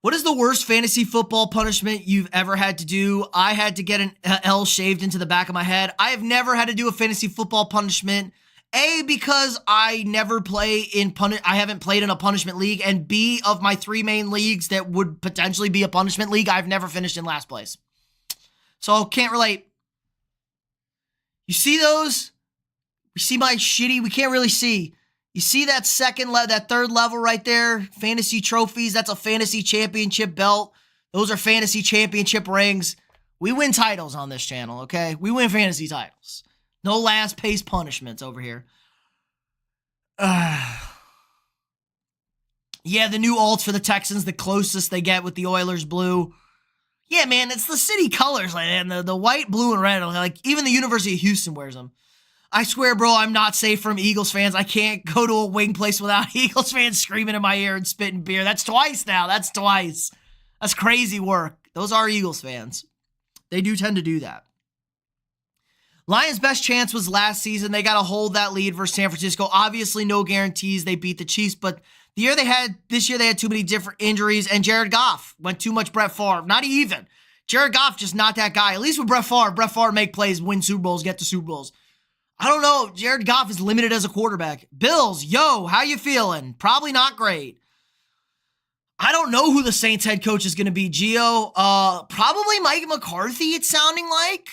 What is the worst fantasy football punishment you've ever had to do? I had to get an L shaved into the back of my head. I have never had to do a fantasy football punishment. A, because I never play I haven't played in a punishment league, and B, of my 3 main leagues that would potentially be a punishment league, I've never finished in last place. So can't relate. You see those? We see we can't really see. You see that that third level right there? Fantasy trophies. That's a fantasy championship belt. Those are fantasy championship rings. We win titles on this channel, okay? We win fantasy titles. No last place punishments over here. Yeah, the new alts for the Texans, the closest they get with the Oilers blue. Yeah, man, it's the city colors, and the white, blue, and red. Like, even the University of Houston wears them. I swear, bro, I'm not safe from Eagles fans. I can't go to a wing place without Eagles fans screaming in my ear and spitting beer. That's twice now. That's twice. That's crazy work. Those are Eagles fans. They do tend to do that. Lions' best chance was last season. They got to hold that lead versus San Francisco. Obviously, no guarantees they beat the Chiefs, but this year they had too many different injuries, and Jared Goff went too much Brett Favre. Not even. Jared Goff just not that guy. At least with Brett Favre make plays, win Super Bowls, get to Super Bowls. I don't know. Jared Goff is limited as a quarterback. Bills, yo, how you feeling? Probably not great. I don't know who the Saints head coach is going to be, Gio. Probably Mike McCarthy, it's sounding like.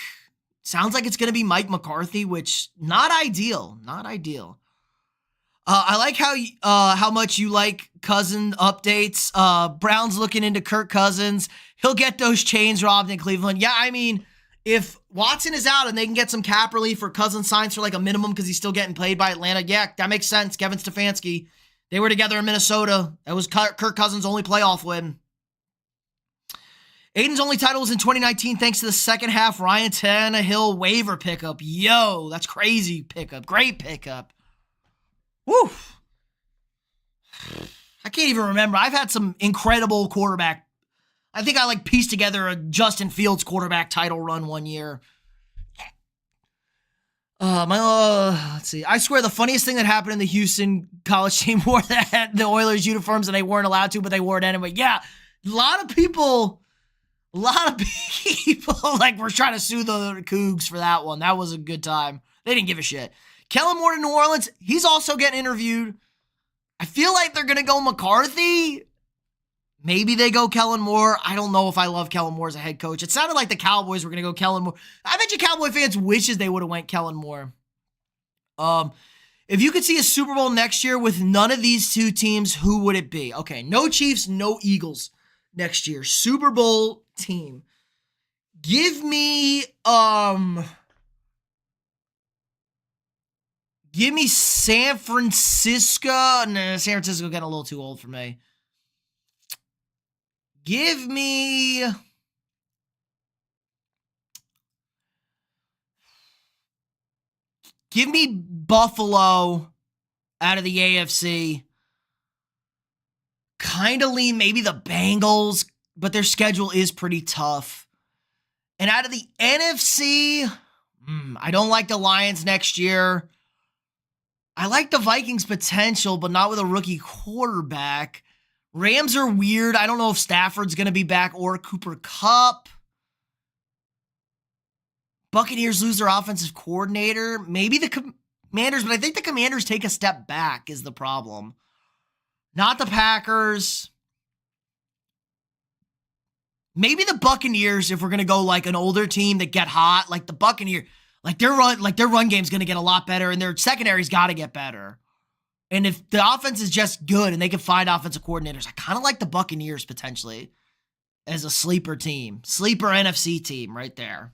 Sounds like it's going to be Mike McCarthy, which not ideal. Not ideal. I like how much you like Cousins updates. Brown's looking into Kirk Cousins. He'll get those chains robbed in Cleveland. Yeah, I mean, if Watson is out and they can get some cap relief for Cousins signs for like a minimum because he's still getting paid by Atlanta, yeah, that makes sense. Kevin Stefanski, they were together in Minnesota. That was Kirk Cousins' only playoff win. Aiden's only title was in 2019 thanks to the second half Ryan Tannehill waiver pickup. Yo, that's crazy pickup. Great pickup. Woo. I can't even remember. I've had some incredible quarterback. I think I pieced together a Justin Fields quarterback title run one year. Let's see. I swear the funniest thing that happened in the Houston college team wore the Oilers uniforms and they weren't allowed to, but they wore it anyway. Yeah, a lot of people were trying to sue the Cougs for that one. That was a good time. They didn't give a shit. Kellen Moore to New Orleans, he's also getting interviewed. I feel like they're going to go McCarthy. Maybe they go Kellen Moore. I don't know if I love Kellen Moore as a head coach. It sounded like the Cowboys were going to go Kellen Moore. I bet you Cowboy fans wishes they would have went Kellen Moore. If you could see a Super Bowl next year with none of these two teams, who would it be? Okay, no Chiefs, no Eagles next year. Super Bowl team. Give me San Francisco. Nah, San Francisco getting a little too old for me. Give me Buffalo out of the AFC. Kind of lean maybe the Bengals, but their schedule is pretty tough. And out of the NFC, I don't like the Lions next year. I like the Vikings' potential, but not with a rookie quarterback. Rams are weird. I don't know if Stafford's going to be back or Cooper Kupp. Buccaneers lose their offensive coordinator. Maybe the Commanders, but I think the Commanders take a step back is the problem. Not the Packers. Maybe the Buccaneers, if we're going to go like an older team that get hot, like the Buccaneers, their run game's going to get a lot better and their secondary's got to get better. And if the offense is just good and they can find offensive coordinators, I kind of like the Buccaneers potentially as a sleeper team. Sleeper NFC team right there.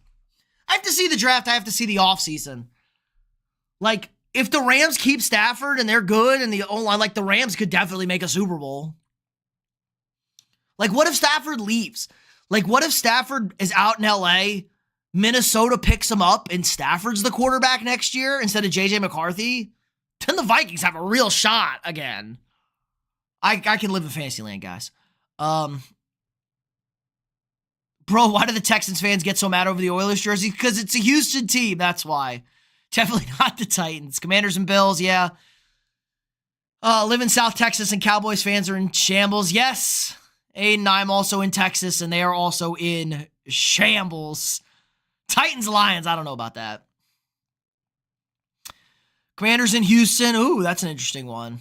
I have to see the draft. I have to see the offseason. Like, if the Rams keep Stafford and they're good and the O-line, like the Rams could definitely make a Super Bowl. Like, what if Stafford leaves? Like, what if Stafford is out in LA, Minnesota picks him up, and Stafford's the quarterback next year instead of JJ McCarthy? Then the Vikings have a real shot again. I can live in Fantasyland, guys. Bro, why do the Texans fans get so mad over the Oilers jersey? Because it's a Houston team, that's why. Definitely not the Titans. Commanders and Bills, yeah. Live in South Texas and Cowboys fans are in shambles. Yes, Aiden, I'm also in Texas, and they are also in shambles. Titans, Lions, I don't know about that. Commanders in Houston. Ooh, that's an interesting one.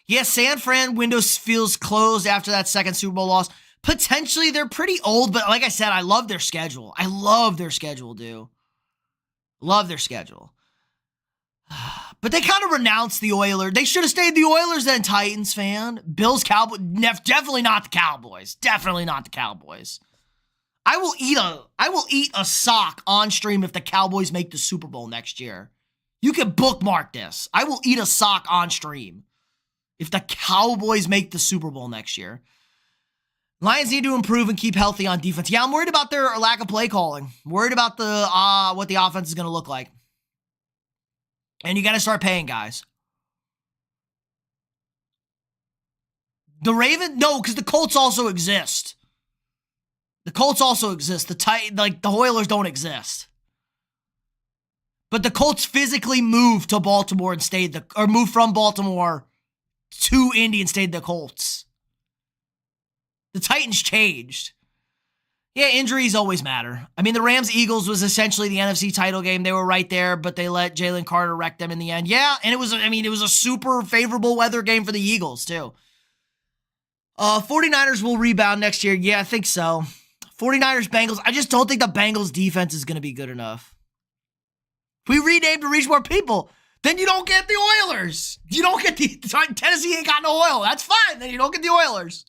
Yeah, San Fran window feels closed after that second Super Bowl loss. Potentially, they're pretty old, but like I said, I love their schedule. I love their schedule, dude. Love their schedule. But they kind of renounced the Oilers. They should have stayed the Oilers then, Titans fan. Bills, Cowboys, definitely not the Cowboys. Definitely not the Cowboys. I will eat a sock on stream if the Cowboys make the Super Bowl next year. You can bookmark this. I will eat a sock on stream if the Cowboys make the Super Bowl next year. Lions need to improve and keep healthy on defense. Yeah, I'm worried about their lack of play calling. I'm worried about the what the offense is going to look like. And you got to start paying guys. The Ravens, no, because the Colts also exist. The Colts also exist. The Oilers don't exist. But the Colts physically moved to Baltimore and moved from Baltimore to Indy and stayed the Colts. The Titans changed. Yeah, injuries always matter. I mean, the Rams-Eagles was essentially the NFC title game. They were right there, but they let Jaylen Carter wreck them in the end. Yeah, and it was a super favorable weather game for the Eagles, too. 49ers will rebound next year. Yeah, I think so. 49ers, Bengals. I just don't think the Bengals defense is going to be good enough. We renamed to reach more people. Then you don't get the Oilers. You don't get Tennessee ain't got no oil. That's fine. Then you don't get the Oilers.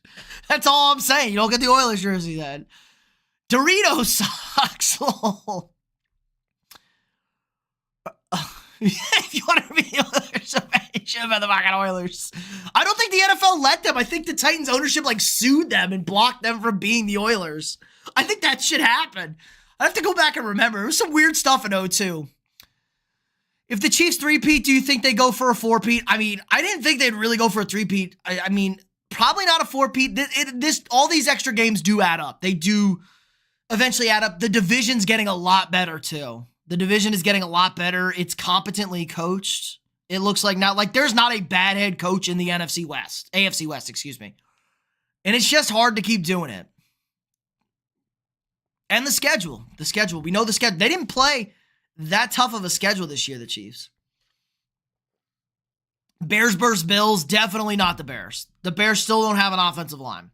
That's all I'm saying. You don't get the Oilers jersey then. Doritos sucks. If you want to be the Oilers, you should have been the fucking Oilers. I don't think the NFL let them. I think the Titans ownership sued them and blocked them from being the Oilers. I think that shit happened. I have to go back and remember. There was some weird stuff in 2002. If the Chiefs three-peat, do you think they go for a four-peat? I mean, I didn't think they'd really go for a three-peat. I mean, probably not a four-peat. All these extra games do add up. They do eventually add up. The division's getting a lot better, too. The division is getting a lot better. It's competently coached. It looks like now, there's not a bad head coach in the AFC West, excuse me. And it's just hard to keep doing it. And the schedule. We know the schedule. They didn't play that tough of a schedule this year, the Chiefs. Bears versus Bills, definitely not the Bears. The Bears still don't have an offensive line.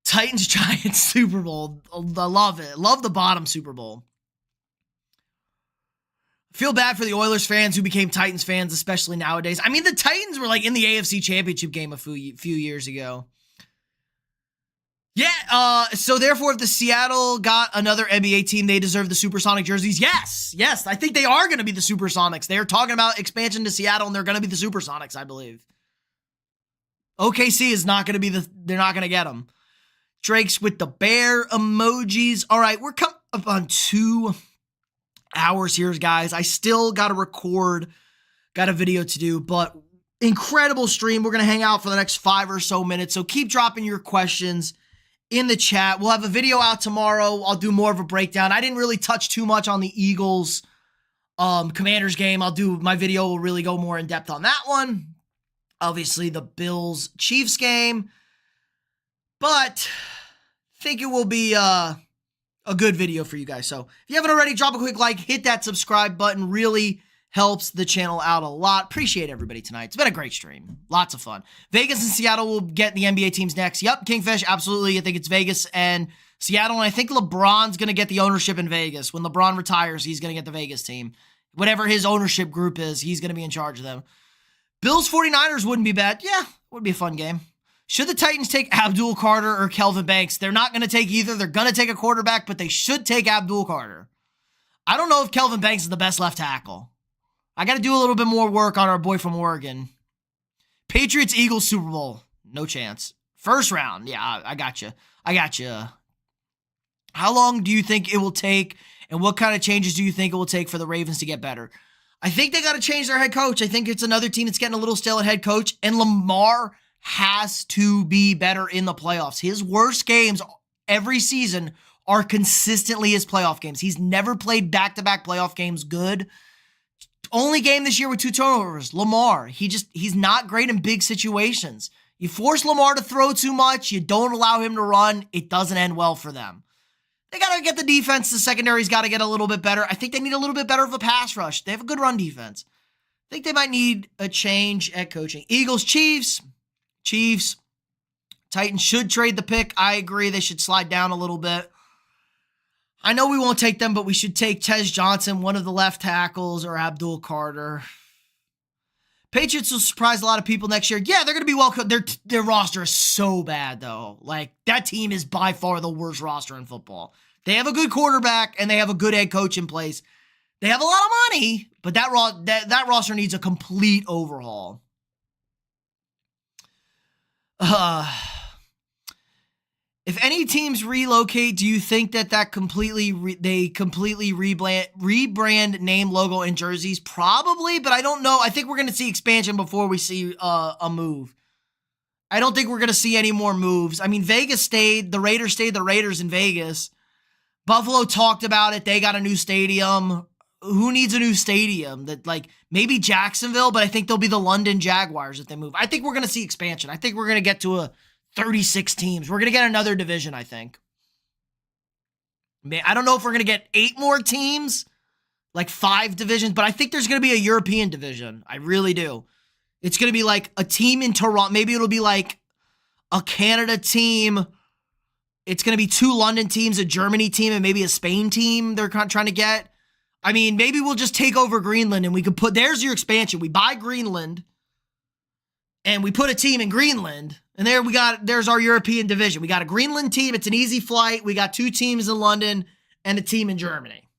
Titans Giants Super Bowl. I love it. Love the bottom Super Bowl. Feel bad for the Oilers fans who became Titans fans, especially nowadays. I mean, the Titans were in the AFC Championship game a few years ago. Yeah, so therefore, if the Seattle got another NBA team, they deserve the Supersonic jerseys. Yes, I think they are going to be the Supersonics. They're talking about expansion to Seattle, and they're going to be the Supersonics, I believe. OKC is not going to be they're not going to get them. Drake's with the bear emojis. All right, we're coming up on 2 hours here, guys. I still got to record, got a video to do, but incredible stream. We're going to hang out for the next 5 or so minutes, so keep dropping your questions in the chat. We'll have a video out tomorrow. I'll do more of a breakdown. I didn't really touch too much on the Eagles Commanders game. My video will really go more in depth on that one. obviously the Bills-Chiefs game, but I think it will be a good video for you guys. So if you haven't already, drop a quick like, hit that subscribe button. Really helps the channel out a lot. Appreciate everybody tonight. It's been a great stream. Lots of fun. Vegas and Seattle will get the NBA teams next. Yep, Kingfish, absolutely. I think it's Vegas and Seattle, and I think LeBron's going to get the ownership in Vegas. When LeBron retires, he's going to get the Vegas team. Whatever his ownership group is, he's going to be in charge of them. Bills 49ers wouldn't be bad. Yeah, would be a fun game. Should the Titans take Abdul Carter or Kelvin Banks? They're not going to take either. They're going to take a quarterback, but they should take Abdul Carter. I don't know if Kelvin Banks is the best left tackle. I got to do a little bit more work on our boy from Oregon. Patriots-Eagles Super Bowl. No chance. First round. Yeah, I got you. I got you. How long do you think it will take, and what kind of changes do you think it will take for the Ravens to get better? I think they got to change their head coach. I think it's another team that's getting a little stale at head coach, and Lamar has to be better in the playoffs. His worst games every season are consistently his playoff games. He's never played back-to-back playoff games good. Only game this year with 2 turnovers. Lamar, he's not great in big situations. You force Lamar to throw too much. You don't allow him to run. It doesn't end well for them. They got to get the defense. The secondary's got to get a little bit better. I think they need a little bit better of a pass rush. They have a good run defense. I think they might need a change at coaching. Eagles, Chiefs. Chiefs. Titans should trade the pick. I agree. They should slide down a little bit. I know we won't take them, but we should take Tez Johnson, one of the left tackles, or Abdul Carter. Patriots will surprise a lot of people next year. Yeah, they're going to be welcome. Their roster is so bad, though. Like, that team is by far the worst roster in football. They have a good quarterback, and they have a good head coach in place. They have a lot of money, but that roster needs a complete overhaul. If any teams relocate, do you think that they completely rebrand name, logo, and jerseys? Probably, but I don't know. I think we're going to see expansion before we see a move. I don't think we're going to see any more moves. I mean, Vegas stayed. The Raiders stayed the Raiders in Vegas. Buffalo talked about it. They got a new stadium. Who needs a new stadium? Maybe Jacksonville, but I think they'll be the London Jaguars if they move. I think we're going to see expansion. I think we're going to get to a 36 teams. We're going to get another division, I think. I don't know if we're going to get 8 more teams, like 5 divisions, but I think there's going to be a European division. I really do. It's going to be like a team in Toronto. Maybe it'll be like a Canada team. It's going to be 2 London teams, a Germany team, and maybe a Spain team they're trying to get. I mean, maybe we'll just take over Greenland and we could there's your expansion. We buy Greenland and we put a team in Greenland. And there's our European division. We got a Greenland team. It's an easy flight. We got 2 teams in London and a team in Germany.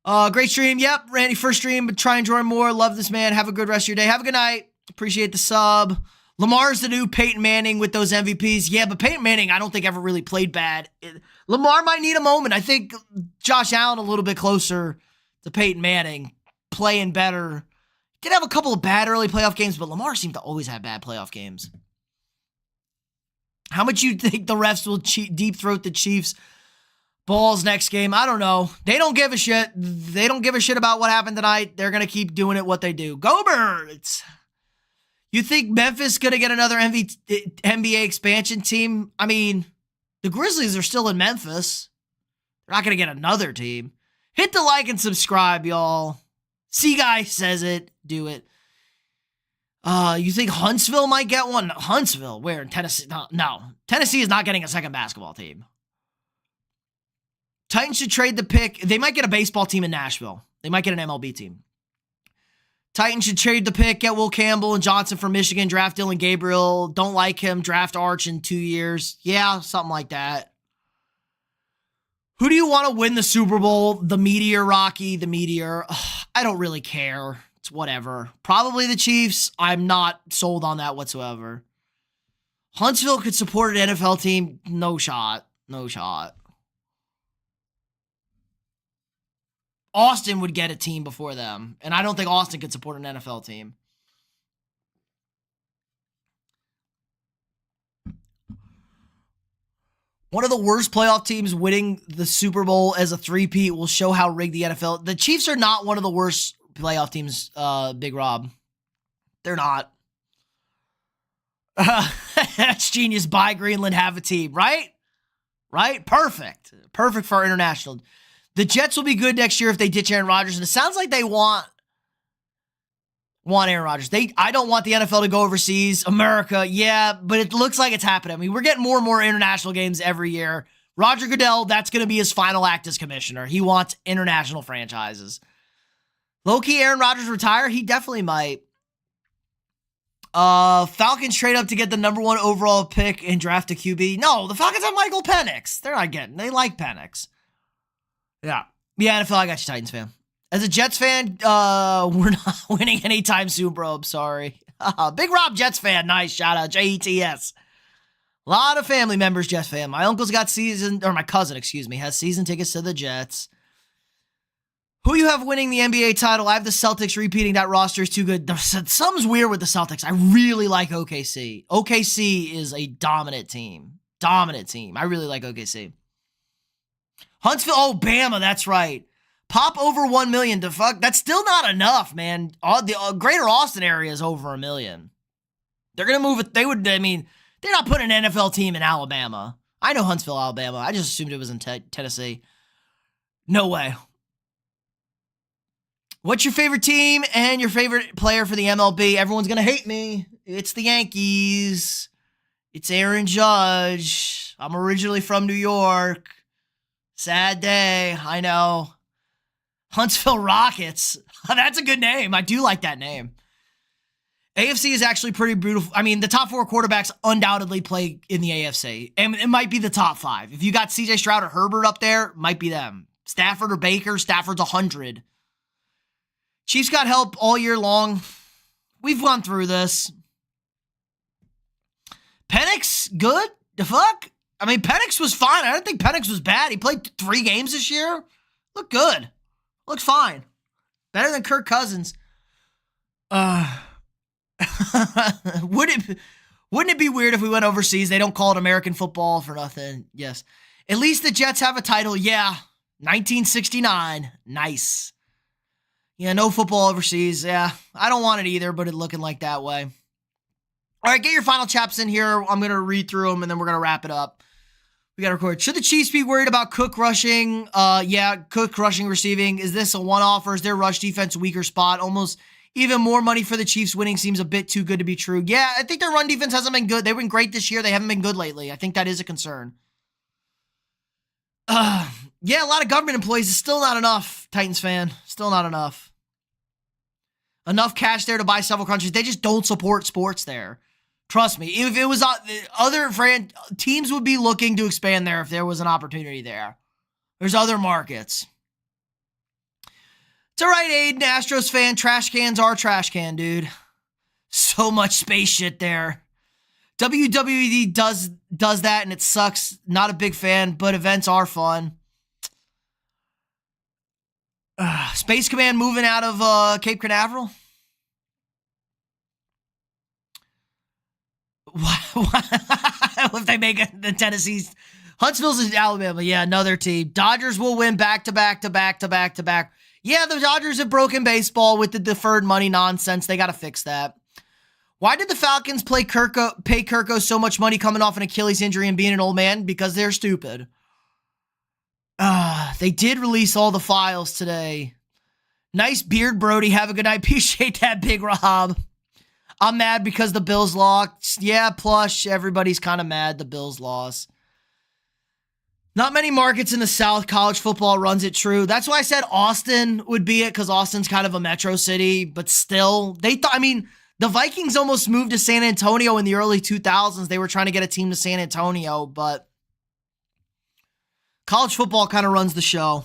Great stream. Yep, Randy, first stream, but try and join more. Love this, man. Have a good rest of your day. Have a good night. Appreciate the sub. Lamar's the new Peyton Manning with those MVPs. Yeah, but Peyton Manning, I don't think ever really played bad. Lamar might need a moment. I think Josh Allen a little bit closer to Peyton Manning, playing better. Did have a couple of bad early playoff games, but Lamar seemed to always have bad playoff games. How much you think the refs will deep throat the Chiefs balls next game? I don't know. They don't give a shit. They don't give a shit about what happened tonight. They're going to keep doing it what they do. Go Birds! You think Memphis going to get another NBA expansion team? I mean, the Grizzlies are still in Memphis. They're not going to get another team. Hit the like and subscribe, y'all. See Guy says it. Do it. You think Huntsville might get one? Huntsville? Where in Tennessee? No. Tennessee is not getting a second basketball team. Titans should trade the pick. They might get a baseball team in Nashville. They might get an MLB team. Titans should trade the pick, get Will Campbell and Johnson from Michigan, draft Dylan Gabriel. Don't like him, draft Arch in 2 years. Yeah, something like that. Who do you want to win the Super Bowl? The Meteor, Rocky, the Meteor. Ugh, I don't really care. It's whatever. Probably the Chiefs. I'm not sold on that whatsoever. Huntsville could support an NFL team. No shot. No shot. Austin would get a team before them. And I don't think Austin could support an NFL team. One of the worst playoff teams winning the Super Bowl as a three-peat will show how rigged the NFL. The Chiefs are not one of the worst playoff teams, Big Rob. They're not. That's genius. Buy Greenland, have a team, right? Right? Perfect. Perfect for our international. The Jets will be good next year if they ditch Aaron Rodgers, and it sounds like they want Aaron Rodgers. I don't want the NFL to go overseas. America, yeah, but it looks like it's happening. I mean, we're getting more and more international games every year. Roger Goodell, that's going to be his final act as commissioner. He wants international franchises. Low-key, Aaron Rodgers retire? He definitely might. Falcons trade up to get the #1 overall pick and draft a QB. No, the Falcons have Michael Penix. They like Penix. Yeah, NFL, I got you, Titans fan. As a Jets fan, we're not winning anytime soon, bro. I'm sorry. Big Rob Jets fan. Nice. Shout out. JETS. A lot of family members, Jets fan. My uncle's got my cousin, has season tickets to the Jets. Who you have winning the NBA title? I have the Celtics repeating. That roster is too good. Something's weird with the Celtics. I really like OKC. OKC is a dominant team. I really like OKC. Huntsville. Oh, Bama. That's right. Pop over 1 million. The fuck? That's still not enough, man. The greater Austin area is over 1 million. They're going to move it. They're not putting an NFL team in Alabama. I know Huntsville, Alabama. I just assumed it was in Tennessee. No way. What's your favorite team and your favorite player for the MLB? Everyone's going to hate me. It's the Yankees. It's Aaron Judge. I'm originally from New York. Sad day. I know. Huntsville Rockets. That's a good name. I do like that name. AFC is actually pretty brutal. I mean, the top 4 quarterbacks undoubtedly play in the AFC. And it might be the top 5. If you got CJ Stroud or Herbert up there, might be them. Stafford or Baker. Stafford's 100. Chiefs got help all year long. We've gone through this. Penix, good? The fuck? I mean, Penix was fine. I don't think Penix was bad. He played 3 games this year. Looked good. Looks fine. Better than Kirk Cousins. Wouldn't it be weird if we went overseas? They don't call it American football for nothing. Yes. At least the Jets have a title. Yeah. 1969. Nice. Yeah, no football overseas. Yeah, I don't want it either, but it's looking like that way. All right, get your final chaps in here. I'm going to read through them, and then we're going to wrap it up. We got to record. Should the Chiefs be worried about Cook rushing? Yeah, Cook rushing, receiving. Is this a one-off, or is their rush defense a weaker spot? Almost even more money for the Chiefs winning seems a bit too good to be true. Yeah, I think their run defense hasn't been good. They've been great this year. They haven't been good lately. I think that is a concern. Yeah, a lot of government employees is still not enough, Titans fan. Still not enough. Enough cash there to buy several countries. They just don't support sports there. Trust me. If it was other teams would be looking to expand there if there was an opportunity there. There's other markets. It's all right, Aiden, Astros fan. Trash cans are trash can, dude. So much space shit there. WWE does that and it sucks. Not a big fan, but events are fun. Space Command moving out of Cape Canaveral. If they make the Tennessee's Huntsville's in Alabama, yeah, another team. Dodgers will win back to back. Yeah, the Dodgers have broken baseball with the deferred money nonsense. They got to fix that. Why did the Falcons pay Kirko so much money coming off an Achilles injury and being an old man? Because they're stupid. They did release all the files today. Nice beard, Brody. Have a good night. Appreciate that, Big Rob. I'm mad because the Bills lost. Yeah, plush. Everybody's kind of mad the Bills lost. Not many markets in the South. College football runs it true. That's why I said Austin would be it, because Austin's kind of a metro city. But still, the Vikings almost moved to San Antonio in the early 2000s. They were trying to get a team to San Antonio, but college football kind of runs the show.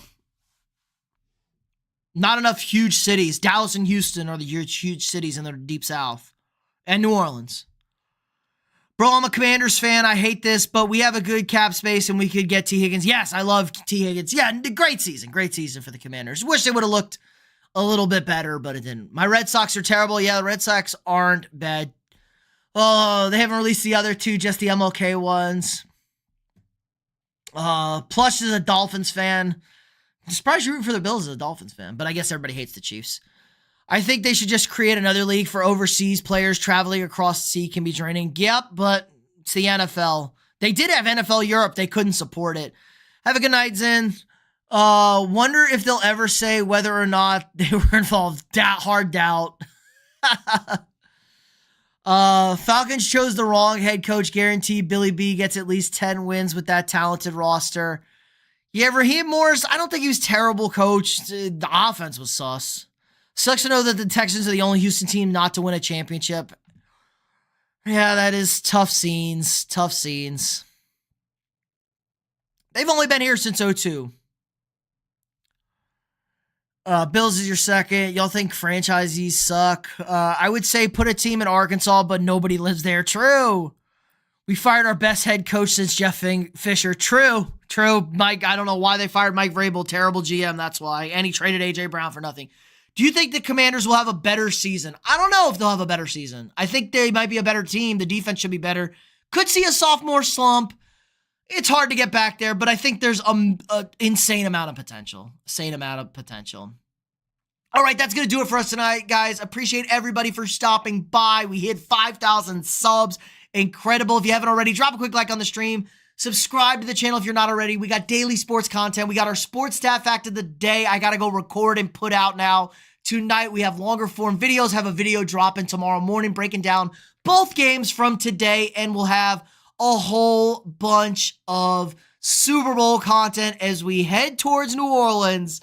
Not enough huge cities. Dallas and Houston are the huge cities in the deep South. And New Orleans. Bro, I'm a Commanders fan. I hate this, but we have a good cap space and we could get T. Higgins. Yes, I love T. Higgins. Yeah, great season. Great season for the Commanders. Wish they would have looked a little bit better, but it didn't. My Red Sox are terrible. Yeah, the Red Sox aren't bad. Oh, they haven't released the other two, just the MLK ones. Plush is a Dolphins fan. I'm surprised you're rooting for the Bills as a Dolphins fan, but I guess everybody hates the Chiefs. I think they should just create another league for overseas players. Traveling across the sea can be draining. Yep, but it's the NFL. They did have NFL Europe. They couldn't support it. Have a good night, Zen. Wonder if they'll ever say whether or not they were involved. Hard doubt. Falcons chose the wrong head coach. Guarantee Billy B gets at least 10 wins with that talented roster. Yeah, Raheem Morris, I don't think he was terrible coach. The offense was sus. Sucks to know that the Texans are the only Houston team not to win a championship. Yeah, that is tough scenes. Tough scenes. They've only been here since 2002. Bills is your second. Y'all think franchisees suck? I would say put a team in Arkansas, but nobody lives there. True. We fired our best head coach since Jeff Fisher. True. Mike, I don't know why they fired Mike Vrabel. Terrible GM, that's why. And he traded A.J. Brown for nothing. Do you think the Commanders will have a better season? I don't know if they'll have a better season. I think they might be a better team. The defense should be better. Could see a sophomore slump. It's hard to get back there, but I think there's an insane amount of potential. All right, that's going to do it for us tonight, guys. Appreciate everybody for stopping by. We hit 5,000 subs. Incredible. If you haven't already, drop a quick like on the stream. Subscribe to the channel if you're not already. We got daily sports content. We got our sports stat fact of the day. I got to go record and put out now. Tonight, we have longer form videos. Have a video dropping tomorrow morning breaking down both games from today. And we'll have a whole bunch of Super Bowl content as we head towards New Orleans.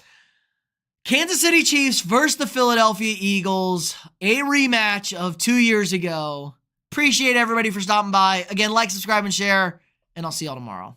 Kansas City Chiefs versus the Philadelphia Eagles. A rematch of 2 years ago. Appreciate everybody for stopping by. Again, like, subscribe, and share. And I'll see y'all tomorrow.